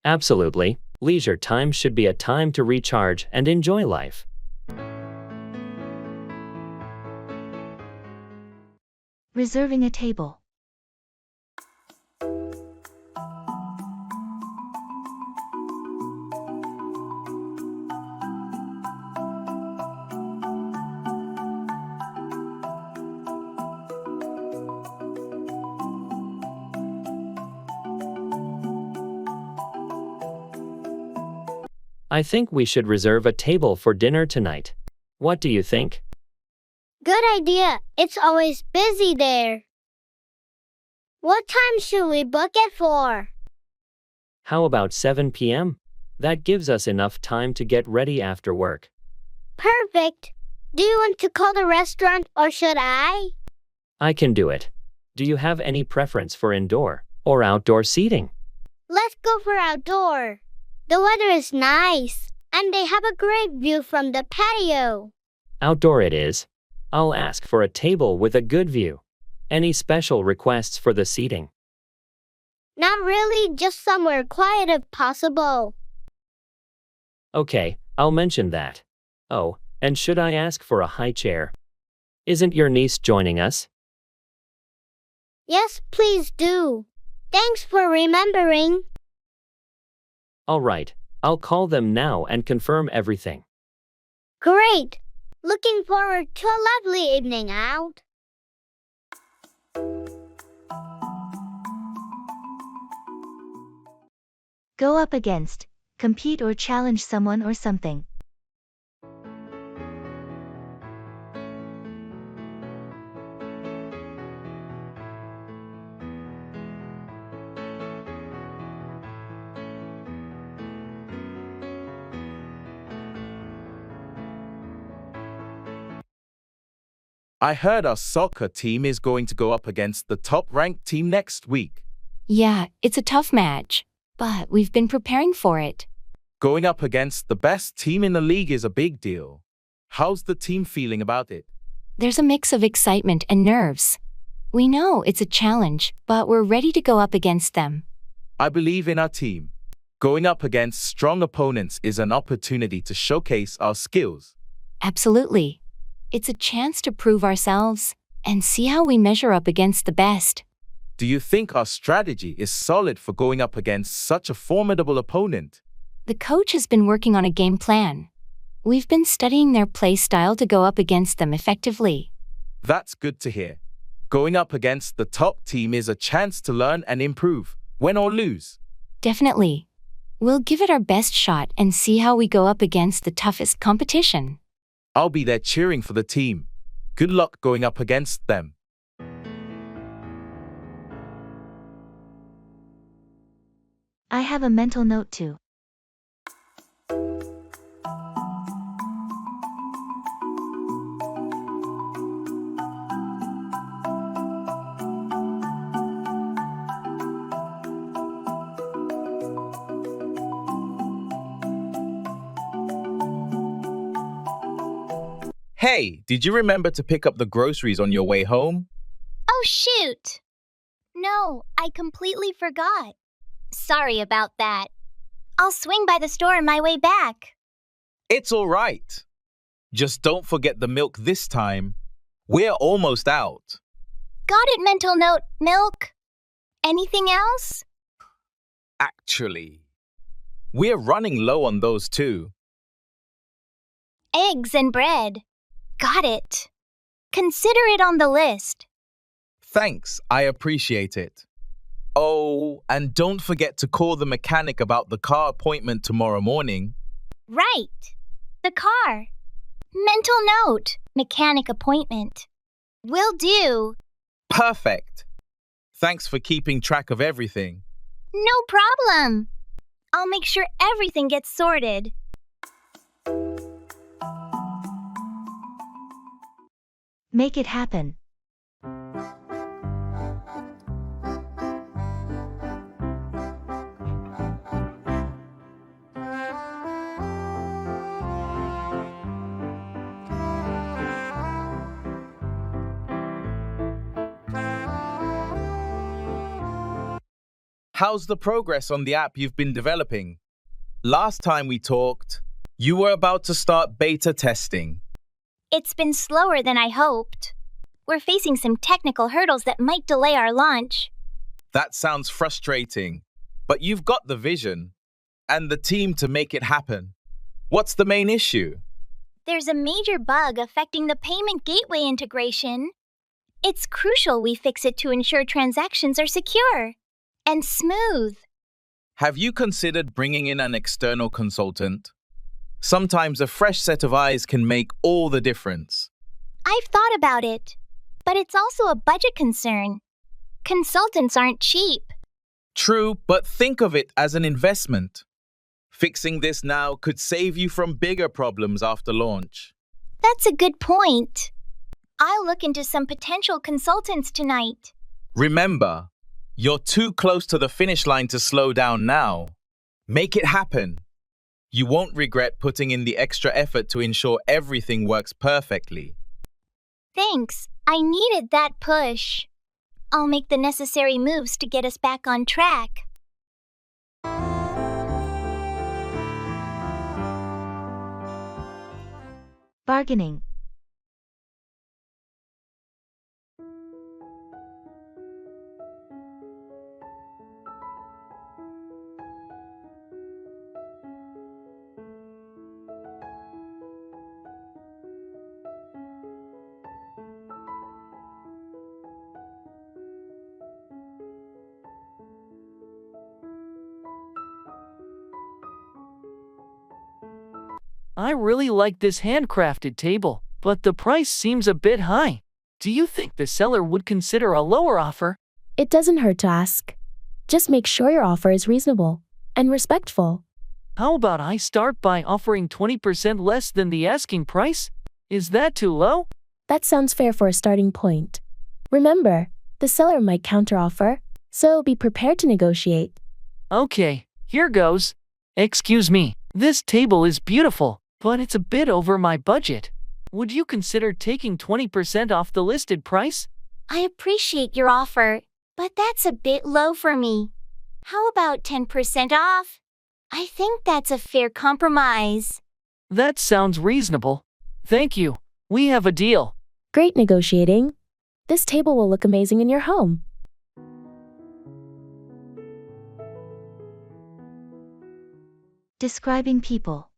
Absolutely. Leisure time should be a time to recharge and enjoy life. Reserving a table. I think we should reserve a table for dinner tonight. What do you think? Good idea. It's always busy there. What time should we book it for? How about 7 p.m.? That gives us enough time to get ready after work. Perfect. Do you want to call the restaurant or should I? I can do it. Do you have any preference for indoor or outdoor seating? Let's go for outdoor. The weather is nice, and they have a great view from the patio. Outdoor it is. I'll ask for a table with a good view. Any special requests for the seating? Not really, just somewhere quiet if possible. Okay, I'll mention that. Oh, and should I ask for a high chair? Isn't your niece joining us? Yes, please do. Thanks for remembering. All right, I'll call them now and confirm everything. Great. Looking forward to a lovely evening out. Go up against, compete or challenge someone or something. I heard our soccer team is going to go up against the top-ranked team next week. Yeah, it's a tough match, but we've been preparing for it. Going up against the best team in the league is a big deal. How's the team feeling about it? There's a mix of excitement and nerves. We know it's a challenge, but we're ready to go up against them. I believe in our team. Going up against strong opponents is an opportunity to showcase our skills. Absolutely. It's a chance to prove ourselves and see how we measure up against the best. Do you think our strategy is solid for going up against such a formidable opponent? The coach has been working on a game plan. We've been studying their play style to go up against them effectively. That's good to hear. Going up against the top team is a chance to learn and improve, win or lose. Definitely. We'll give it our best shot and see how we go up against the toughest competition. I'll be there cheering for the team. Good luck going up against them. I have a mental note too. Hey, did you remember to pick up the groceries on your way home? Oh, shoot! No, I completely forgot. Sorry about that. I'll swing by the store on my way back. It's all right. Just don't forget the milk this time. We're almost out. Got it, mental note, milk. Anything else? Actually, we're running low on those too. Eggs and bread. Got it. Consider it on the list. Thanks, I appreciate it. Oh, and don't forget to call the mechanic about the car appointment tomorrow morning. Right. The car. Mental note. Mechanic appointment. Will do. Perfect. Thanks for keeping track of everything. No problem. I'll make sure everything gets sorted. Make it happen. How's the progress on the app you've been developing? Last time we talked, you were about to start beta testing. It's been slower than I hoped. We're facing some technical hurdles that might delay our launch. That sounds frustrating, but you've got the vision and the team to make it happen. What's the main issue? There's a major bug affecting the payment gateway integration. It's crucial we fix it to ensure transactions are secure and smooth. Have you considered bringing in an external consultant? Sometimes a fresh set of eyes can make all the difference. I've thought about it, but it's also a budget concern. Consultants aren't cheap. True, but think of it as an investment. Fixing this now could save you from bigger problems after launch. That's a good point. I'll look into some potential consultants tonight. Remember, you're too close to the finish line to slow down now. Make it happen. You won't regret putting in the extra effort to ensure everything works perfectly. Thanks. I needed that push. I'll make the necessary moves to get us back on track. Bargaining. I really like this handcrafted table, but the price seems a bit high. Do you think the seller would consider a lower offer? It doesn't hurt to ask. Just make sure your offer is reasonable and respectful. How about I start by offering 20% less than the asking price? Is that too low? That sounds fair for a starting point. Remember, the seller might counteroffer, so be prepared to negotiate. Okay, here goes. Excuse me, this table is beautiful, but it's a bit over my budget. Would you consider taking 20% off the listed price? I appreciate your offer, but that's a bit low for me. How about 10% off? I think that's a fair compromise. That sounds reasonable. Thank you. We have a deal. Great negotiating. This table will look amazing in your home. Describing people.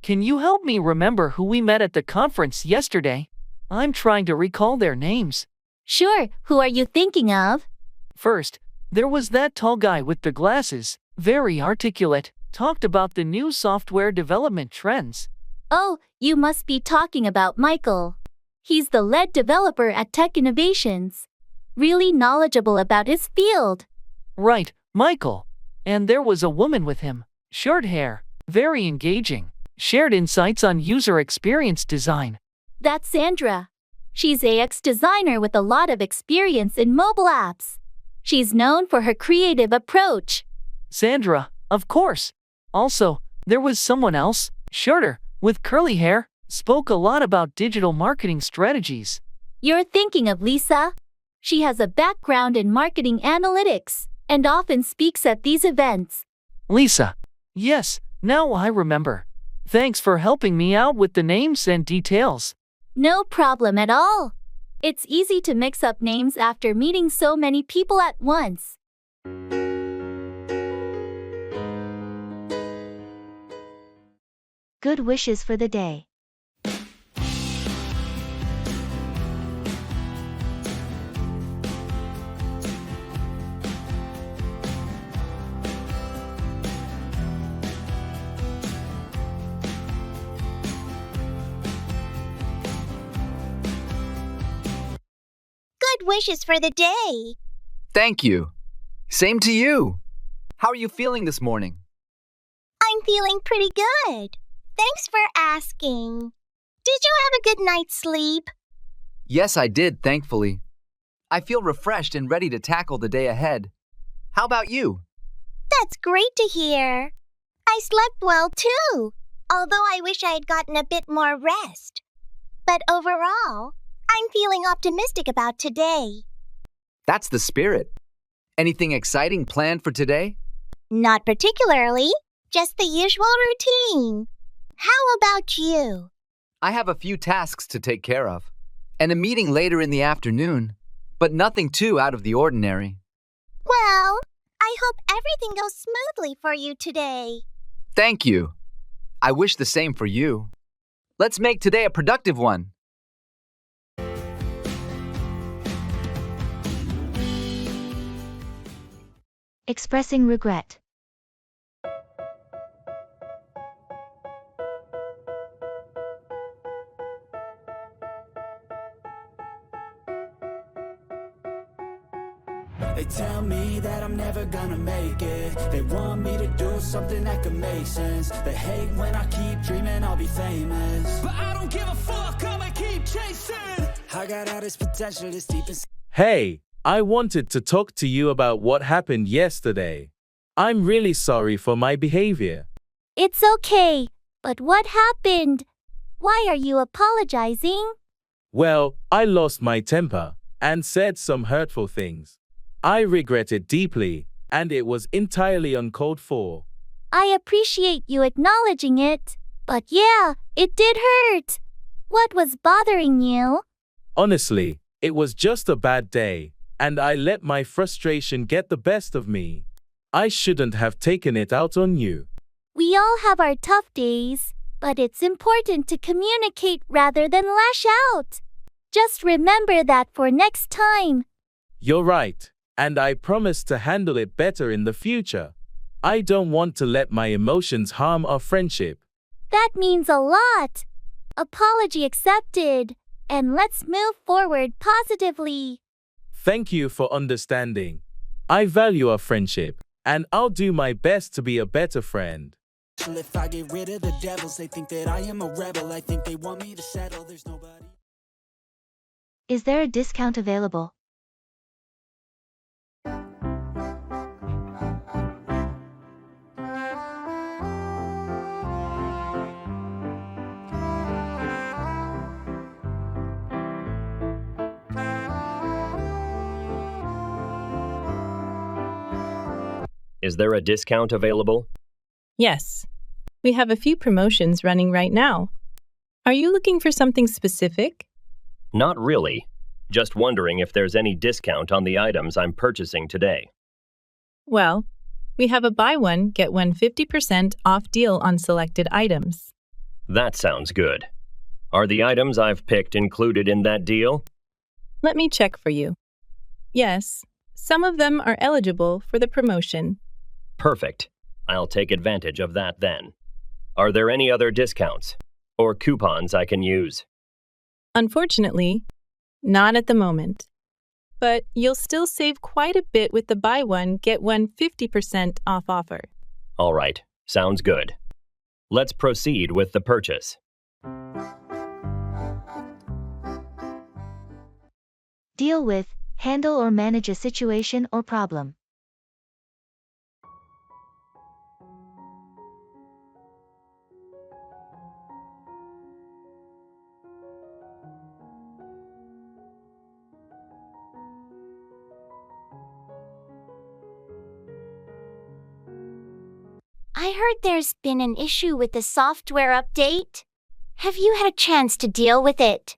Can you help me remember who we met at the conference yesterday? I'm trying to recall their names. Sure, who are you thinking of? First, there was that tall guy with the glasses, very articulate, talked about the new software development trends. Oh, you must be talking about Michael. He's the lead developer at Tech Innovations. Really knowledgeable about his field. Right, Michael. And there was a woman with him, short hair, very engaging. Shared insights on user experience design. That's Sandra. She's a UX designer with a lot of experience in mobile apps. She's known for her creative approach. Sandra, of course. Also, there was someone else, shorter, with curly hair, spoke a lot about digital marketing strategies. You're thinking of Lisa. She has a background in marketing analytics and often speaks at these events. Lisa. Yes, now I remember. Thanks for helping me out with the names and details. No problem at all. It's easy to mix up names after meeting so many people at once. Good wishes for the day. Good wishes for the day. Thank you. Same to you. How are you feeling this morning? I'm feeling pretty good. Thanks for asking. Did you have a good night's sleep? Yes, I did, thankfully. I feel refreshed and ready to tackle the day ahead. How about you? That's great to hear. I slept well too, although I wish I had gotten a bit more rest. But overall, I'm feeling optimistic about today. That's the spirit. Anything exciting planned for today? Not particularly, just the usual routine. How about you? I have a few tasks to take care of, and a meeting later in the afternoon, but nothing too out of the ordinary. Well, I hope everything goes smoothly for you today. Thank you. I wish the same for you. Let's make today a productive one. Expressing regret. They tell me that I'm never gonna make it. They want me to do something that could make sense. They hate when I keep dreaming I'll be famous, but I don't give a fuck, I'ma keep chasing. I got all this potential that's deep inside. Hey, I wanted to talk to you about what happened yesterday. I'm really sorry for my behavior. It's okay, but what happened? Why are you apologizing? Well, I lost my temper and said some hurtful things. I regret it deeply, and it was entirely uncalled for. I appreciate you acknowledging it, but yeah, it did hurt. What was bothering you? Honestly, it was just a bad day, and I let my frustration get the best of me. I shouldn't have taken it out on you. We all have our tough days, but it's important to communicate rather than lash out. Just remember that for next time. You're right, and I promise to handle it better in the future. I don't want to let my emotions harm our friendship. That means a lot. Apology accepted, and let's move forward positively. Thank you for understanding. I value our friendship, and I'll do my best to be a better friend. If I get rid of the devils, they think that I am a rebel. I think they want me to settle. There's nobody. Is there a discount available? Is there a discount available? Yes. We have a few promotions running right now. Are you looking for something specific? Not really. Just wondering if there's any discount on the items I'm purchasing today. Well, we have a buy one, get one 50% off deal on selected items. That sounds good. Are the items I've picked included in that deal? Let me check for you. Yes, some of them are eligible for the promotion. Perfect. I'll take advantage of that then. Are there any other discounts or coupons I can use? Unfortunately, not at the moment. But you'll still save quite a bit with the buy one, get one 50% off offer. All right, sounds good. Let's proceed with the purchase. Deal with, handle or manage a situation or problem. I heard there's been an issue with the software update. Have you had a chance to deal with it?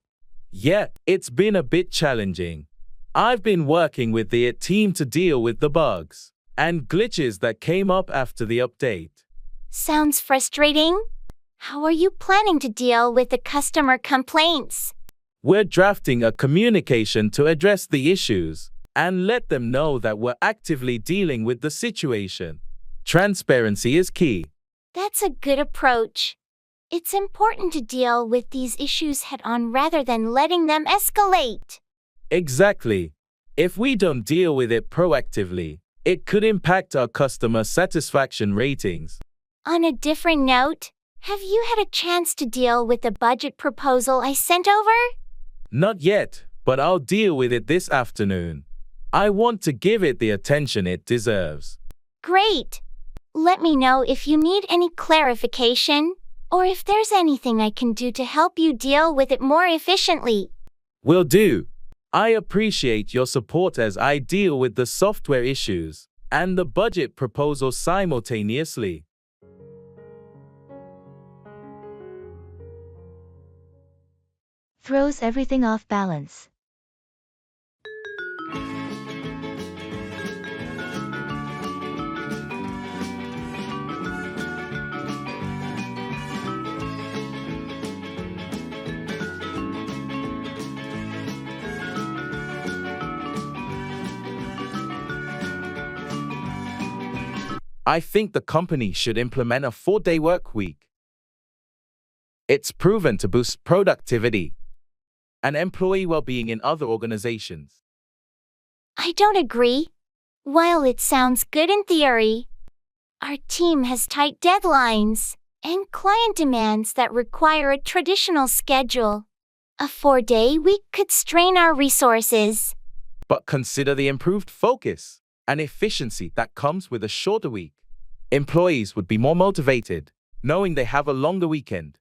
Yeah, it's been a bit challenging. I've been working with the team to deal with the bugs and glitches that came up after the update. Sounds frustrating. How are you planning to deal with the customer complaints? We're drafting a communication to address the issues and let them know that we're actively dealing with the situation. Transparency is key. That's a good approach. It's important to deal with these issues head-on rather than letting them escalate. Exactly. If we don't deal with it proactively, it could impact our customer satisfaction ratings. On a different note, have you had a chance to deal with the budget proposal I sent over? Not yet, but I'll deal with it this afternoon. I want to give it the attention it deserves. Great. Let me know if you need any clarification, or if there's anything I can do to help you deal with it more efficiently. Will do. I appreciate your support as I deal with the software issues and the budget proposal simultaneously. Throws everything off balance. I think the company should implement a 4-day work week. It's proven to boost productivity and employee well-being in other organizations. I don't agree. While it sounds good in theory, our team has tight deadlines and client demands that require a traditional schedule. A 4-day week could strain our resources. But consider the improved focus and efficiency that comes with a shorter week. Employees would be more motivated, knowing they have a longer weekend.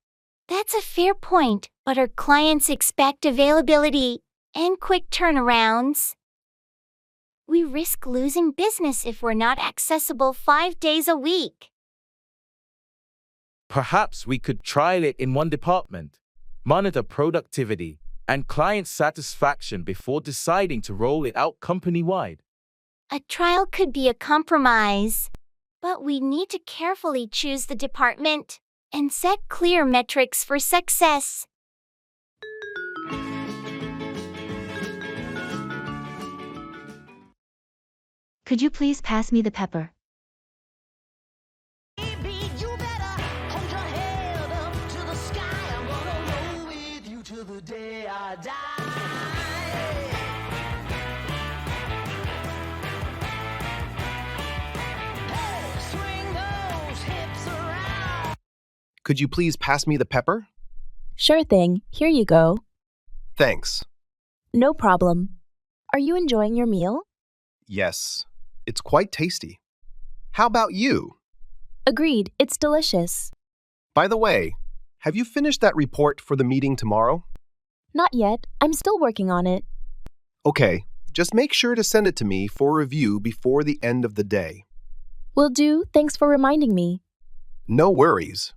That's a fair point, but our clients expect availability and quick turnarounds. We risk losing business if we're not accessible 5 days a week. Perhaps we could trial it in one department, monitor productivity and client satisfaction before deciding to roll it out company-wide. A trial could be a compromise, but we need to carefully choose the department and set clear metrics for success. Could you please pass me the pepper? Could you please pass me the pepper? Sure thing. Here you go. Thanks. No problem. Are you enjoying your meal? Yes, it's quite tasty. How about you? Agreed. It's delicious. By the way, have you finished that report for the meeting tomorrow? Not yet. I'm still working on it. Okay, just make sure to send it to me for review before the end of the day. Will do. Thanks for reminding me. No worries.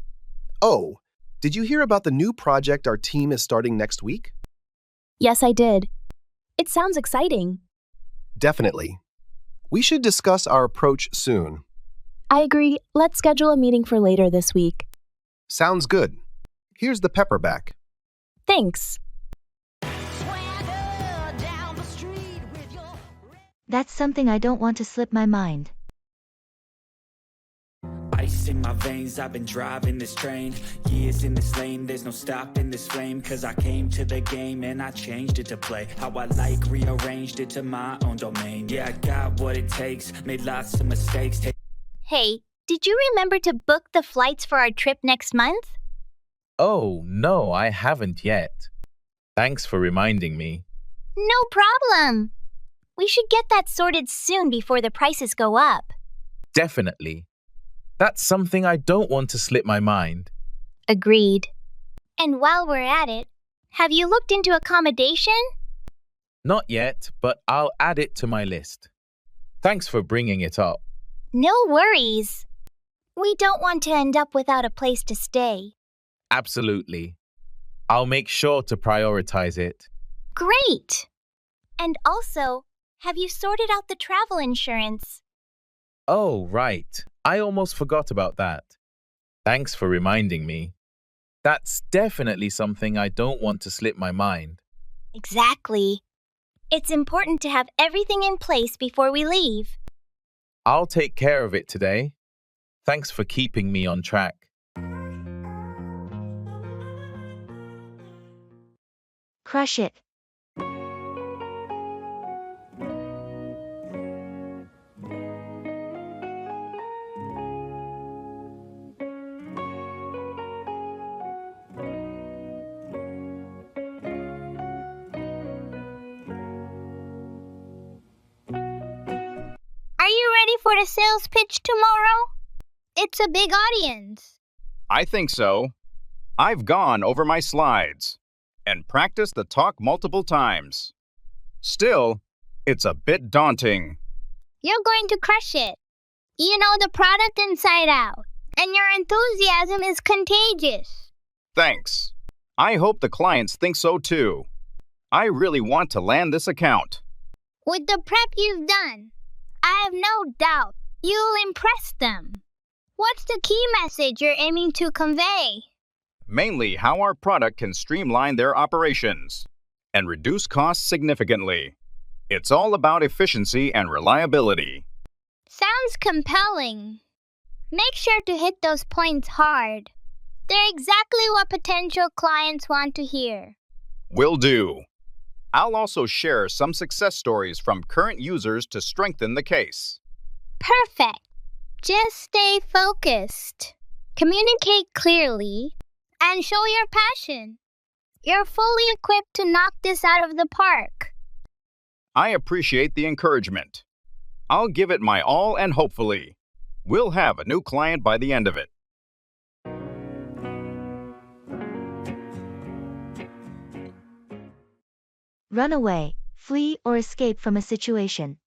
Oh, did you hear about the new project our team is starting next week? Yes, I did. It sounds exciting. Definitely. We should discuss our approach soon. I agree. Let's schedule a meeting for later this week. Sounds good. Here's the pepper back. Thanks. That's something I don't want to slip my mind. Ice in my veins, I've been driving this train. Years in this lane, there's no stopping this flame. Cause I came to the game and I changed it to play how I like, rearranged it to my own domain. Yeah, I got what it takes, made lots of mistakes. Hey, did you remember to book the flights for our trip next month? Oh, no, I haven't yet. Thanks for reminding me. No problem. We should get that sorted soon before the prices go up. Definitely. That's something I don't want to slip my mind. Agreed. And while we're at it, have you looked into accommodation? Not yet, but I'll add it to my list. Thanks for bringing it up. No worries. We don't want to end up without a place to stay. Absolutely. I'll make sure to prioritize it. Great! And also, have you sorted out the travel insurance? Oh, right. I almost forgot about that. Thanks for reminding me. That's definitely something I don't want to slip my mind. Exactly. It's important to have everything in place before we leave. I'll take care of it today. Thanks for keeping me on track. Crush it. Are you ready for the sales pitch tomorrow? It's a big audience. I think so. I've gone over my slides and practiced the talk multiple times. Still, it's a bit daunting. You're going to crush it. You know the product inside out, and your enthusiasm is contagious. Thanks. I hope the clients think so too. I really want to land this account. With the prep you've done, I have no doubt you'll impress them. What's the key message you're aiming to convey? Mainly how our product can streamline their operations and reduce costs significantly. It's all about efficiency and reliability. Sounds compelling. Make sure to hit those points hard. They're exactly what potential clients want to hear. Will do. I'll also share some success stories from current users to strengthen the case. Perfect. Just stay focused. Communicate clearly and show your passion. You're fully equipped to knock this out of the park. I appreciate the encouragement. I'll give it my all and hopefully, we'll have a new client by the end of it. Run away, flee or escape from a situation.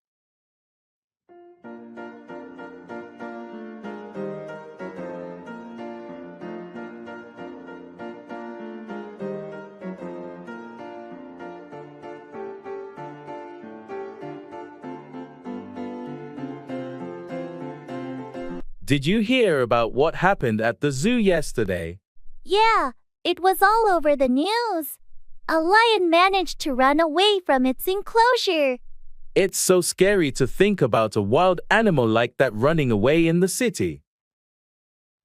Did you hear about what happened at the zoo yesterday? Yeah, it was all over the news. A lion managed to run away from its enclosure. It's so scary to think about a wild animal like that running away in the city.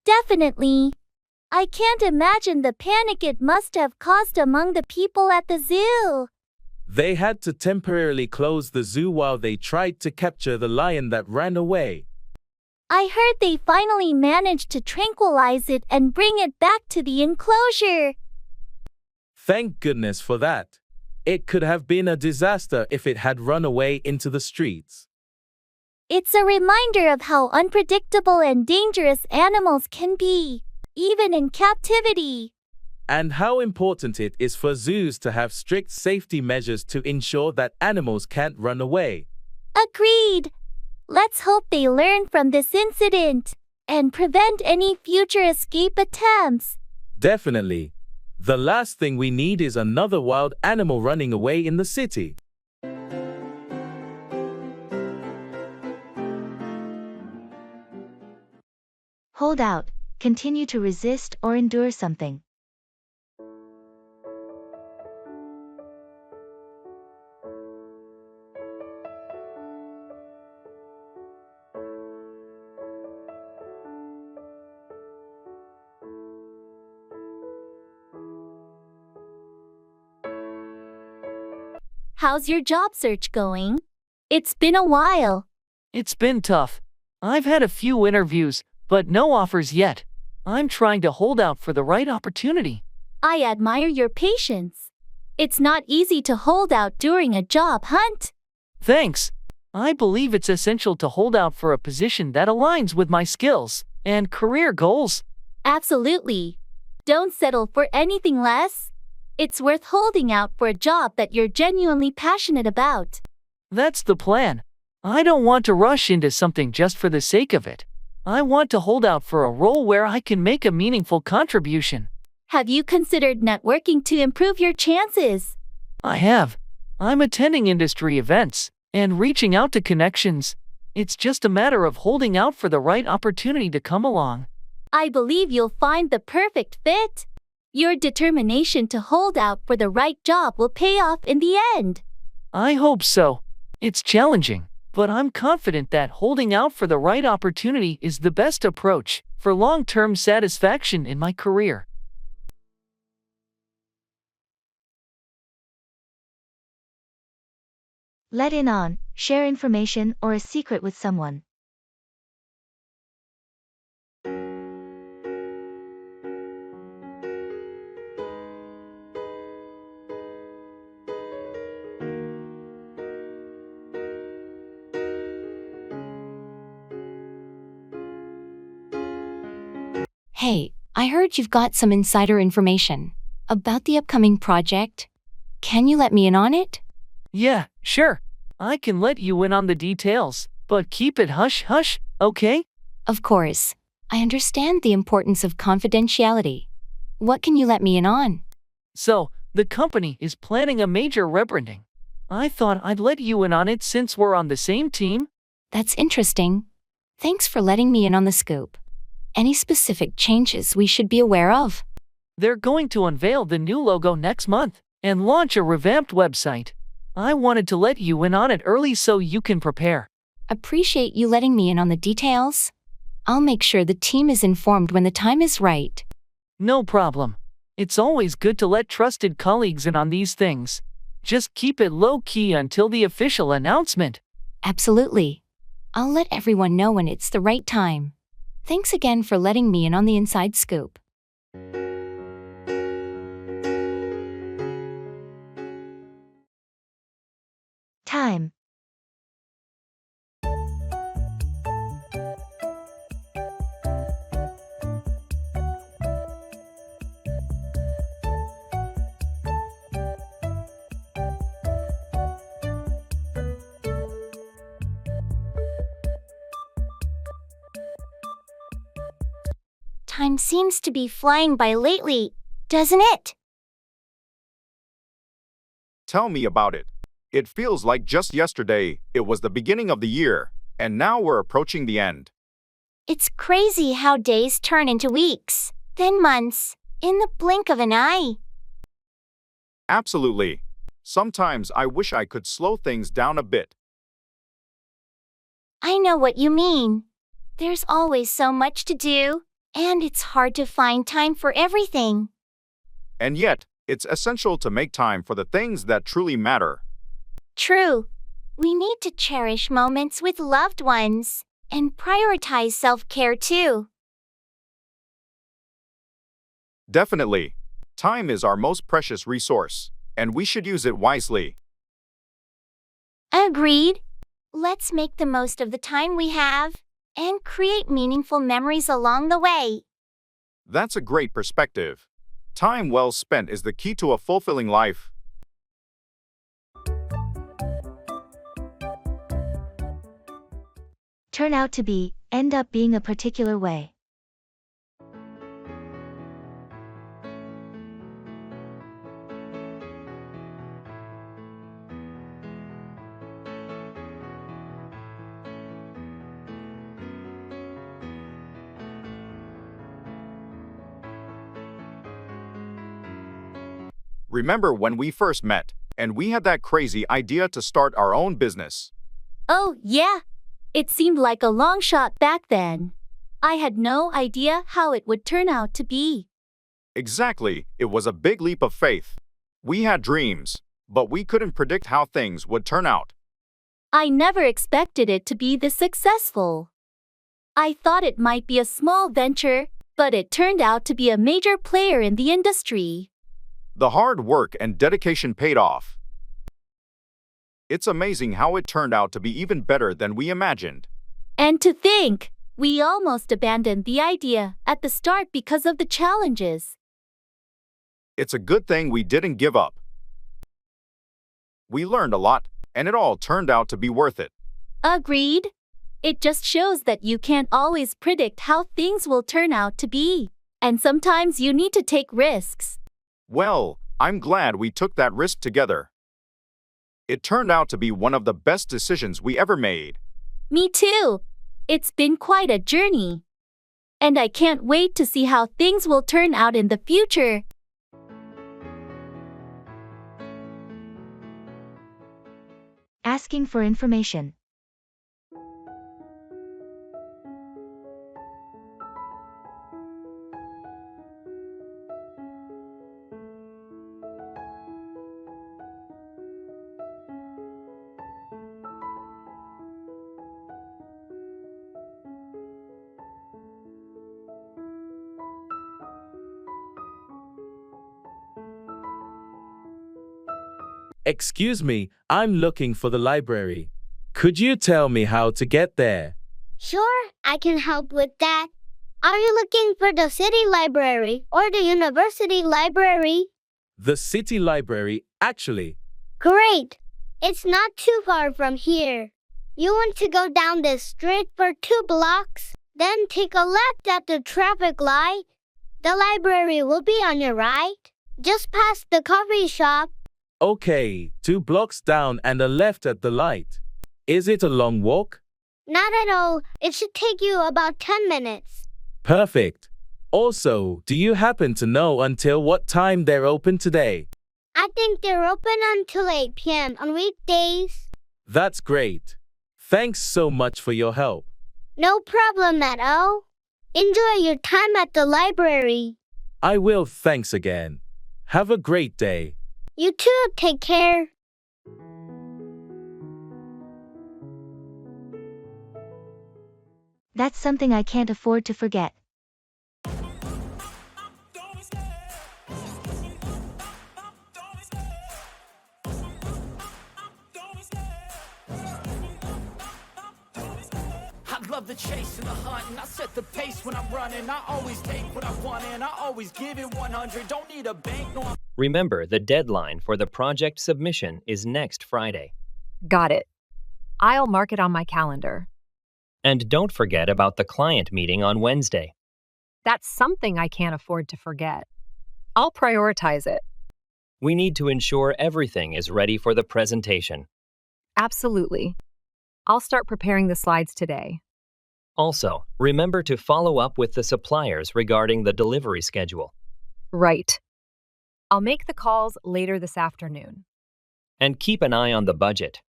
Definitely. I can't imagine the panic it must have caused among the people at the zoo. They had to temporarily close the zoo while they tried to capture the lion that ran away. I heard they finally managed to tranquilize it and bring it back to the enclosure. Thank goodness for that. It could have been a disaster if it had run away into the streets. It's a reminder of how unpredictable and dangerous animals can be, even in captivity. And how important it is for zoos to have strict safety measures to ensure that animals can't run away. Agreed. Let's hope they learn from this incident and prevent any future escape attempts. Definitely. The last thing we need is another wild animal running away in the city. Hold out, continue to resist or endure something. How's your job search going? It's been a while. It's been tough. I've had a few interviews, but no offers yet. I'm trying to hold out for the right opportunity. I admire your patience. It's not easy to hold out during a job hunt. Thanks. I believe it's essential to hold out for a position that aligns with my skills and career goals. Absolutely. Don't settle for anything less. It's worth holding out for a job that you're genuinely passionate about. That's the plan. I don't want to rush into something just for the sake of it. I want to hold out for a role where I can make a meaningful contribution. Have you considered networking to improve your chances? I have. I'm attending industry events and reaching out to connections. It's just a matter of holding out for the right opportunity to come along. I believe you'll find the perfect fit. Your determination to hold out for the right job will pay off in the end. I hope so. It's challenging, but I'm confident that holding out for the right opportunity is the best approach for long-term satisfaction in my career. Let in on, share information or a secret with someone. Hey, I heard you've got some insider information about the upcoming project. Can you let me in on it? Yeah, sure. I can let you in on the details, but keep it hush-hush, okay? Of course. I understand the importance of confidentiality. What can you let me in on? So, the company is planning a major rebranding. I thought I'd let you in on it since we're on the same team. That's interesting. Thanks for letting me in on the scoop. Any specific changes we should be aware of? They're going to unveil the new logo next month and launch a revamped website. I wanted to let you in on it early so you can prepare. Appreciate you letting me in on the details. I'll make sure the team is informed when the time is right. No problem. It's always good to let trusted colleagues in on these things. Just keep it low-key until the official announcement. Absolutely. I'll let everyone know when it's the right time. Thanks again for letting me in on the inside scoop. Time. Time seems to be flying by lately, doesn't it? Tell me about it. It feels like just yesterday, it was the beginning of the year, and now we're approaching the end. It's crazy how days turn into weeks, then months, in the blink of an eye. Absolutely. Sometimes I wish I could slow things down a bit. I know what you mean. There's always so much to do, and it's hard to find time for everything. And yet, it's essential to make time for the things that truly matter. True. We need to cherish moments with loved ones and prioritize self-care too. Definitely. Time is our most precious resource, and we should use it wisely. Agreed. Let's make the most of the time we have and create meaningful memories along the way. That's a great perspective. Time well spent is the key to a fulfilling life. Turn out to be, end up being a particular way. Remember when we first met, and we had that crazy idea to start our own business? Oh, yeah. It seemed like a long shot back then. I had no idea how it would turn out to be. Exactly, it was a big leap of faith. We had dreams, but we couldn't predict how things would turn out. I never expected it to be this successful. I thought it might be a small venture, but it turned out to be a major player in the industry. The hard work and dedication paid off. It's amazing how it turned out to be even better than we imagined. And to think, we almost abandoned the idea at the start because of the challenges. It's a good thing we didn't give up. We learned a lot, and it all turned out to be worth it. Agreed. It just shows that you can't always predict how things will turn out to be. And sometimes you need to take risks. Well, I'm glad we took that risk together. It turned out to be one of the best decisions we ever made. Me too. It's been quite a journey. And I can't wait to see how things will turn out in the future. Asking for information. Excuse me, I'm looking for the library. Could you tell me how to get there? Sure, I can help with that. Are you looking for the city library or the university library? The city library, actually. Great! It's not too far from here. You want to go down this street for 2 blocks, then take a left at the traffic light. The library will be on your right, just past the coffee shop. Okay, 2 blocks down and a left at the light. Is it a long walk? Not at all. It should take you about 10 minutes. Perfect. Also, do you happen to know until what time they're open today? I think they're open until 8 p.m. on weekdays. That's great. Thanks so much for your help. No problem at all. Enjoy your time at the library. I will. Thanks again. Have a great day. You too. Take care. That's something I can't afford to forget. I love the chase and the hunt, and I set the pace when I'm running. I always take what I want and I always give it 100. Don't need a bank, no. Remember, the deadline for the project submission is next Friday. Got it. I'll mark it on my calendar. And don't forget about the client meeting on Wednesday. That's something I can't afford to forget. I'll prioritize it. We need to ensure everything is ready for the presentation. Absolutely. I'll start preparing the slides today. Also, remember to follow up with the suppliers regarding the delivery schedule. Right. I'll make the calls later this afternoon. And keep an eye on the budget.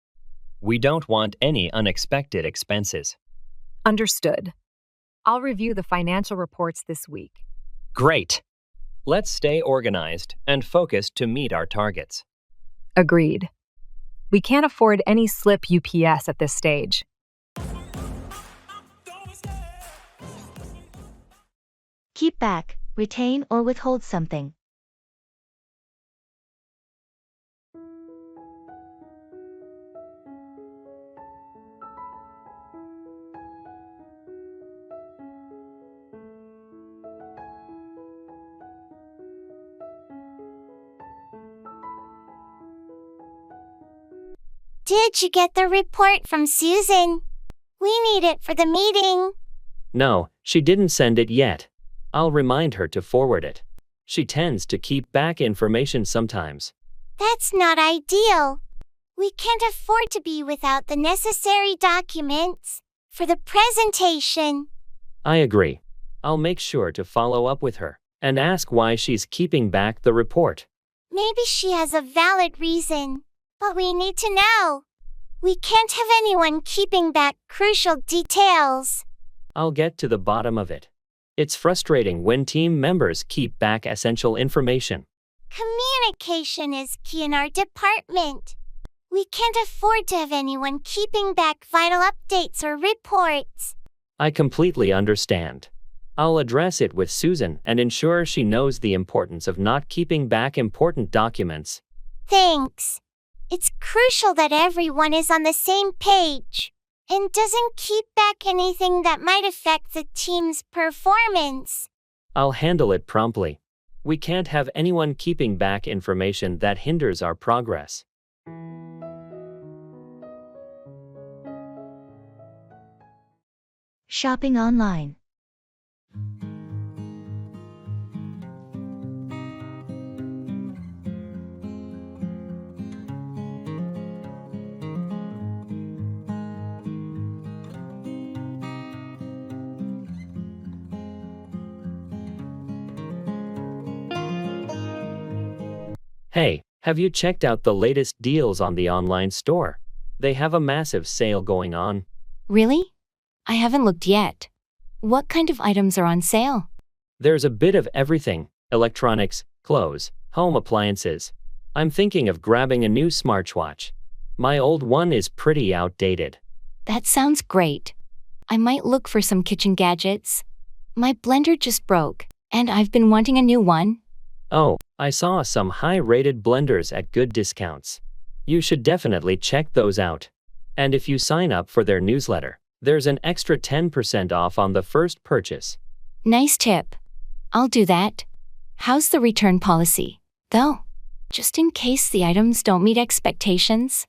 We don't want any unexpected expenses. Understood. I'll review the financial reports this week. Great. Let's stay organized and focused to meet our targets. Agreed. We can't afford any slip UPS at this stage. Keep back, retain or withhold something. Did you get the report from Susan? We need it for the meeting. No, she didn't send it yet. I'll remind her to forward it. She tends to keep back information sometimes. That's not ideal. We can't afford to be without the necessary documents for the presentation. I agree. I'll make sure to follow up with her and ask why she's keeping back the report. Maybe she has a valid reason, but we need to know. We can't have anyone keeping back crucial details. I'll get to the bottom of it. It's frustrating when team members keep back essential information. Communication is key in our department. We can't afford to have anyone keeping back vital updates or reports. I completely understand. I'll address it with Susan and ensure she knows the importance of not keeping back important documents. Thanks. It's crucial that everyone is on the same page and doesn't keep back anything that might affect the team's performance. I'll handle it promptly. We can't have anyone keeping back information that hinders our progress. Shopping online. Hey, have you checked out the latest deals on the online store? They have a massive sale going on. Really? I haven't looked yet. What kind of items are on sale? There's a bit of everything: electronics, clothes, home appliances. I'm thinking of grabbing a new smartwatch. My old one is pretty outdated. That sounds great. I might look for some kitchen gadgets. My blender just broke, and I've been wanting a new one. Oh, I saw some high-rated blenders at good discounts. You should definitely check those out. And if you sign up for their newsletter, there's an extra 10% off on the first purchase. Nice tip. I'll do that. How's the return policy, though? Just in case the items don't meet expectations?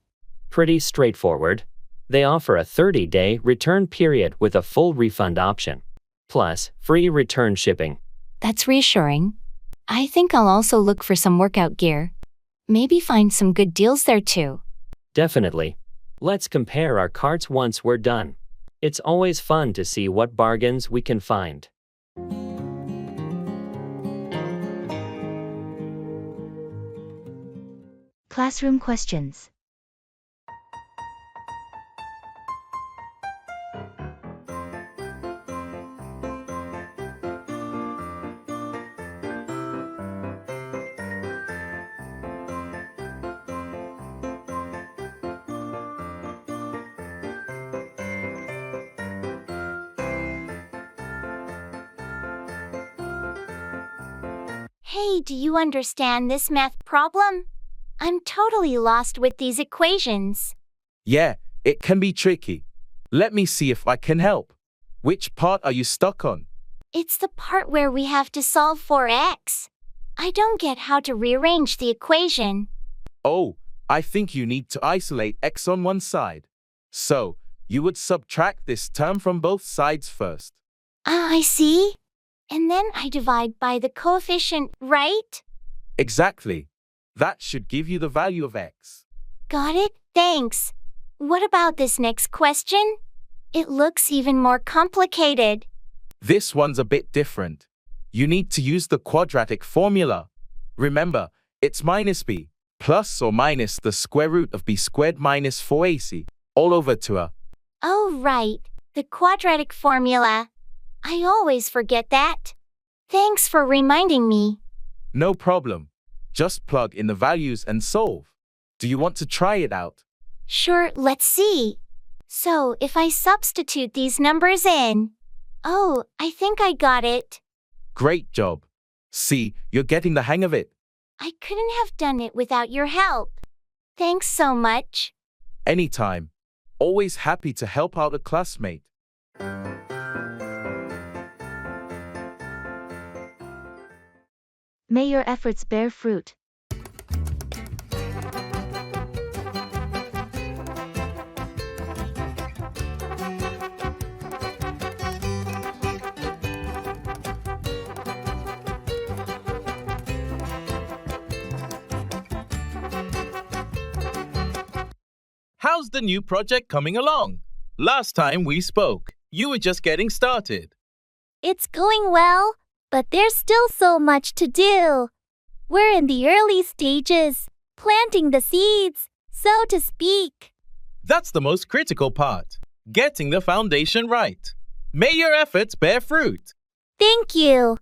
Pretty straightforward. They offer a 30-day return period with a full refund option. Plus, free return shipping. That's reassuring. I think I'll also look for some workout gear. Maybe find some good deals there too. Definitely. Let's compare our carts once we're done. It's always fun to see what bargains we can find. Classroom questions. Hey, do you understand this math problem? I'm totally lost with these equations. Yeah, it can be tricky. Let me see if I can help. Which part are you stuck on? It's the part where we have to solve for x. I don't get how to rearrange the equation. Oh, I think you need to isolate x on one side. So, you would subtract this term from both sides first. I see. And then I divide by the coefficient, right? Exactly. That should give you the value of x. Got it? Thanks. What about this next question? It looks even more complicated. This one's a bit different. You need to use the quadratic formula. Remember, it's minus b, plus or minus the square root of b squared minus 4ac, all over to a. Oh, right. The quadratic formula. I always forget that. Thanks for reminding me. No problem. Just plug in the values and solve. Do you want to try it out? Sure, let's see. So, if I substitute these numbers in. Oh, I think I got it. Great job. See, you're getting the hang of it. I couldn't have done it without your help. Thanks so much. Anytime. Always happy to help out a classmate. May your efforts bear fruit. How's the new project coming along? Last time we spoke, you were just getting started. It's going well, but there's still so much to do. We're in the early stages, planting the seeds, so to speak. That's the most critical part, getting the foundation right. May your efforts bear fruit. Thank you.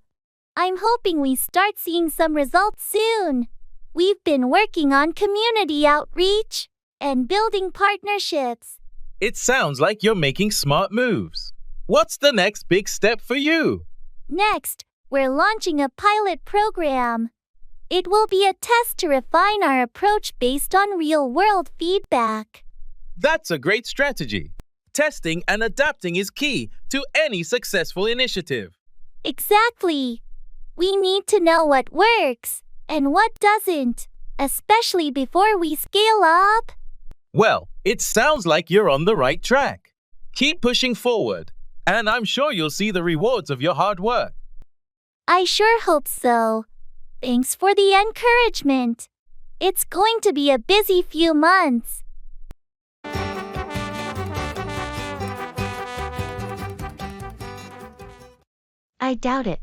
I'm hoping we start seeing some results soon. We've been working on community outreach and building partnerships. It sounds like you're making smart moves. What's the next big step for you? Next, we're launching a pilot program. It will be a test to refine our approach based on real-world feedback. That's a great strategy. Testing and adapting is key to any successful initiative. Exactly. We need to know what works and what doesn't, especially before we scale up. Well, it sounds like you're on the right track. Keep pushing forward, And I'm sure you'll see the rewards of your hard work. I sure hope so. Thanks for the encouragement. It's going to be a busy few months. I doubt it.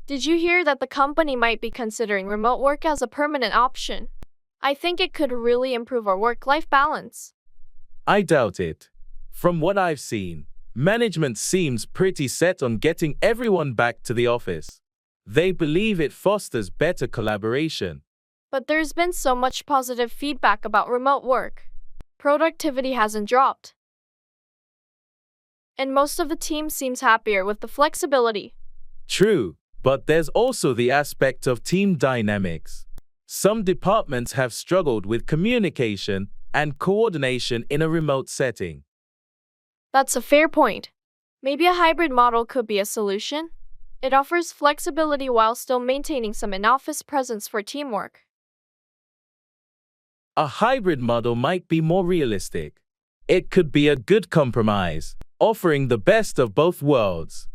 Did you hear that the company might be considering remote work as a permanent option? I think it could really improve our work-life balance. I doubt it. From what I've seen, management seems pretty set on getting everyone back to the office. They believe it fosters better collaboration. But there's been so much positive feedback about remote work. Productivity hasn't dropped. And most of the team seems happier with the flexibility. True, but there's also the aspect of team dynamics. Some departments have struggled with communication and coordination in a remote setting. That's a fair point. Maybe a hybrid model could be a solution. It offers flexibility while still maintaining some in-office presence for teamwork. A hybrid model might be more realistic. It could be a good compromise, offering the best of both worlds.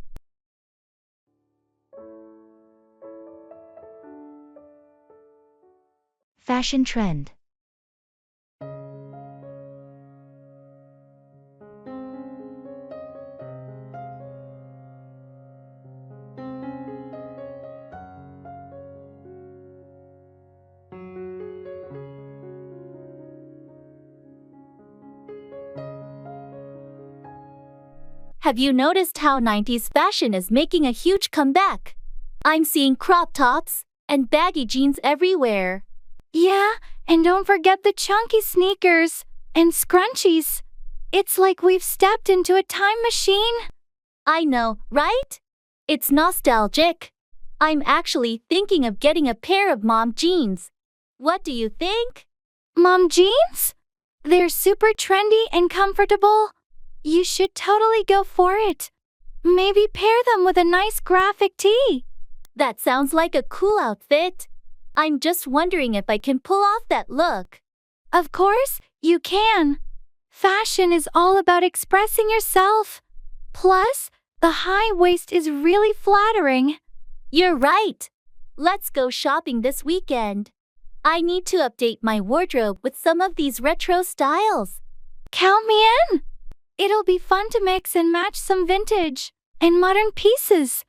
Fashion trend. Have you noticed how 90s fashion is making a huge comeback? I'm seeing crop tops and baggy jeans everywhere. Yeah, and don't forget the chunky sneakers and scrunchies. It's like we've stepped into a time machine. I know, right? It's nostalgic. I'm actually thinking of getting a pair of mom jeans. What do you think? Mom jeans? They're super trendy and comfortable. You should totally go for it. Maybe pair them with a nice graphic tee. That sounds like a cool outfit. I'm just wondering if I can pull off that look. Of course, you can. Fashion is all about expressing yourself. Plus, the high waist is really flattering. You're right. Let's go shopping this weekend. I need to update my wardrobe with some of these retro styles. Count me in. It'll be fun to mix and match some vintage and modern pieces.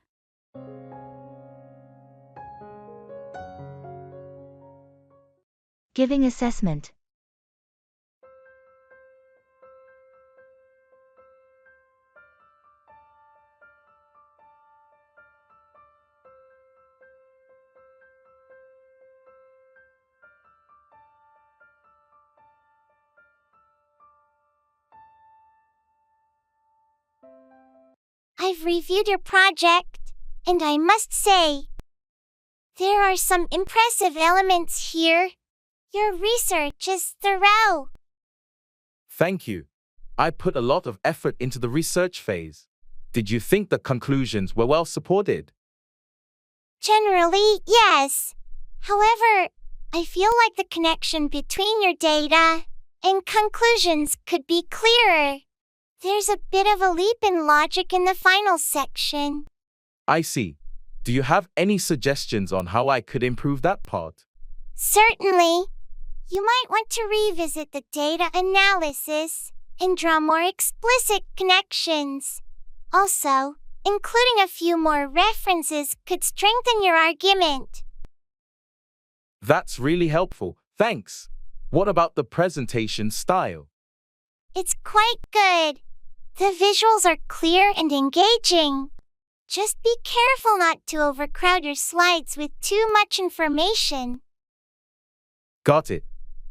Giving assessment. I've reviewed your project, and I must say, there are some impressive elements here. Your research is thorough. Thank you. I put a lot of effort into the research phase. Did you think the conclusions were well supported? Generally, yes. However, I feel like the connection between your data and conclusions could be clearer. There's a bit of a leap in logic in the final section. I see. Do you have any suggestions on how I could improve that part? Certainly. You might want to revisit the data analysis and draw more explicit connections. Also, including a few more references could strengthen your argument. That's really helpful. Thanks. What about the presentation style? It's quite good. The visuals are clear and engaging. Just be careful not to overcrowd your slides with too much information. Got it.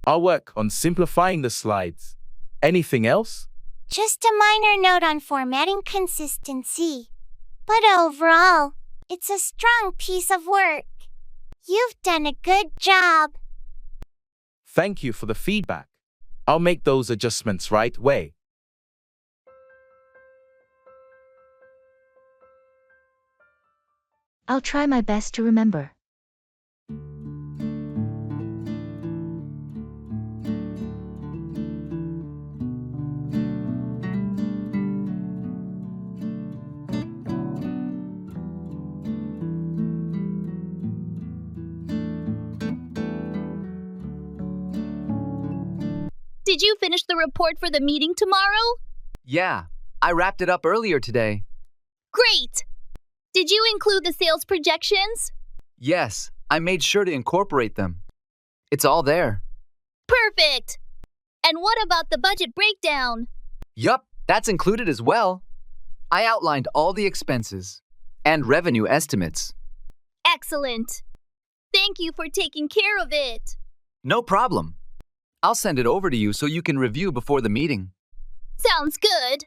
I'll work on simplifying the slides. Anything else? Just a minor note on formatting consistency. But overall, it's a strong piece of work. You've done a good job. Thank you for the feedback. I'll make those adjustments right away. I'll try my best to remember. Did you finish the report for the meeting tomorrow? Yeah, I wrapped it up earlier today. Great! Did you include the sales projections? Yes, I made sure to incorporate them. It's all there. Perfect! And what about the budget breakdown? Yup, that's included as well. I outlined all the expenses and revenue estimates. Excellent! Thank you for taking care of it. No problem. I'll send it over to you so you can review before the meeting. Sounds good.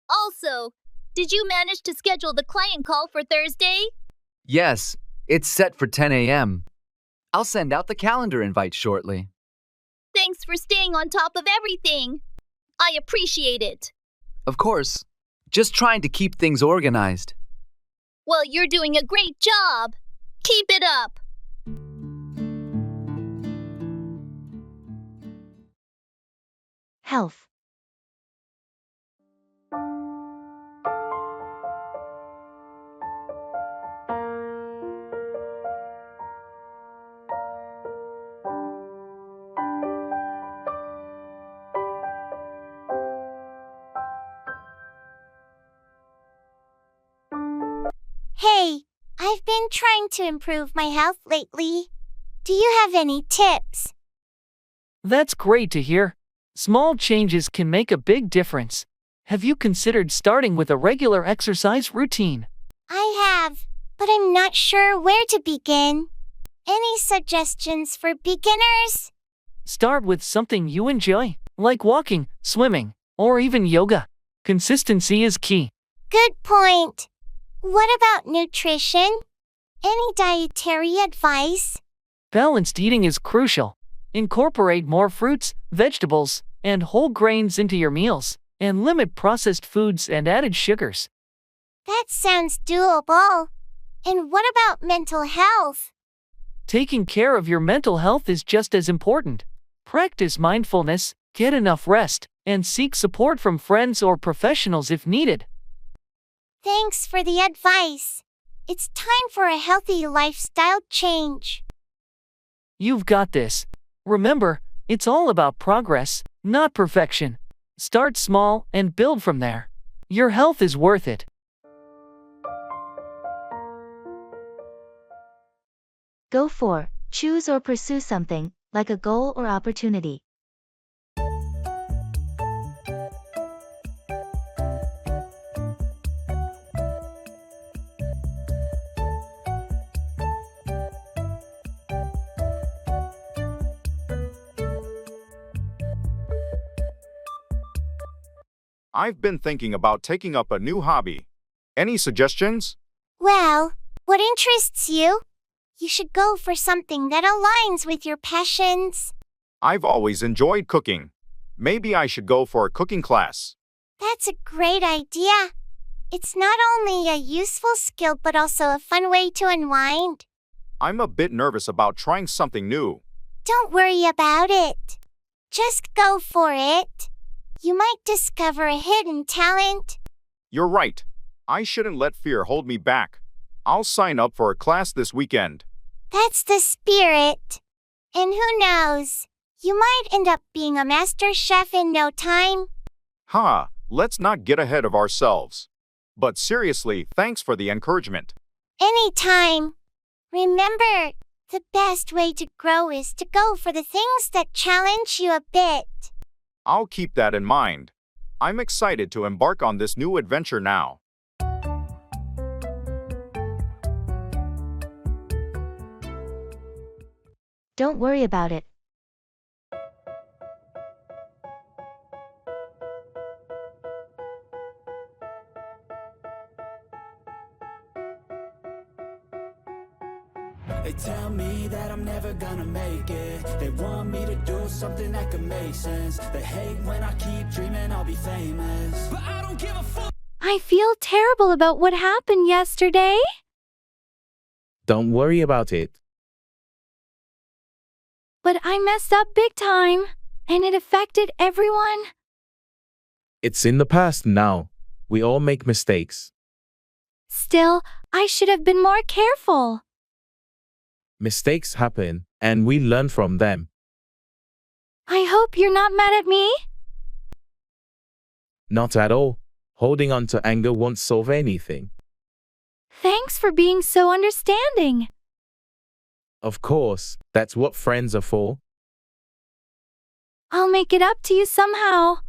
Also, did you manage to schedule the client call for Thursday? Yes, it's set for 10 a.m. I'll send out the calendar invite shortly. Thanks for staying on top of everything. I appreciate it. Of course, just trying to keep things organized. Well, you're doing a great job. Keep it up. Health. Hey, I've been trying to improve my health lately. Do you have any tips? That's great to hear. Small changes can make a big difference. Have you considered starting with a regular exercise routine? I have, but I'm not sure where to begin. Any suggestions for beginners? Start with something you enjoy, like walking, swimming, or even yoga. Consistency is key. Good point. What about nutrition? Any dietary advice? Balanced eating is crucial. Incorporate more fruits, vegetables, and whole grains into your meals, and limit processed foods and added sugars. That sounds doable. And what about mental health? Taking care of your mental health is just as important. Practice mindfulness, get enough rest, and seek support from friends or professionals if needed. Thanks for the advice. It's time for a healthy lifestyle change. You've got this. Remember, it's all about progress, not perfection. Start small and build from there. Your health is worth it. Go for, choose or pursue something, like a goal or opportunity. I've been thinking about taking up a new hobby. Any suggestions? Well, what interests you? You should go for something that aligns with your passions. I've always enjoyed cooking. Maybe I should go for a cooking class. That's a great idea. It's not only a useful skill but also a fun way to unwind. I'm a bit nervous about trying something new. Don't worry about it. Just go for it. You might discover a hidden talent. You're right. I shouldn't let fear hold me back. I'll sign up for a class this weekend. That's the spirit. And who knows? You might end up being a master chef in no time. Let's not get ahead of ourselves. But seriously, thanks for the encouragement. Anytime. Remember, the best way to grow is to go for the things that challenge you a bit. I'll keep that in mind. I'm excited to embark on this new adventure now. Don't worry about it. They tell me that I'm never gonna make it. They want me to do something that could make sense. They hate when I keep dreaming I'll be famous, but I don't give a fuck. I feel terrible about what happened yesterday. Don't worry about it. But I messed up big time, and it affected everyone. It's in the past now. We all make mistakes. Still, I should have been more careful. Mistakes happen, and we learn from them. I hope you're not mad at me. Not at all. Holding on to anger won't solve anything. Thanks for being so understanding. Of course, that's what friends are for. I'll make it up to you somehow.